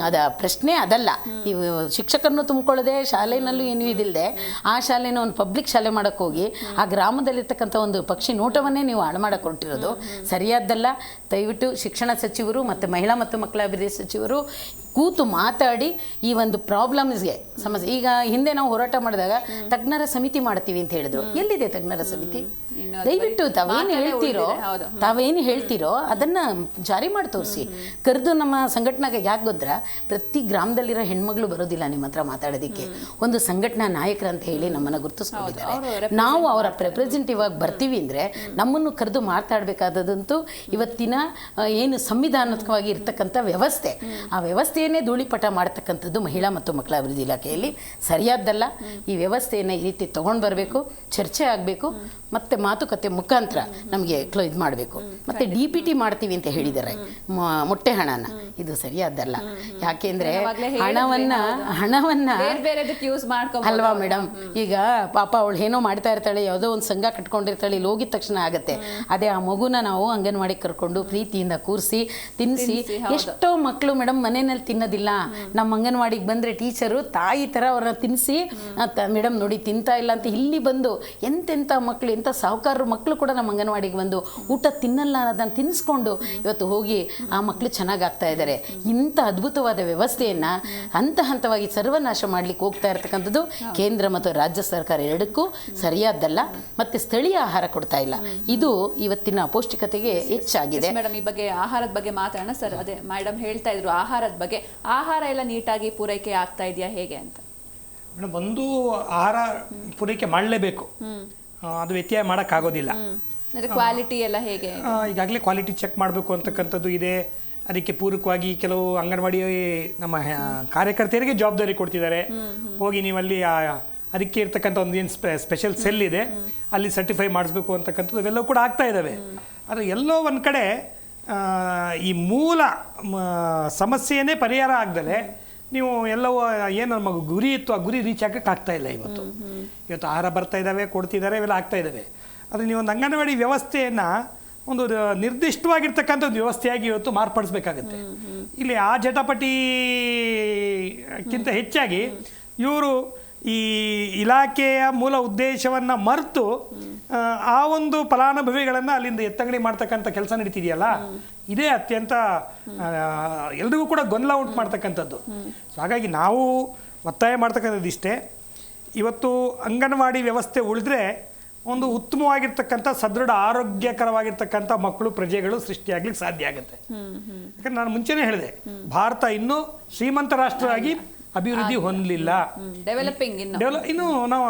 ಅದ ಪ್ರಶ್ನೆ ಅದಲ್ಲ. ನೀವು ಶಿಕ್ಷಕರನ್ನು ತುಂಬಿಕೊಳ್ಳದೆ ಶಾಲೆಯಲ್ಲೂ ಏನೂ ಇದಿಲ್ಲದೆ ಆ ಶಾಲೆನ ಒಂದು ಪಬ್ಲಿಕ್ ಶಾಲೆ ಮಾಡೋಕ್ಕೆ ಹೋಗಿ ಆ ಗ್ರಾಮದಲ್ಲಿರ್ತಕ್ಕಂಥ ಒಂದು ಪಕ್ಷಿ ನೋಟವನ್ನೇ ನೀವು ಹಾಳು ಮಾಡಕ್ಕೆ ಹೊರಟಿರೋದು ಸರಿಯಾದ್ದಲ್ಲ. ದಯವಿಟ್ಟು ಶಿಕ್ಷಣ ಸಚಿವರು ಮತ್ತು ಮಹಿಳಾ ಮತ್ತು ಮಕ್ಕಳ ಅಭಿವೃದ್ಧಿ ಸಚಿವರು ಕೂತು ಮಾತಾಡಿ ಈ ಒಂದು ಪ್ರಾಬ್ಲಮ್ಸ್ಗೆ ಸಮಸ್ಯೆ. ಈಗ ಹಿಂದೆ ನಾವು ಹೋರಾಟ ಮಾಡಿದಾಗ ತಜ್ಞರ ಸಮಿತಿ ಮಾಡ್ತೀವಿ ಅಂತ ಹೇಳಿದ್ರು, ಎಲ್ಲಿದೆ ತಜ್ಞರ ಸಮಿತಿ? ದಯವಿಟ್ಟು ತಾವೇನು ಹೇಳ್ತೀರೋ ಅದನ್ನ ಜಾರಿ ಮಾಡಿ ತೋರಿಸಿ. ಕರೆದು ನಮ್ಮ ಸಂಘಟನೆಗೆ ಯಾಕೆ ಗೊತ್ತರ, ಪ್ರತಿ ಗ್ರಾಮದಲ್ಲಿರೋ ಹೆಣ್ಮಗಳು ಬರೋದಿಲ್ಲ ನಿಮ್ಮ ಹತ್ರ ಮಾತಾಡೋದಕ್ಕೆ. ಒಂದು ಸಂಘಟನಾ ನಾಯಕರು ಅಂತ ಹೇಳಿ ನಮ್ಮನ್ನು ಗುರುತಿಸ್ಕೊಂಡಿದ್ದಾರೆ. ನಾವು ಅವರ ರೆಪ್ರೆಸೆಂಟೇಟಿವ್ ಆಗಿ ಬರ್ತೀವಿ ಅಂದರೆ ನಮ್ಮನ್ನು ಕರೆದು ಮಾತಾಡಬೇಕಾದಂತೂ ಇವತ್ತಿನ ಏನು ಸಂವಿಧಾನಾತ್ಮಕವಾಗಿ ಇರ್ತಕ್ಕಂಥ ವ್ಯವಸ್ಥೆ, ಆ ವ್ಯವಸ್ಥೆಯನ್ನೇ ಧೂಳಿಪಟ ಮಾಡ್ತಕ್ಕಂಥದ್ದು ಮಹಿಳಾ ಮತ್ತು ಮಕ್ಕಳ ಅಭಿವೃದ್ಧಿ ಇಲಾಖೆಯಲ್ಲಿ ಸರಿಯಾದ್ದಲ್ಲ. ಈ ವ್ಯವಸ್ಥೆಯನ್ನು ಈ ರೀತಿ ತೊಗೊಂಡು ಬರಬೇಕು, ಚರ್ಚೆ ಆಗಬೇಕು, ಮತ್ತು ಮಾತುಕತೆ ಮುಖಾಂತರ ನಮಗೆ ಇದು ಮಾಡಬೇಕು. ಮತ್ತು DPT ಮಾಡ್ತೀವಿ ಅಂತ ಹೇಳಿದ್ದಾರೆ ಮೊಟ್ಟೆ ಹಣನ, ಇದು ಸರಿಯಾದ್ದಲ್ಲ. ಯಾಕೆಂದರೆ ಹಣವನ್ನ ಅಲ್ವಾ ಮೇಡಮ್, ಈಗ ಪಾಪ ಅವಳು ಏನೋ ಮಾಡ್ತಾ ಇರ್ತಾಳೆ, ಯಾವುದೋ ಒಂದು ಸಂಘ ಕಟ್ಕೊಂಡಿರ್ತಾಳೆ, ಇಲ್ಲಿ ಹೋಗಿದ ತಕ್ಷಣ ಆಗುತ್ತೆ. ಅದೇ ಆ ಮಗುನ ನಾವು ಅಂಗನವಾಡಿ ಕರ್ಕೊಂಡು ಪ್ರೀತಿಯಿಂದ ಕೂರಿಸಿ ತಿನ್ನಿಸಿ, ಎಷ್ಟೋ ಮಕ್ಕಳು ಮೇಡಮ್ ಮನೆಯಲ್ಲಿ ತಿನ್ನೋದಿಲ್ಲ, ನಮ್ಮ ಅಂಗನವಾಡಿಗೆ ಬಂದರೆ ಟೀಚರು ತಾಯಿ ಥರ ಅವ್ರನ್ನ ತಿನ್ನಿಸಿ ಮೇಡಮ್ ನೋಡಿ ತಿಂತಾ ಇಲ್ಲ ಅಂತ ಇಲ್ಲಿ ಬಂದು ಎಂತೆಂಥ ಮಕ್ಕಳು, ಎಂಥ ಸಾಹುಕಾರರು ಮಕ್ಕಳು ಕೂಡ ನಮ್ಮ ಅಂಗನವಾಡಿಗೆ ಬಂದು ಊಟ ತಿನ್ನಲ್ಲ ಅದನ್ನು ತಿನ್ನಿಸ್ಕೊಂಡು ಇವತ್ತು ಹೋಗಿ ಆ ಮಕ್ಕಳು ಚೆನ್ನಾಗಾಗ್ತಾ ಇದ್ದಾರೆ. ಇಂಥ ಅದ್ಭುತವಾದ ವ್ಯವಸ್ಥೆಯನ್ನು ಹಂತ ಹಂತವಾಗಿ ಸರ್ವನಾಶ ಮಾಡಲಿಕ್ಕೆ ಹೋಗ್ತಾ ಇರ್ತಕ್ಕಂಥದ್ದು ಕೇಂದ್ರ ಮತ್ತು ರಾಜ್ಯ ಸರ್ಕಾರ ಎರಡಕ್ಕೂ ಸರಿಯಾದ್ದಲ್ಲ. ಮತ್ತು ಸ್ಥಳೀಯ ಆಹಾರ ಕೊಡ್ತಾ ಇಲ್ಲ, ಇದು ಇವತ್ತಿನ ಅಪೌಷ್ಟಿಕತೆಗೆ ಹೆಚ್ಚಾಗಿದೆ. ಮೇಡಮ್, ಈ ಬಗ್ಗೆ ಆಹಾರದ ಬಗ್ಗೆ ಮಾತಾಡೋಣ ಸರ್. ಅದೇ ಮೇಡಮ್ ಹೇಳ್ತಾ ಇದ್ರು ಆಹಾರದ ಬಗ್ಗೆ, ಆಹಾರ ಎಲ್ಲ ನೀಟಾಗಿ ಪೂರೈಕೆ ಆಗ್ತಾ ಇದೆಯಾ ಹೇಗೆ ಅಂತ? ಮೇಡಮ್, ಒಂದು ಆಹಾರ ಪೂರೈಕೆ ಮಾಡಲೇಬೇಕು, ಅದು ವ್ಯತ್ಯಯ ಮಾಡೋಕ್ಕಾಗೋದಿಲ್ಲ. ಕ್ವಾಲಿಟಿ ಎಲ್ಲ ಹೇಗೆ? ಈಗಾಗಲೇ ಕ್ವಾಲಿಟಿ ಚೆಕ್ ಮಾಡಬೇಕು ಅಂತಕ್ಕಂಥದ್ದು ಇದೆ. ಅದಕ್ಕೆ ಪೂರಕವಾಗಿ ಕೆಲವು ಅಂಗನವಾಡಿ ನಮ್ಮ ಕಾರ್ಯಕರ್ತೆಯರಿಗೆ ಜವಾಬ್ದಾರಿ ಕೊಡ್ತಿದ್ದಾರೆ. ಹೋಗಿ ನೀವಲ್ಲಿ ಅದಕ್ಕೆ ಇರ್ತಕ್ಕಂಥ ಒಂದು ಏನು ಸ್ಪೆಷಲ್ ಸೆಲ್ ಇದೆ, ಅಲ್ಲಿ ಸರ್ಟಿಫೈ ಮಾಡಿಸ್ಬೇಕು ಅಂತಕ್ಕಂಥದ್ದು ಇವೆಲ್ಲವೂ ಕೂಡ ಆಗ್ತಾ ಇದ್ದಾವೆ. ಆದರೆ ಎಲ್ಲೋ ಒಂದು ಕಡೆ ಈ ಮೂಲ ಸಮಸ್ಯೆಯೇ ಪರಿಹಾರ ಆಗದಲೆ ನೀವು ಎಲ್ಲವೂ ಏನು ನಮ್ಮ ಗುರಿ ಇತ್ತು ಆ ಗುರಿ ರೀಚ್ ಆಗಕ್ಕೆ ಆಗ್ತಾ ಇಲ್ಲ. ಇವತ್ತು ಆಹಾರ ಬರ್ತಾ ಇದ್ದಾವೆ, ಕೊಡ್ತಿದ್ದಾರೆ, ಇವೆಲ್ಲ ಆಗ್ತಾ ಇದ್ದಾವೆ. ಆದರೆ ನೀವು ಒಂದು ಅಂಗನವಾಡಿ ವ್ಯವಸ್ಥೆಯನ್ನು ಒಂದು ನಿರ್ದಿಷ್ಟವಾಗಿರ್ತಕ್ಕಂಥ ಒಂದು ವ್ಯವಸ್ಥೆಯಾಗಿ ಇವತ್ತು ಮಾರ್ಪಡಿಸ್ಬೇಕಾಗತ್ತೆ. ಇಲ್ಲಿ ಆ ಜಟಾಪಟಿಕ್ಕಿಂತ ಹೆಚ್ಚಾಗಿ ಇವರು ಈ ಇಲಾಖೆಯ ಮೂಲ ಉದ್ದೇಶವನ್ನು ಮರೆತು ಆ ಒಂದು ಫಲಾನುಭವಿಗಳನ್ನು ಅಲ್ಲಿಂದ ಎತ್ತಂಗಡಿ ಮಾಡ್ತಕ್ಕಂಥ ಕೆಲಸ ನಡೀತಿದೆಯಲ್ಲ, ಇದೇ ಅತ್ಯಂತ ಎಲ್ರಿಗೂ ಕೂಡ ಗೊಂದಲ ಉಂಟು ಮಾಡ್ತಕ್ಕಂಥದ್ದು. ಸೊ ಹಾಗಾಗಿ ನಾವು ಒತ್ತಾಯ ಮಾಡ್ತಕ್ಕಂಥದ್ದು ಇಷ್ಟೇ, ಇವತ್ತು ಅಂಗನವಾಡಿ ವ್ಯವಸ್ಥೆ ಉಳಿದ್ರೆ ಒಂದು ಉತ್ತಮವಾಗಿರ್ತಕ್ಕಂಥ ಸದೃಢ ಆರೋಗ್ಯಕರವಾಗಿರ್ತಕ್ಕಂಥ ಮಕ್ಕಳು ಪ್ರಜೆಗಳು ಸೃಷ್ಟಿಯಾಗ್ಲಿಕ್ಕೆ ಸಾಧ್ಯ ಆಗುತ್ತೆ. ಯಾಕಂದ್ರೆ ನಾನು ಮುಂಚೆನೇ ಹೇಳಿದೆ, ಭಾರತ ಇನ್ನೂ ಶ್ರೀಮಂತ ರಾಷ್ಟ್ರವಾಗಿ ಅಭಿವೃದ್ಧಿ ಹೊಂದಲಿಲ್ಲ, ಡೆವಲಪಿಂಗ್ ಇನ್ನು ನಾವು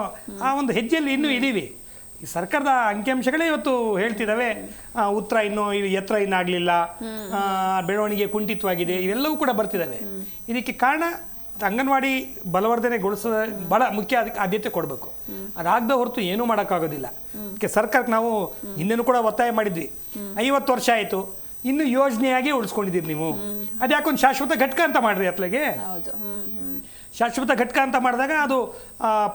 ಆ ಒಂದು ಹೆಜ್ಜೆಯಲ್ಲಿ ಇನ್ನೂ ಇದೀವಿ. ಈ ಸರ್ಕಾರದ ಅಂಕಿಅಂಶಗಳೇ ಇವತ್ತು ಹೇಳ್ತಿದ್ದಾವೆ, ಉತ್ತರ ಇನ್ನೂ ಎತ್ತರ ಇನ್ನಾಗಲಿಲ್ಲ, ಬೆಳವಣಿಗೆ ಕುಂಠಿತವಾಗಿದೆ, ಇವೆಲ್ಲವೂ ಕೂಡ ಬರ್ತಿದ್ದಾವೆ. ಇದಕ್ಕೆ ಕಾರಣ ಅಂಗನವಾಡಿ ಬಲವರ್ಧನೆಗೊಳಿಸೋದ ಭಾಳ ಮುಖ್ಯ, ಅದಕ್ಕೆ ಆದ್ಯತೆ ಕೊಡಬೇಕು. ಅದಾಗದ ಹೊರತು ಏನೂ ಮಾಡೋಕ್ಕಾಗೋದಿಲ್ಲ. ಅದಕ್ಕೆ ಸರ್ಕಾರಕ್ಕೆ ನಾವು ಇನ್ನೇನು ಕೂಡ ಒತ್ತಾಯ ಮಾಡಿದ್ವಿ, 50 ವರ್ಷ ಆಯಿತು, ಇನ್ನು ಯೋಜನೆಯಾಗಿ ಉಳಿಸ್ಕೊಂಡಿದ್ದೀರಿ ನೀವು, ಅದ್ಯಾಕೊಂದು ಶಾಶ್ವತ ಘಟಕ ಅಂತ ಮಾಡ್ರಿ. ಅತ್ಲಾಗೆ ಶಾಶ್ವತ ಘಟಕ ಅಂತ ಮಾಡಿದಾಗ ಅದು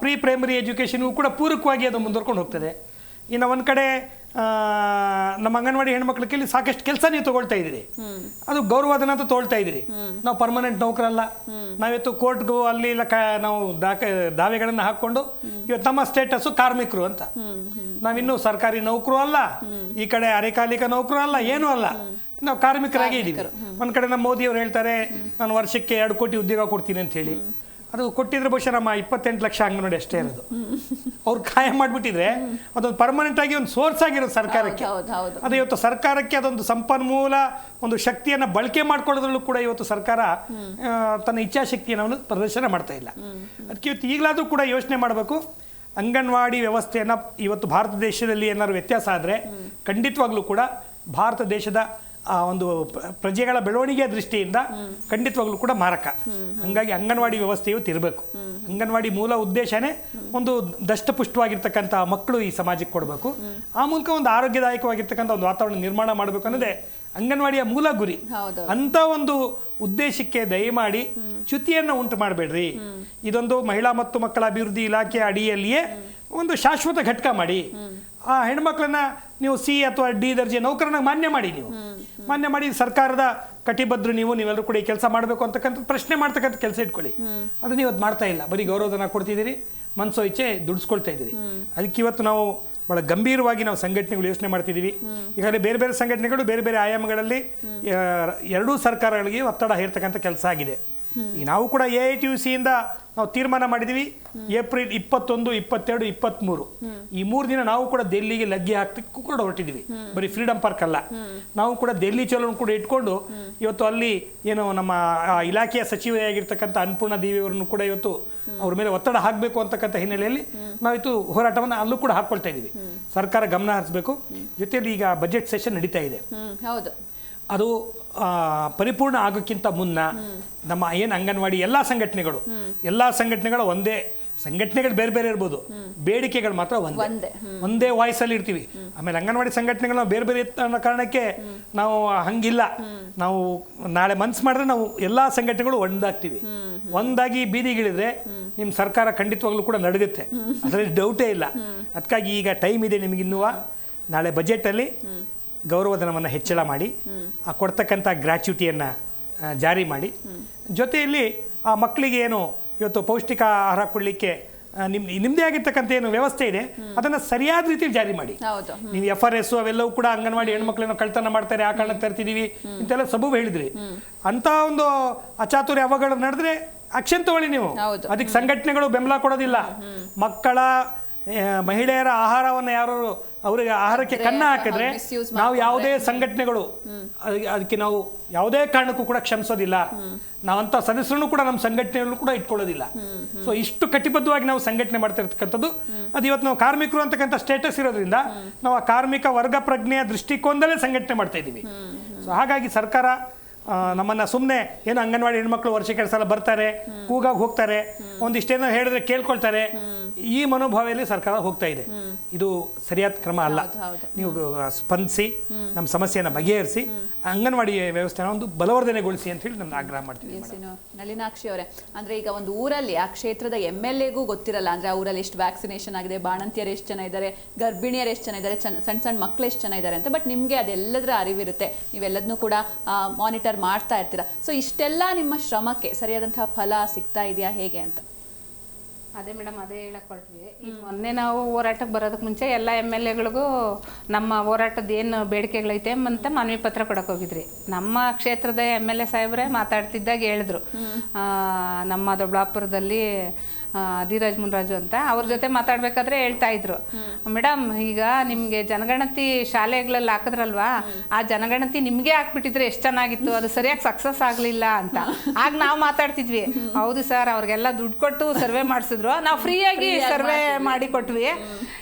ಪ್ರೀ ಪ್ರೈಮರಿ ಎಜುಕೇಷನ್ಗೂ ಕೂಡ ಪೂರಕವಾಗಿ ಅದು ಮುಂದುವರ್ಕೊಂಡು ಹೋಗ್ತದೆ. ಇನ್ನು ಒಂದು ಕಡೆ ನಮ್ಮ ಅಂಗನವಾಡಿ ಹೆಣ್ಮಕ್ಳಿಗೆ ಸಾಕಷ್ಟು ಕೆಲಸ ನೀವು ತಗೊಳ್ತಾ ಇದ್ದೀರಿ, ಅದು ಗೌರವಧನ ಅಂತ ತೊಗೊಳ್ತಾ ಇದ್ದೀರಿ. ನಾವು ಪರ್ಮನೆಂಟ್ ನೌಕರಲ್ಲ, ನಾವಿತ್ತು ಕೋರ್ಟ್ಗೂ ಅಲ್ಲಿ ನಾವು ದಾವೆಗಳನ್ನು ಹಾಕ್ಕೊಂಡು ಇವತ್ತು ನಮ್ಮ ಸ್ಟೇಟಸ್ಸು ಕಾರ್ಮಿಕರು ಅಂತ. ನಾವಿನ್ನೂ ಸರ್ಕಾರಿ ನೌಕರು ಅಲ್ಲ, ಈ ಕಡೆ ಅರೆಕಾಲಿಕ ನೌಕರು ಅಲ್ಲ, ಏನೂ ಅಲ್ಲ, ನಾವು ಕಾರ್ಮಿಕರಾಗಿ ಇದ್ದೀವಿ. ಒಂದು ಕಡೆ ನಮ್ಮ ಮೋದಿಯವರು ಹೇಳ್ತಾರೆ ನಾನು ವರ್ಷಕ್ಕೆ 2 ಕೋಟಿ ಉದ್ಯೋಗ ಕೊಡ್ತೀನಿ ಅಂತ ಹೇಳಿ. ಅದು ಕೊಟ್ಟಿದ್ರೆ ಬಹುಶಃ ನಮ್ಮ 28 ಲಕ್ಷ ಅಂಗನವಾಡಿ ಅಷ್ಟೇ ಇರೋದು. ಅವ್ರು ಕಾಯ ಮಾಡಿಬಿಟ್ಟಿದ್ರೆ ಅದೊಂದು ಪರ್ಮನೆಂಟ್ ಆಗಿ ಒಂದು ಸೋರ್ಸ್ ಆಗಿರೋದು ಸರ್ಕಾರಕ್ಕೆ. ಅದು ಇವತ್ತು ಸರ್ಕಾರಕ್ಕೆ ಅದೊಂದು ಸಂಪನ್ಮೂಲ ಒಂದು ಶಕ್ತಿಯನ್ನು ಬಳಕೆ ಮಾಡ್ಕೊಳ್ಳೋದ್ರಲ್ಲೂ ಕೂಡ ಇವತ್ತು ಸರ್ಕಾರ ತನ್ನ ಇಚ್ಛಾಶಕ್ತಿಯನ್ನು ಪ್ರದರ್ಶನ ಮಾಡ್ತಾ ಇಲ್ಲ. ಅದಕ್ಕೆ ಇವತ್ತು ಈಗಲಾದರೂ ಕೂಡ ಯೋಚನೆ ಮಾಡಬೇಕು, ಅಂಗನವಾಡಿ ವ್ಯವಸ್ಥೆಯನ್ನು ಇವತ್ತು ಭಾರತ ದೇಶದಲ್ಲಿ ಏನಾದ್ರು ವ್ಯತ್ಯಾಸ ಆದರೆ ಖಂಡಿತವಾಗ್ಲೂ ಕೂಡ ಭಾರತ ದೇಶದ ಆ ಒಂದು ಪ್ರಜೆಗಳ ಬೆಳವಣಿಗೆಯ ದೃಷ್ಟಿಯಿಂದ ಖಂಡಿತವಾಗ್ಲೂ ಕೂಡ ಮಾರಕ. ಹಂಗಾಗಿ ಅಂಗನವಾಡಿ ವ್ಯವಸ್ಥೆ ಇವತ್ತು ಇರಬೇಕು. ಅಂಗನವಾಡಿ ಮೂಲ ಉದ್ದೇಶನೇ ಒಂದು ದಷ್ಟಪುಷ್ಟವಾಗಿರ್ತಕ್ಕಂಥ ಮಕ್ಕಳು ಈ ಸಮಾಜಕ್ಕೆ ಕೊಡಬೇಕು, ಆ ಮೂಲಕ ಒಂದು ಆರೋಗ್ಯದಾಯಕವಾಗಿರ್ತಕ್ಕಂಥ ಒಂದು ವಾತಾವರಣ ನಿರ್ಮಾಣ ಮಾಡಬೇಕು ಅನ್ನೋದೇ ಅಂಗನವಾಡಿಯ ಮೂಲ ಗುರಿ. ಅಂತ ಒಂದು ಉದ್ದೇಶಕ್ಕೆ ದಯಮಾಡಿ ಚ್ಯುತಿಯನ್ನು ಉಂಟು ಮಾಡಬೇಡ್ರಿ. ಇದೊಂದು ಮಹಿಳಾ ಮತ್ತು ಮಕ್ಕಳ ಅಭಿವೃದ್ಧಿ ಇಲಾಖೆ ಅಡಿಯಲ್ಲಿಯೇ ಒಂದು ಶಾಶ್ವತ ಘಟಕ ಮಾಡಿ, ಆ ಹೆಣ್ಮಕ್ಳನ್ನ ನೀವು C ಅಥವಾ D ದರ್ಜೆ ನೌಕರನಾಗಿ ಮಾನ್ಯ ಮಾಡಿ. ನೀವು ಮಾನ್ಯ ಮಾಡಿ ಸರ್ಕಾರದ ಕಟಿಬದ್ಧರು ನೀವೆಲ್ಲರೂ ಕೂಡ ಈ ಕೆಲಸ ಮಾಡಬೇಕು ಅಂತಕ್ಕಂಥ ಪ್ರಶ್ನೆ ಮಾಡ್ತಕ್ಕಂಥ ಕೆಲಸ ಇಟ್ಕೊಳ್ಳಿ. ಅದು ನೀವು ಅದು ಮಾಡ್ತಾ ಇಲ್ಲ, ಬರೀ ಗೌರವಧನ ಕೊಡ್ತಿದ್ದೀರಿ, ಮನಸೋ ಇಚ್ಛೆ ದುಡಿಸ್ಕೊಳ್ತಾ ಇದ್ದೀರಿ. ಅದಕ್ಕೆ ಇವತ್ತು ನಾವು ಭಾಳ ಗಂಭೀರವಾಗಿ ನಾವು ಸಂಘಟನೆಗಳು ಯೋಚನೆ ಮಾಡ್ತಿದ್ದೀವಿ. ಈಗಾಗಲೇ ಬೇರೆ ಬೇರೆ ಸಂಘಟನೆಗಳು ಬೇರೆ ಬೇರೆ ಆಯಾಮಗಳಲ್ಲಿ ಎರಡೂ ಸರ್ಕಾರಗಳಿಗೆ ಒತ್ತಡ ಹೇರ್ತಕ್ಕಂಥ ಕೆಲಸ ಆಗಿದೆ. ಈಗ ನಾವು ಕೂಡ AITUC ಇಂದ ನಾವು ತೀರ್ಮಾನ ಮಾಡಿದ್ದೀವಿ, ಏಪ್ರಿಲ್ 21, 22, 23 ಈ 3 ದಿನ ನಾವು ಕೂಡ ದೆಹಲಿಗೆ ಲಗ್ಗೆ ಹಾಕ್ಲಿಕ್ಕೂ ಕೂಡ ಹೊರಟಿದ್ದೀವಿ. ಬರೀ ಫ್ರೀಡಮ್ ಪಾರ್ಕ್ ಅಲ್ಲ, ನಾವು ಕೂಡ ದೆಹಲಿ ಚಲೋ ಕೂಡ ಇಟ್ಕೊಂಡು ಇವತ್ತು ಅಲ್ಲಿ ಏನು ನಮ್ಮ ಇಲಾಖೆಯ ಸಚಿವೆಯಾಗಿರ್ತಕ್ಕಂಥ ಅನ್ನಪೂರ್ಣ ದೇವಿಯವರನ್ನು ಕೂಡ ಇವತ್ತು ಅವ್ರ ಮೇಲೆ ಒತ್ತಡ ಹಾಕಬೇಕು ಅಂತಕ್ಕಂಥ ಹಿನ್ನೆಲೆಯಲ್ಲಿ ನಾವಿತ್ತು ಹೋರಾಟವನ್ನು ಅಲ್ಲೂ ಕೂಡ ಹಾಕ್ಕೊಳ್ತಾ ಇದ್ದೀವಿ. ಸರ್ಕಾರ ಗಮನ ಹರಿಸಬೇಕು. ಜೊತೆಯಲ್ಲಿ ಈಗ ಬಜೆಟ್ ಸೆಷನ್ ನಡೀತಾ ಇದೆ, ಅದು ಪರಿಪೂರ್ಣ ಆಗೋಕ್ಕಿಂತ ಮುನ್ನ ನಮ್ಮ ಏನು ಅಂಗನವಾಡಿ ಎಲ್ಲ ಸಂಘಟನೆಗಳು ಒಂದೇ, ಸಂಘಟನೆಗಳು ಬೇರೆ ಬೇರೆ ಇರ್ಬೋದು, ಬೇಡಿಕೆಗಳು ಮಾತ್ರ ಒಂದೇ ವಾಯ್ಸಲ್ಲಿ ಇರ್ತೀವಿ. ಆಮೇಲೆ ಅಂಗನವಾಡಿ ಸಂಘಟನೆಗಳು ಬೇರೆ ಬೇರೆ ಅನ್ನೋ ಕಾರಣಕ್ಕೆ ನಾವು ಹಂಗಿಲ್ಲ, ನಾವು ನಾಳೆ ಮನ್ಸು ಮಾಡಿದ್ರೆ ನಾವು ಎಲ್ಲ ಸಂಘಟನೆಗಳು ಒಂದಾಗಿ ಬೀದಿಗಿಳಿದ್ರೆ ನಿಮ್ಮ ಸರ್ಕಾರ ಖಂಡಿತವಾಗ್ಲೂ ಕೂಡ ನಡಗುತ್ತೆ, ಅದರಲ್ಲಿ ಡೌಟೇ ಇಲ್ಲ. ಅದಕ್ಕಾಗಿ ಈಗ ಟೈಮ್ ಇದೆ ನಿಮಗಿನ್ನೂ. ನಾಳೆ ಬಜೆಟಲ್ಲಿ ಗೌರವಧನವನ್ನು ಹೆಚ್ಚಳ ಮಾಡಿ, ಆ ಕೊಡ್ತಕ್ಕಂಥ ಗ್ರ್ಯಾಚ್ಯುಟಿಯನ್ನು ಜಾರಿ ಮಾಡಿ, ಜೊತೆಯಲ್ಲಿ ಆ ಮಕ್ಕಳಿಗೆ ಏನು ಇವತ್ತು ಪೌಷ್ಟಿಕ ಆಹಾರ ಕೊಡಲಿಕ್ಕೆ ನಿಮ್ಮದೇ ಆಗಿರ್ತಕ್ಕಂಥ ಏನು ವ್ಯವಸ್ಥೆ ಇದೆ ಅದನ್ನು ಸರಿಯಾದ ರೀತಿಯಲ್ಲಿ ಜಾರಿ ಮಾಡಿ. ನೀವು FRS ಅವೆಲ್ಲವೂ ಕೂಡ ಅಂಗನವಾಡಿ ಹೆಣ್ಮಕ್ಳನ್ನು ಕಳ್ತನ ಮಾಡ್ತಾರೆ, ಆ ಕಾರಣಕ್ಕೆ ತರ್ತಿದ್ದೀವಿ ಇಂತೆಲ್ಲ ಸಬೂಬು ಹೇಳಿದ್ರಿ. ಅಂಥ ಒಂದು ಅಚಾತುರ್ಯ ಅವಘಡ ನಡೆದ್ರೆ ಆಕ್ಷನ್ ತಗೊಳ್ಳಿ ನೀವು. ಅದಕ್ಕೆ ಸಂಘಟನೆಗಳು ಬೆಂಬಲ ಕೊಡೋದಿಲ್ಲ. ಮಹಿಳೆಯರ ಆಹಾರವನ್ನು ಯಾರು ಅವರಿಗೆ ಆಹಾರಕ್ಕೆ ಕನ್ನ ಹಾಕಿದ್ರೆ ನಾವು ಯಾವುದೇ ಸಂಘಟನೆಗಳು ಅದಕ್ಕೆ ನಾವು ಯಾವುದೇ ಕಾರಣಕ್ಕೂ ಕೂಡ ಕ್ಷಮಿಸೋದಿಲ್ಲ. ನಾವಂತ ಸದಸ್ಯರನ್ನು ಕೂಡ ನಮ್ಮ ಸಂಘಟನೆಯನ್ನು ಕೂಡ ಇಟ್ಕೊಳ್ಳೋದಿಲ್ಲ. ಸೊ ಇಷ್ಟು ಕಟಿಬದ್ಧವಾಗಿ ನಾವು ಸಂಘಟನೆ ಮಾಡ್ತಾ ಇರ್ತಕ್ಕಂಥದ್ದು. ಅದು ಇವತ್ತು ನಾವು ಕಾರ್ಮಿಕರು ಅಂತಕ್ಕಂಥ ಸ್ಟೇಟಸ್ ಇರೋದ್ರಿಂದ ನಾವು ಆ ಕಾರ್ಮಿಕ ವರ್ಗ ಪ್ರಜ್ಞೆಯ ದೃಷ್ಟಿಕೋನದಲ್ಲೇ ಸಂಘಟನೆ ಮಾಡ್ತಾ ಇದ್ದೀವಿ. ಸೊ ಹಾಗಾಗಿ ಸರ್ಕಾರ ನಮ್ಮನ್ನ ಸುಮ್ಮನೆ ಏನು ಅಂಗನವಾಡಿ ಹೆಣ್ಮಕ್ಳು ವರ್ಷಕ್ಕೆ 2 ಸಲ ಬರ್ತಾರೆ, ಕೂಗಾಗಿ ಹೋಗ್ತಾರೆ, ಒಂದಿಷ್ಟೇನೋ ಹೇಳಿದ್ರೆ ಕೇಳ್ಕೊಳ್ತಾರೆ, ಈ ಮನೋಭಾವದಲ್ಲಿ ಸರ್ಕಾರ ಹೋಗ್ತಾ ಇದೆ. ಇದು ಸರಿಯಾದ ಕ್ರಮ ಅಲ್ಲ. ನೀವು ಸ್ಪಂದಿಸಿ ನಮ್ಮ ಸಮಸ್ಯೆಯನ್ನು ಬಗೆಹರಿಸಿ ಅಂಗನವಾಡಿ ವ್ಯವಸ್ಥೆನ ಒಂದು ಬಲವರ್ಧನೆಗೊಳಿಸಿ ಅಂತ ಹೇಳಿ ನಮ್ದು ಆಗ್ರಹ ಮಾಡ್ತೀವಿ. ನಳಿನಾಕ್ಷಿ ಅವರೇ, ಅಂದ್ರೆ ಈಗ ಒಂದು ಊರಲ್ಲಿ ಆ ಕ್ಷೇತ್ರದ MLAಗೂ ಗೊತ್ತಿರಲ್ಲ ಅಂದ್ರೆ ಆ ಊರಲ್ಲಿ ಎಷ್ಟು ವ್ಯಾಕ್ಸಿನೇಷನ್ ಆಗಿದೆ, ಬಾಣಂತಿಯರು ಎಷ್ಟು ಜನ ಇದ್ದಾರೆ, ಗರ್ಭಿಣಿಯರು ಎಷ್ಟು ಜನ ಇದ್ದಾರೆ, ಸಣ್ಣ ಮಕ್ಕಳು ಎಷ್ಟು ಜನ ಇದ್ದಾರೆ ಅಂತ. ಬಟ್ ನಿಮಗೆ ಅದೆಲ್ಲದರ ಅರಿವಿರುತ್ತೆ, ನೀವೆಲ್ಲದನ್ನೂ ಕೂಡ ಮಾನಿಟರ್ ಮಾಡ್ತಾ ಇರ್ತೀರಾ. ಸೊ ಇಷ್ಟೆಲ್ಲ ನಿಮ್ಮ ಶ್ರಮಕ್ಕೆ ಸರಿಯಾದಂತಹ ಫಲ ಸಿಗ್ತಾ ಇದೆಯಾ ಹೇಗೆ ಅಂತ? ಅದೇ ಮೇಡಮ್, ಅದೇ ಹೇಳಕ್ ಹೊರಟ್ವಿ. ಈಗ ಮೊನ್ನೆ ನಾವು ಹೋರಾಟಕ್ಕೆ ಬರೋದಕ್ಕೆ ಮುಂಚೆ ಎಲ್ಲ MLAಗಳಿಗೂ ನಮ್ಮ ಹೋರಾಟದ ಏನು ಬೇಡಿಕೆಗಳೈತೆ ಅಂತ ಮನವಿ ಪತ್ರ ಕೊಡಕ್ಕೆ ಹೋಗಿದ್ರಿ. ನಮ್ಮ ಕ್ಷೇತ್ರದ MLA ಸಾಹೇಬ್ರೆ ಮಾತಾಡ್ತಿದ್ದಾಗ ಹೇಳಿದ್ರು, ನಮ್ಮ ದೊಡ್ಡಬಳ್ಳಾಪುರದಲ್ಲಿ ಧೀರಜ್ ಮುನ್ರಾಜು ಅಂತ, ಅವ್ರ ಜೊತೆ ಮಾತಾಡ್ಬೇಕಾದ್ರೆ ಹೇಳ್ತಾ ಇದ್ರು, ಮೇಡಮ್ ಈಗ ನಿಮ್ಗೆ ಜನಗಣತಿ ಶಾಲೆಗಳಲ್ಲಿ ಹಾಕಿದ್ರಲ್ವಾ, ಆ ಜನಗಣತಿ ನಿಮ್ಗೆ ಹಾಕ್ಬಿಟ್ಟಿದ್ರೆ ಎಷ್ಟು ಚೆನ್ನಾಗಿತ್ತು, ಅದು ಸರಿಯಾಗಿ ಸಕ್ಸಸ್ ಆಗ್ಲಿಲ್ಲ ಅಂತ. ಆಗ ನಾವು ಮಾತಾಡ್ತಿದ್ವಿ, ಹೌದು ಸರ್, ಅವ್ರಿಗೆಲ್ಲ ದುಡ್ಡು ಕೊಟ್ಟು ಸರ್ವೆ ಮಾಡಿಸಿದ್ರು, ನಾವು ಫ್ರೀಯಾಗಿ ಸರ್ವೆ ಮಾಡಿ ಕೊಟ್ವಿ.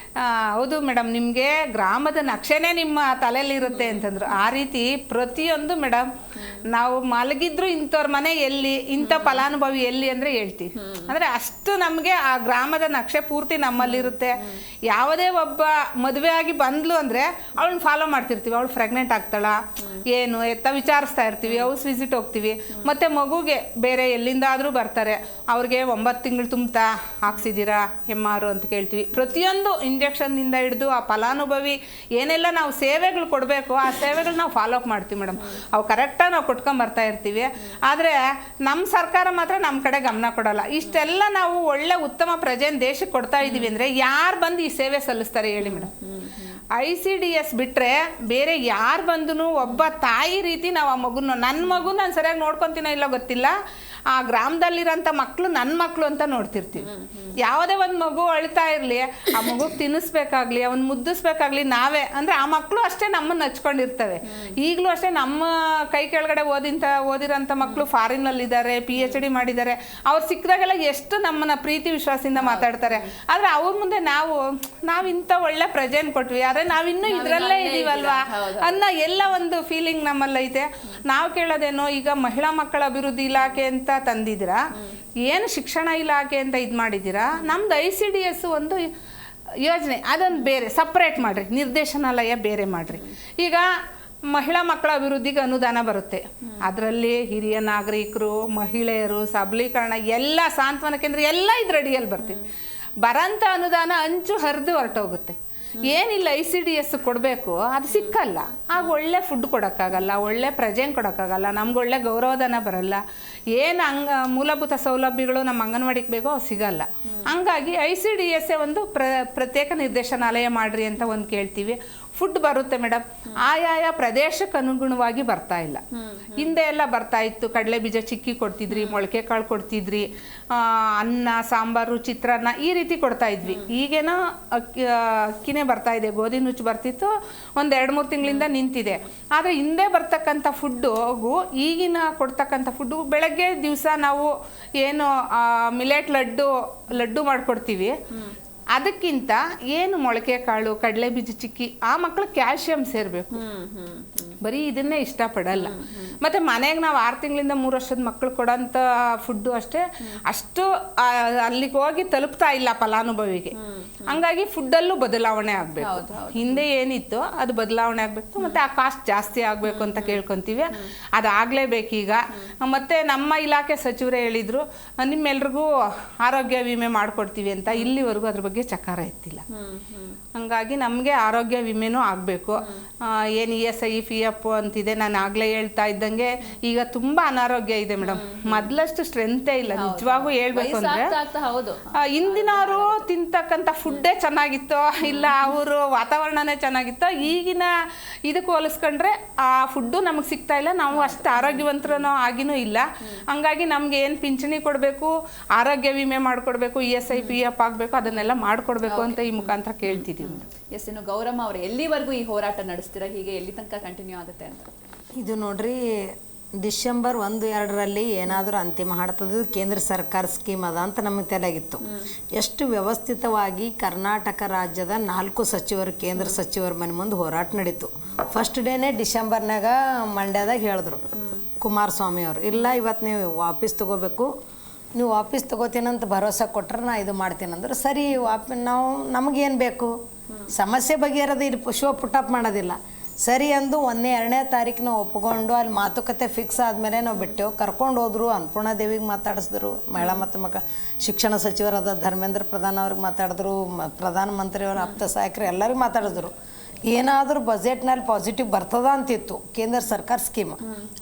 ಹೌದು ಮೇಡಮ್, ನಿಮಗೆ ಗ್ರಾಮದ ನಕ್ಷೆನೇ ನಿಮ್ಮ ತಲೆಯಲ್ಲಿರುತ್ತೆ ಅಂತಂದ್ರು. ಆ ರೀತಿ ಪ್ರತಿಯೊಂದು ಮೇಡಮ್, ನಾವು ಮಲಗಿದ್ರು ಇಂಥವ್ರ ಮನೆ ಎಲ್ಲಿ, ಇಂಥ ಫಲಾನುಭವಿ ಎಲ್ಲಿ ಅಂದರೆ ಹೇಳ್ತೀವಿ. ಅಂದರೆ ಅಷ್ಟು ನಮಗೆ ಆ ಗ್ರಾಮದ ನಕ್ಷೆ ಪೂರ್ತಿ ನಮ್ಮಲ್ಲಿರುತ್ತೆ. ಯಾವುದೇ ಒಬ್ಬ ಮದುವೆ ಆಗಿ ಬಂದ್ಲು ಅಂದರೆ ಅವಳನ್ನ ಫಾಲೋ ಮಾಡ್ತಿರ್ತೀವಿ. ಅವಳು ಪ್ರೆಗ್ನೆಂಟ್ ಆಗ್ತಾಳ ಏನು ಎತ್ತ ವಿಚಾರಿಸ್ತಾ ಇರ್ತೀವಿ, ಹೌಸ್ ವಿಸಿಟ್ ಹೋಗ್ತೀವಿ. ಮತ್ತು ಮಗುಗೆ ಬೇರೆ ಎಲ್ಲಿಂದಾದರೂ ಬರ್ತಾರೆ, ಅವ್ರಿಗೆ 9 ತಿಂಗಳು ತುಂಬ್ತಾ ಹಾಕ್ಸಿದ್ದೀರಾ MR ಅಂತ ಕೇಳ್ತೀವಿ. ಪ್ರತಿಯೊಂದು ಇಂಜೆಕ್ಷನ್ನಿಂದ ಹಿಡಿದು ಆ ಫಲಾನುಭವಿ ಏನೆಲ್ಲ ನಾವು ಸೇವೆಗಳು ಕೊಡಬೇಕು ಆ ಸೇವೆಗಳು ನಾವು ಫಾಲೋ ಅಪ್ ಮಾಡ್ತೀವಿ ಮೇಡಮ್. ಅವು ಕರೆಕ್ಟಾಗಿ ನಾವು ಕೊಟ್ಕೊಂಬರ್ತಾ ಇರ್ತೀವಿ. ಆದರೆ ನಮ್ಮ ಸರ್ಕಾರ ಮಾತ್ರ ನಮ್ಮ ಕಡೆ ಗಮನ ಕೊಡೋಲ್ಲ. ಇಷ್ಟೆಲ್ಲ ನಾವು ಒಳ್ಳೆ ಉತ್ತಮ ಪ್ರಜೆನ ದೇಶಕ್ಕೆ ಕೊಡ್ತಾ ಇದ್ದೀವಿ ಅಂದರೆ ಯಾರು ಬಂದು ಈ ಸೇವೆ ಸಲ್ಲಿಸ್ತಾರೆ ಹೇಳಿ ಮೇಡಮ್? ICDS ಬಿಟ್ಟರೆ ಬೇರೆ ಯಾರು ಬಂದು ಒಬ್ಬ ತಾಯಿ ರೀತಿ ನಾವು ಆ ಮಗುನ, ನನ್ನ ಮಗು ನಾನು ಸರಿಯಾಗಿ ನೋಡ್ಕೊತೀನೋ ಇಲ್ಲ ಗೊತ್ತಿಲ್ಲ, ಆ ಗ್ರಾಮದಲ್ಲಿರೋಂಥ ಮಕ್ಕಳು ನನ್ನ ಮಕ್ಕಳು ಅಂತ ನೋಡ್ತಿರ್ತೀವಿ. ಯಾವುದೇ ಒಂದು ಮಗು ಅಳ್ತಾ ಇರಲಿ, ಆ ಮಗುಗೆ ತಿನ್ನಿಸ್ಬೇಕಾಗ್ಲಿ, ಅವನ್ನ ಮುದ್ದಿಸ್ಬೇಕಾಗ್ಲಿ ನಾವೇ, ಅಂದರೆ ಆ ಮಕ್ಕಳು ಅಷ್ಟೇ ನಮ್ಮನ್ನು ಹಚ್ಕೊಂಡಿರ್ತವೆ. ಈಗಲೂ ಅಷ್ಟೇ ನಮ್ಮ ಕೈ ಕೆಳಗಡೆ ಓದಿರೋಂಥ ಮಕ್ಕಳು ಫಾರಿನಲ್ಲಿದ್ದಾರೆ, PhD ಮಾಡಿದ್ದಾರೆ. ಅವ್ರು ಸಿಕ್ಕಿದಾಗೆಲ್ಲ ಎಷ್ಟು ನಮ್ಮನ್ನ ಪ್ರೀತಿ ವಿಶ್ವಾಸದಿಂದ ಮಾತಾಡ್ತಾರೆ. ಆದರೆ ಅವ್ರ ಮುಂದೆ ನಾವು ಇಂಥ ಒಳ್ಳೆ ಪ್ರಜೆನ ಕೊಟ್ವಿ, ಆದರೆ ನಾವಿನ್ನೂ ಇದರಲ್ಲೇ ಇದೀವಲ್ವಾ ಅನ್ನೋ ಎಲ್ಲ ಒಂದು ಫೀಲಿಂಗ್ ನಮ್ಮಲ್ಲೈತೆ. ನಾವು ಕೇಳೋದೇನೋ, ಈಗ ಮಹಿಳಾ ಮಕ್ಕಳ ಅಭಿವೃದ್ಧಿ ಇಲಾಖೆ ಅಂತ ತಂದಿದ್ದೀರಾ, ಏನು ಶಿಕ್ಷಣ ಇಲಾಖೆ ಅಂತ ಇದು ಮಾಡಿದ್ದೀರಾ, ನಮ್ದು ICDS ಒಂದು ಯೋಜನೆ ಅದನ್ನು ಬೇರೆ ಸಪ್ರೇಟ್ ಮಾಡಿರಿ, ನಿರ್ದೇಶನಾಲಯ ಬೇರೆ ಮಾಡಿರಿ. ಈಗ ಮಹಿಳಾ ಮಕ್ಕಳ ಅಭಿವೃದ್ಧಿಗೆ ಅನುದಾನ ಬರುತ್ತೆ, ಅದರಲ್ಲಿ ಹಿರಿಯ ನಾಗರಿಕರು, ಮಹಿಳೆಯರು ಸಬಲೀಕರಣ ಎಲ್ಲ, ಸಾಂತ್ವನ ಕೇಂದ್ರ ಎಲ್ಲ ಇದ್ರ ಅಡಿಯಲ್ಲಿ ಬರ್ತೀವಿ. ಬರೋಂಥ ಅನುದಾನ ಅಂಚು ಹರಿದು ಹೊರಟೋಗುತ್ತೆ. ಏನಿಲ್ಲ ICDS ಕೊಡಬೇಕು, ಅದು ಸಿಕ್ಕಲ್ಲ. ಆಗ ಒಳ್ಳೆ ಫುಡ್ ಕೊಡೋಕ್ಕಾಗಲ್ಲ, ಒಳ್ಳೆ ಪ್ರಜೆಂಗ್ ಕೊಡೋಕ್ಕಾಗಲ್ಲ, ನಮ್ಗೆ ಒಳ್ಳೆ ಗೌರವಧನ ಬರಲ್ಲ, ಏನು ಮೂಲಭೂತ ಸೌಲಭ್ಯಗಳು ನಮ್ಮ ಅಂಗನವಾಡಿಗೆ ಬೇಕೋ ಅವು ಸಿಗಲ್ಲ. ಹಂಗಾಗಿ ICDS ಒಂದು ಪ್ರತ್ಯೇಕ ನಿರ್ದೇಶನಾಲಯ ಮಾಡಿರಿ ಅಂತ ಒಂದು ಕೇಳ್ತೀವಿ. ಫುಡ್ ಬರುತ್ತೆ ಮೇಡಮ್, ಆಯಾಯ ಪ್ರದೇಶಕ್ಕೆ ಅನುಗುಣವಾಗಿ ಬರ್ತಾ ಇಲ್ಲ. ಹಿಂದೆ ಎಲ್ಲ ಬರ್ತಾ ಇತ್ತು, ಕಡಲೆ ಬೀಜ ಚಿಕ್ಕಿ ಕೊಡ್ತಿದ್ರಿ, ಮೊಳಕೆ ಕಾಳು ಕೊಡ್ತಿದ್ರಿ, ಅನ್ನ ಸಾಂಬಾರು ಚಿತ್ರಾನ್ನ ಈ ರೀತಿ ಕೊಡ್ತಾ ಇದ್ವಿ. ಈಗೇನೋ ಅಕ್ಕಿನೇ ಬರ್ತಾ ಇದೆ, ಗೋಧಿ ನುಚ್ಚು ಬರ್ತಿತ್ತು, ಒಂದು 2-3 ತಿಂಗಳಿಂದ ನಿಂತಿದೆ. ಆದರೆ ಹಿಂದೆ ಬರ್ತಕ್ಕಂಥ ಫುಡ್ಡು ಈಗಿನ ಕೊಡ್ತಕ್ಕಂಥ ಫುಡ್ಡು, ಬೆಳಗ್ಗೆ ದಿವಸ ನಾವು ಏನು ಮಿಲೆಟ್ ಲಡ್ಡು ಮಾಡಿಕೊಡ್ತೀವಿ, ಅದಕ್ಕಿಂತ ಏನು ಮೊಳಕೆ ಕಾಳು ಕಡಲೆ ಬೀಜ ಚಿಕ್ಕಿ ಆ ಮಕ್ಳಿಗೆ ಕ್ಯಾಲ್ಸಿಯಂ ಸೇರಬೇಕು. ಬರೀ ಇದನ್ನೇ ಇಷ್ಟಪಡಲ್ಲ. ಮತ್ತು ಮನೆಗೆ ನಾವು 6 ತಿಂಗಳಿಂದ 3 ವರ್ಷದ ಮಕ್ಕಳು ಕೊಡೋಂಥ ಫುಡ್ಡು ಅಷ್ಟು ಅಲ್ಲಿಗೆ ಹೋಗಿ ತಲುಪ್ತಾ ಇಲ್ಲ ಫಲಾನುಭವಿಗೆ. ಹಂಗಾಗಿ ಫುಡ್ಡಲ್ಲೂ ಬದಲಾವಣೆ ಆಗಬೇಕು. ಹಿಂದೆ ಏನಿತ್ತು ಅದು ಬದಲಾವಣೆ ಆಗಬೇಕು, ಮತ್ತು ಆ ಕಾಸ್ಟ್ ಜಾಸ್ತಿ ಆಗಬೇಕು ಅಂತ ಕೇಳ್ಕೊತೀವಿ. ಅದಾಗಲೇಬೇಕೀಗ. ಮತ್ತು ನಮ್ಮ ಇಲಾಖೆ ಸಚಿವರೇ ಹೇಳಿದರು, ನಿಮ್ಮೆಲ್ರಿಗೂ ಆರೋಗ್ಯ ವಿಮೆ ಮಾಡಿಕೊಡ್ತೀವಿ ಅಂತ. ಇಲ್ಲಿವರೆಗೂ ಅದ್ರ ಬಗ್ಗೆ ಚಕಾರ ಎತ್ತಿಲ್ಲ. ಹಂಗಾಗಿ ನಮಗೆ ಆರೋಗ್ಯ ವಿಮೆನೂ ಆಗಬೇಕು. ಏನು ESI PF ಅಂತಿದೆ, ನಾನು ಆಗಲೇ ಹೇಳ್ತಾ ಇದ್ದಂಗೆ ಈಗ ತುಂಬ ಅನಾರೋಗ್ಯ ಇದೆ ಮೇಡಮ್. ಮೊದಲಷ್ಟು ಸ್ಟ್ರೆಂತೇ ಇಲ್ಲ ನಿಜವಾಗೂ ಹೇಳ್ಬೇಕು ಅಂದರೆ. ಹಿಂದಿನವರು ತಿಂತಕ್ಕಂಥ ಫುಡ್ಡೇ ಚೆನ್ನಾಗಿತ್ತೋ ಇಲ್ಲ ಅವರು ವಾತಾವರಣನೇ ಚೆನ್ನಾಗಿತ್ತೋ, ಈಗಿನ ಇದಕ್ಕೆ ಹೋಲಿಸ್ಕೊಂಡ್ರೆ ಆ ಫುಡ್ಡು ನಮಗೆ ಸಿಗ್ತಾ ಇಲ್ಲ, ನಾವು ಅಷ್ಟು ಆರೋಗ್ಯವಂತರೂ ಆಗಿನೂ ಇಲ್ಲ. ಹಂಗಾಗಿ ನಮ್ಗೆ ಏನು ಪಿಂಚಣಿ ಕೊಡಬೇಕು, ಆರೋಗ್ಯ ವಿಮೆ ಮಾಡಿಕೊಡ್ಬೇಕು, ESI PF ಆಗಬೇಕು, ಅದನ್ನೆಲ್ಲ ಮಾಡಿಕೊಡ್ಬೇಕು ಅಂತ ಈ ಮುಖಾಂತರ ಕೇಳ್ತಿದ್ದೀವಿ. ಎಸ್, ಇನ್ನು ಗೌರಮ್ಮ ಅವರು ಎಲ್ಲಿವರೆಗೂ ಈ ಹೋರಾಟ ನಡೆಸ್ತೀರಾ, ಹೀಗೆ ಎಲ್ಲಿ ತನಕ ಕಂಟಿನ್ಯೂ ಆಗುತ್ತೆ ಅಂತ? ಇದು ನೋಡ್ರಿ, ಡಿಸೆಂಬರ್ 1-2ರಲ್ಲಿ ಏನಾದರೂ ಅಂತಿಮ ಹಾಡ್ತದ ಕೇಂದ್ರ ಸರ್ಕಾರ ಸ್ಕೀಮ್ ಅದ ಅಂತ ನಮಗೆ ತಲೆಗಿತ್ತು. ಎಷ್ಟು ವ್ಯವಸ್ಥಿತವಾಗಿ ಕರ್ನಾಟಕ ರಾಜ್ಯದ 4 ಸಚಿವರು, ಕೇಂದ್ರ ಸಚಿವರ ಮನೆ ಮುಂದೆ ಹೋರಾಟ ನಡೀತು. ಫಸ್ಟ್ ಡೇನೇ ಡಿಸೆಂಬರ್ನಾಗ ಮಂಡ್ಯದಾಗ ಹೇಳಿದ್ರು ಕುಮಾರಸ್ವಾಮಿ ಅವರು, ಇಲ್ಲ ಇವತ್ತು ನೀವು ವಾಪಸ್ ತಗೋಬೇಕು, ನೀವು ವಾಪಸ್ ತಗೋತೀನಂತ ಭರವಸೆ ಕೊಟ್ರೆ ನಾ ಇದು ಮಾಡ್ತೀನಂದ್ರೆ ಸರಿ. ನಮಗೇನು ಬೇಕು, ಸಮಸ್ಯೆ ಬಗೆಹರದ ಇಲ್ಲಿ ಪುಟಪ್ ಮಾಡೋದಿಲ್ಲ ಸರಿ ಅಂದು 1ನೇ-2ನೇ ತಾರೀಕು ನಾವು ಒಪ್ಕೊಂಡು ಅಲ್ಲಿ ಮಾತುಕತೆ ಫಿಕ್ಸ್ ಆದಮೇಲೆ ನಾವು ಬಿಟ್ಟೆವು. ಕರ್ಕೊಂಡು ಹೋದ್ರು, ಅನ್ನಪೂರ್ಣ ದೇವಿಗೆ ಮಾತಾಡಿಸಿದ್ರು, ಮಹಿಳಾ ಮತ್ತು ಮಕ್ಕಳ ಶಿಕ್ಷಣ ಸಚಿವರಾದ ಧರ್ಮೇಂದ್ರ ಪ್ರಧಾನ್ ಅವ್ರಿಗೆ ಮಾತಾಡಿದ್ರು, ಪ್ರಧಾನಮಂತ್ರಿಯವ್ರ ಆಪ್ತ ಸಹಾಯಕರು ಎಲ್ಲರಿಗೂ ಮಾತಾಡಿದ್ರು. ಏನಾದರೂ ಬಜೆಟ್ನಲ್ಲಿ ಪಾಸಿಟಿವ್ ಬರ್ತದ ಅಂತಿತ್ತು ಕೇಂದ್ರ ಸರ್ಕಾರ ಸ್ಕೀಮ್,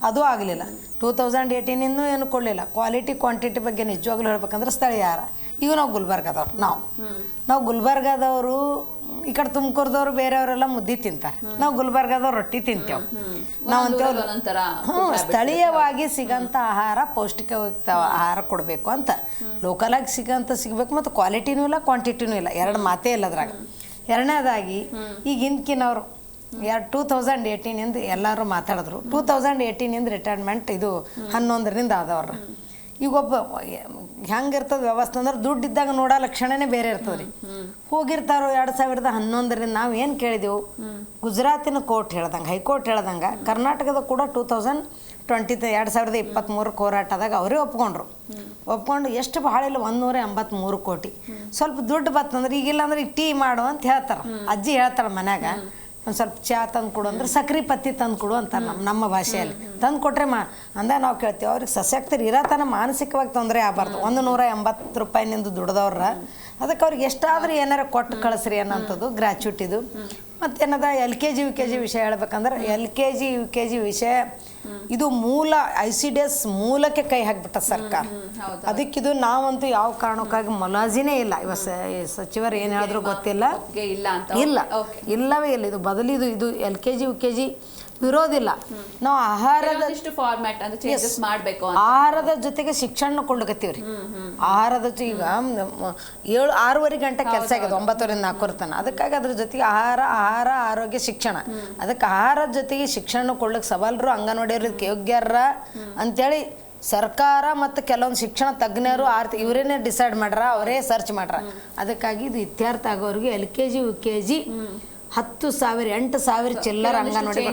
ಅದು ಆಗಲಿಲ್ಲ. 2018 ಇನ್ನೂ ಏನು ಕೊಡಲಿಲ್ಲ. ಕ್ವಾಲಿಟಿ ಕ್ವಾಂಟಿಟಿ ಬಗ್ಗೆ ನಿಜವಾಗ್ಲೂ ಹೇಳ್ಬೇಕಂದ್ರೆ ಸ್ಥಳೀಯ ಆಹಾರ ಈಗ ನಾವು ಗುಲ್ಬರ್ಗದವ್ರು ನಾವು ಗುಲ್ಬರ್ಗದವರು ಈ ಕಡೆ ತುಮಕೂರ್ದವ್ರು ಬೇರೆಯವರೆಲ್ಲ ಮುದ್ದೆ ತಿಂತಾರೆ, ನಾವು ಗುಲ್ಬರ್ಗದವ್ರು ರೊಟ್ಟಿ ತಿಂತೇವೆ. ನಾವು ಅಂತೇವೆ ಸ್ಥಳೀಯವಾಗಿ ಸಿಗಂಥ ಆಹಾರ, ಪೌಷ್ಟಿಕಯುಕ್ತ ಆಹಾರ ಕೊಡಬೇಕು ಅಂತ. ಲೋಕಲಾಗಿ ಸಿಗಬೇಕು ಮತ್ತು ಕ್ವಾಲಿಟಿನೂ ಇಲ್ಲ ಕ್ವಾಂಟಿಟಿನೂ ಇಲ್ಲ, ಎರಡು ಮಾತೇ ಇಲ್ಲ ಅದ್ರಾಗ. ಎರಡನೇದಾಗಿ ಈಗ ಹಿಂದ್ಕಿನವ್ರು 2018 ಎಲ್ಲರೂ ಮಾತಾಡಿದ್ರು. 2018 ರಿಟೈರ್ಮೆಂಟ್ ಇದು 11ರಿಂದ ಆದವ್ರ. ಈಗ ಒಬ್ಬ ಹೆಂಗಿರ್ತದೆ ವ್ಯವಸ್ಥೆ ಅಂದ್ರೆ ದುಡ್ಡು ಇದ್ದಾಗ ನೋಡೋ ಲಕ್ಷಣನೇ ಬೇರೆ ಇರ್ತದೆ ರೀ. ಹೋಗಿರ್ತಾರೋ 2011ರಿಂದ ನಾವು ಏನು ಕೇಳಿದೆವು, ಗುಜರಾತಿನ ಕೋರ್ಟ್ ಹೇಳ್ದಂಗೆ, ಹೈಕೋರ್ಟ್ ಹೇಳ್ದಂಗೆ ಕರ್ನಾಟಕದ ಕೂಡ 2023 ಹೋರಾಟದಾಗ ಅವರೇ ಒಪ್ಕೊಂಡು ಎಷ್ಟು ಭಾಳ ಇಲ್ಲ 183 ಕೋಟಿ. ಸ್ವಲ್ಪ ದುಡ್ಡು ಬತ್ತಂದ್ರೆ ಈಗಿಲ್ಲ ಅಂದ್ರೆ ಈಗ ಟೀ ಮಾಡು ಅಂತ ಹೇಳ್ತಾರೆ, ಅಜ್ಜಿ ಹೇಳ್ತಾರೆ ಮನ್ಯಾಗ, ಒಂದು ಸ್ವಲ್ಪ ಚಹಾ ತಂದು ಕೊಡು ಅಂದ್ರೆ ಸಕ್ರೆ ಪತ್ತಿ ತಂದು ಕೊಡು ಅಂತಾರೆ ನಮ್ಮ ಭಾಷೆಯಲ್ಲಿ. ತಂದು ಕೊಟ್ರೆ ಅಂದಾಗ ನಾವು ಕೇಳ್ತೀವಿ. ಅವ್ರಿಗೆ ಸಶಕ್ತರು ಇರತನ ಮಾನಸಿಕವಾಗಿ ತೊಂದರೆ ಆಗಬಾರ್ದು. 180 ರೂಪಾಯಿನಿಂದ ದುಡ್ದವ್ರ ಅದಕ್ಕೆ ಅವ್ರಿಗೆ ಎಷ್ಟಾದ್ರೂ ಏನಾರ ಕೊಟ್ಟು ಕಳಿಸ್ರಿ ಅನ್ನೋಂಥದ್ದು ಗ್ರ್ಯಾಚ್ಯುಟಿದು. ಮತ್ತೇನದ LKG UKG ವಿಷಯ ಹೇಳ್ಬೇಕಂದ್ರೆ LKG UKG ವಿಷಯ ಇದು ಮೂಲ ICDS ಮೂಲಕ್ಕೆ ಕೈ ಹಾಕ್ಬಿಟ್ಟ ಸರ್ಕಾರ. ಅದಕ್ಕಿದು ನಾವಂತೂ ಯಾವ ಕಾರಣಕ್ಕಾಗಿ ಮೊಲಾಜಿನೇ ಇಲ್ಲ. ಸಚಿವರು ಏನು ಹೇಳಿದ್ರು ಗೊತ್ತಿಲ್ಲ, ಇಲ್ಲವೇ ಇಲ್ಲ. ಇದು ಬದಲಿದು ಇದು LKG UKG ವಿರೋಧಿಲ್ಲ. ನಾವು ಆಹಾರದ ಜೊತೆಗೆ ಶಿಕ್ಷಣ ಕೊಂಡ್ಕತ್ತೀವ್ರಿ. ಆಹಾರದ ಜೊತೆ ಈಗ 6:30 ಗಂಟೆ ಕೆಲಸ ಆಗಿದೆ, 9ರಿಂದ 4 ತನಕ. ಅದಕ್ಕಾಗಿ ಅದ್ರ ಜೊತೆಗೆ ಆಹಾರ ಆರೋಗ್ಯ ಶಿಕ್ಷಣ. ಅದಕ್ಕೆ ಆಹಾರದ ಜೊತೆಗೆ ಶಿಕ್ಷಣ ಕೊಡ್ಲಿಕ್ಕೆ ಸವಾಲರು ಅಂಗನವಾಡಿಯವ್ರು ಇದಕ್ಕೆ ಯೋಗ್ಯರ ಅಂತೇಳಿ ಸರ್ಕಾರ ಮತ್ತು ಕೆಲವೊಂದು ಶಿಕ್ಷಣ ತಜ್ಞರು ಇವರೇನೇ ಡಿಸೈಡ್ ಮಾಡ್ರ, ಅವರೇ ಸರ್ಚ್ ಮಾಡ್ರ. ಅದಕ್ಕಾಗಿ ಇದು ಇತ್ಯರ್ಥ ಆಗೋರಿಗೆ LKG UKG 10,000 8,000 ಚಿಲ್ಲರ ಅಂಗನವಾಡಿ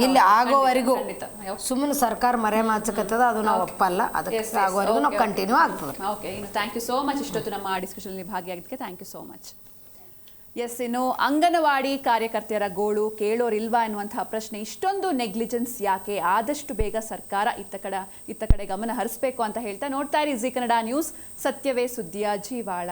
ಇಲ್ಲಿ ಆಗೋವರೆಗೂ ಸುಮ್ಮನೆ ಸರ್ಕಾರ ಮರೆ ಮಾಚಕತ್ತದ, ಅದು ನಾವು ಒಪ್ಪಲ್ಲ. ಅದಕ್ಕೆ ಆಗೋವರೆಗೂ ನಾವು ಕಂಟಿನ್ಯೂ ಆಗ್ತದೆ. ಓಕೆ, ಇನ್ನು ಥ್ಯಾಂಕ್ ಯು ಸೋ ಮಚ್ ಇಷ್ಟೊತ್ತು ನಮ್ಮ ಡಿಸ್ಕಷನಲ್ಲಿ ಭಾಗಿಯಾಗಿದ್ದಕ್ಕೆ thank you so much. Yes, ಇನ್ನು ಅಂಗನವಾಡಿ ಕಾರ್ಯಕರ್ತೆಯರ ಗೋಳು ಕೇಳೋರಿಲ್ವಾ ಎನ್ನುವಂತಹ ಪ್ರಶ್ನೆ, ಇಷ್ಟೊಂದು ನೆಗ್ಲಿಜೆನ್ಸ್ ಯಾಕೆ? ಆದಷ್ಟು ಬೇಗ ಸರ್ಕಾರ ಇತ್ತ ಕಡೆ ಗಮನ ಹರಿಸಬೇಕು ಅಂತ ಹೇಳ್ತಾ ನೋಡ್ತಾ ಇರಿ ಜಿ ಕನ್ನಡ ನ್ಯೂಸ್, ಸತ್ಯವೇ ಸುದ್ದಿಯ ಜೀವಾಳ.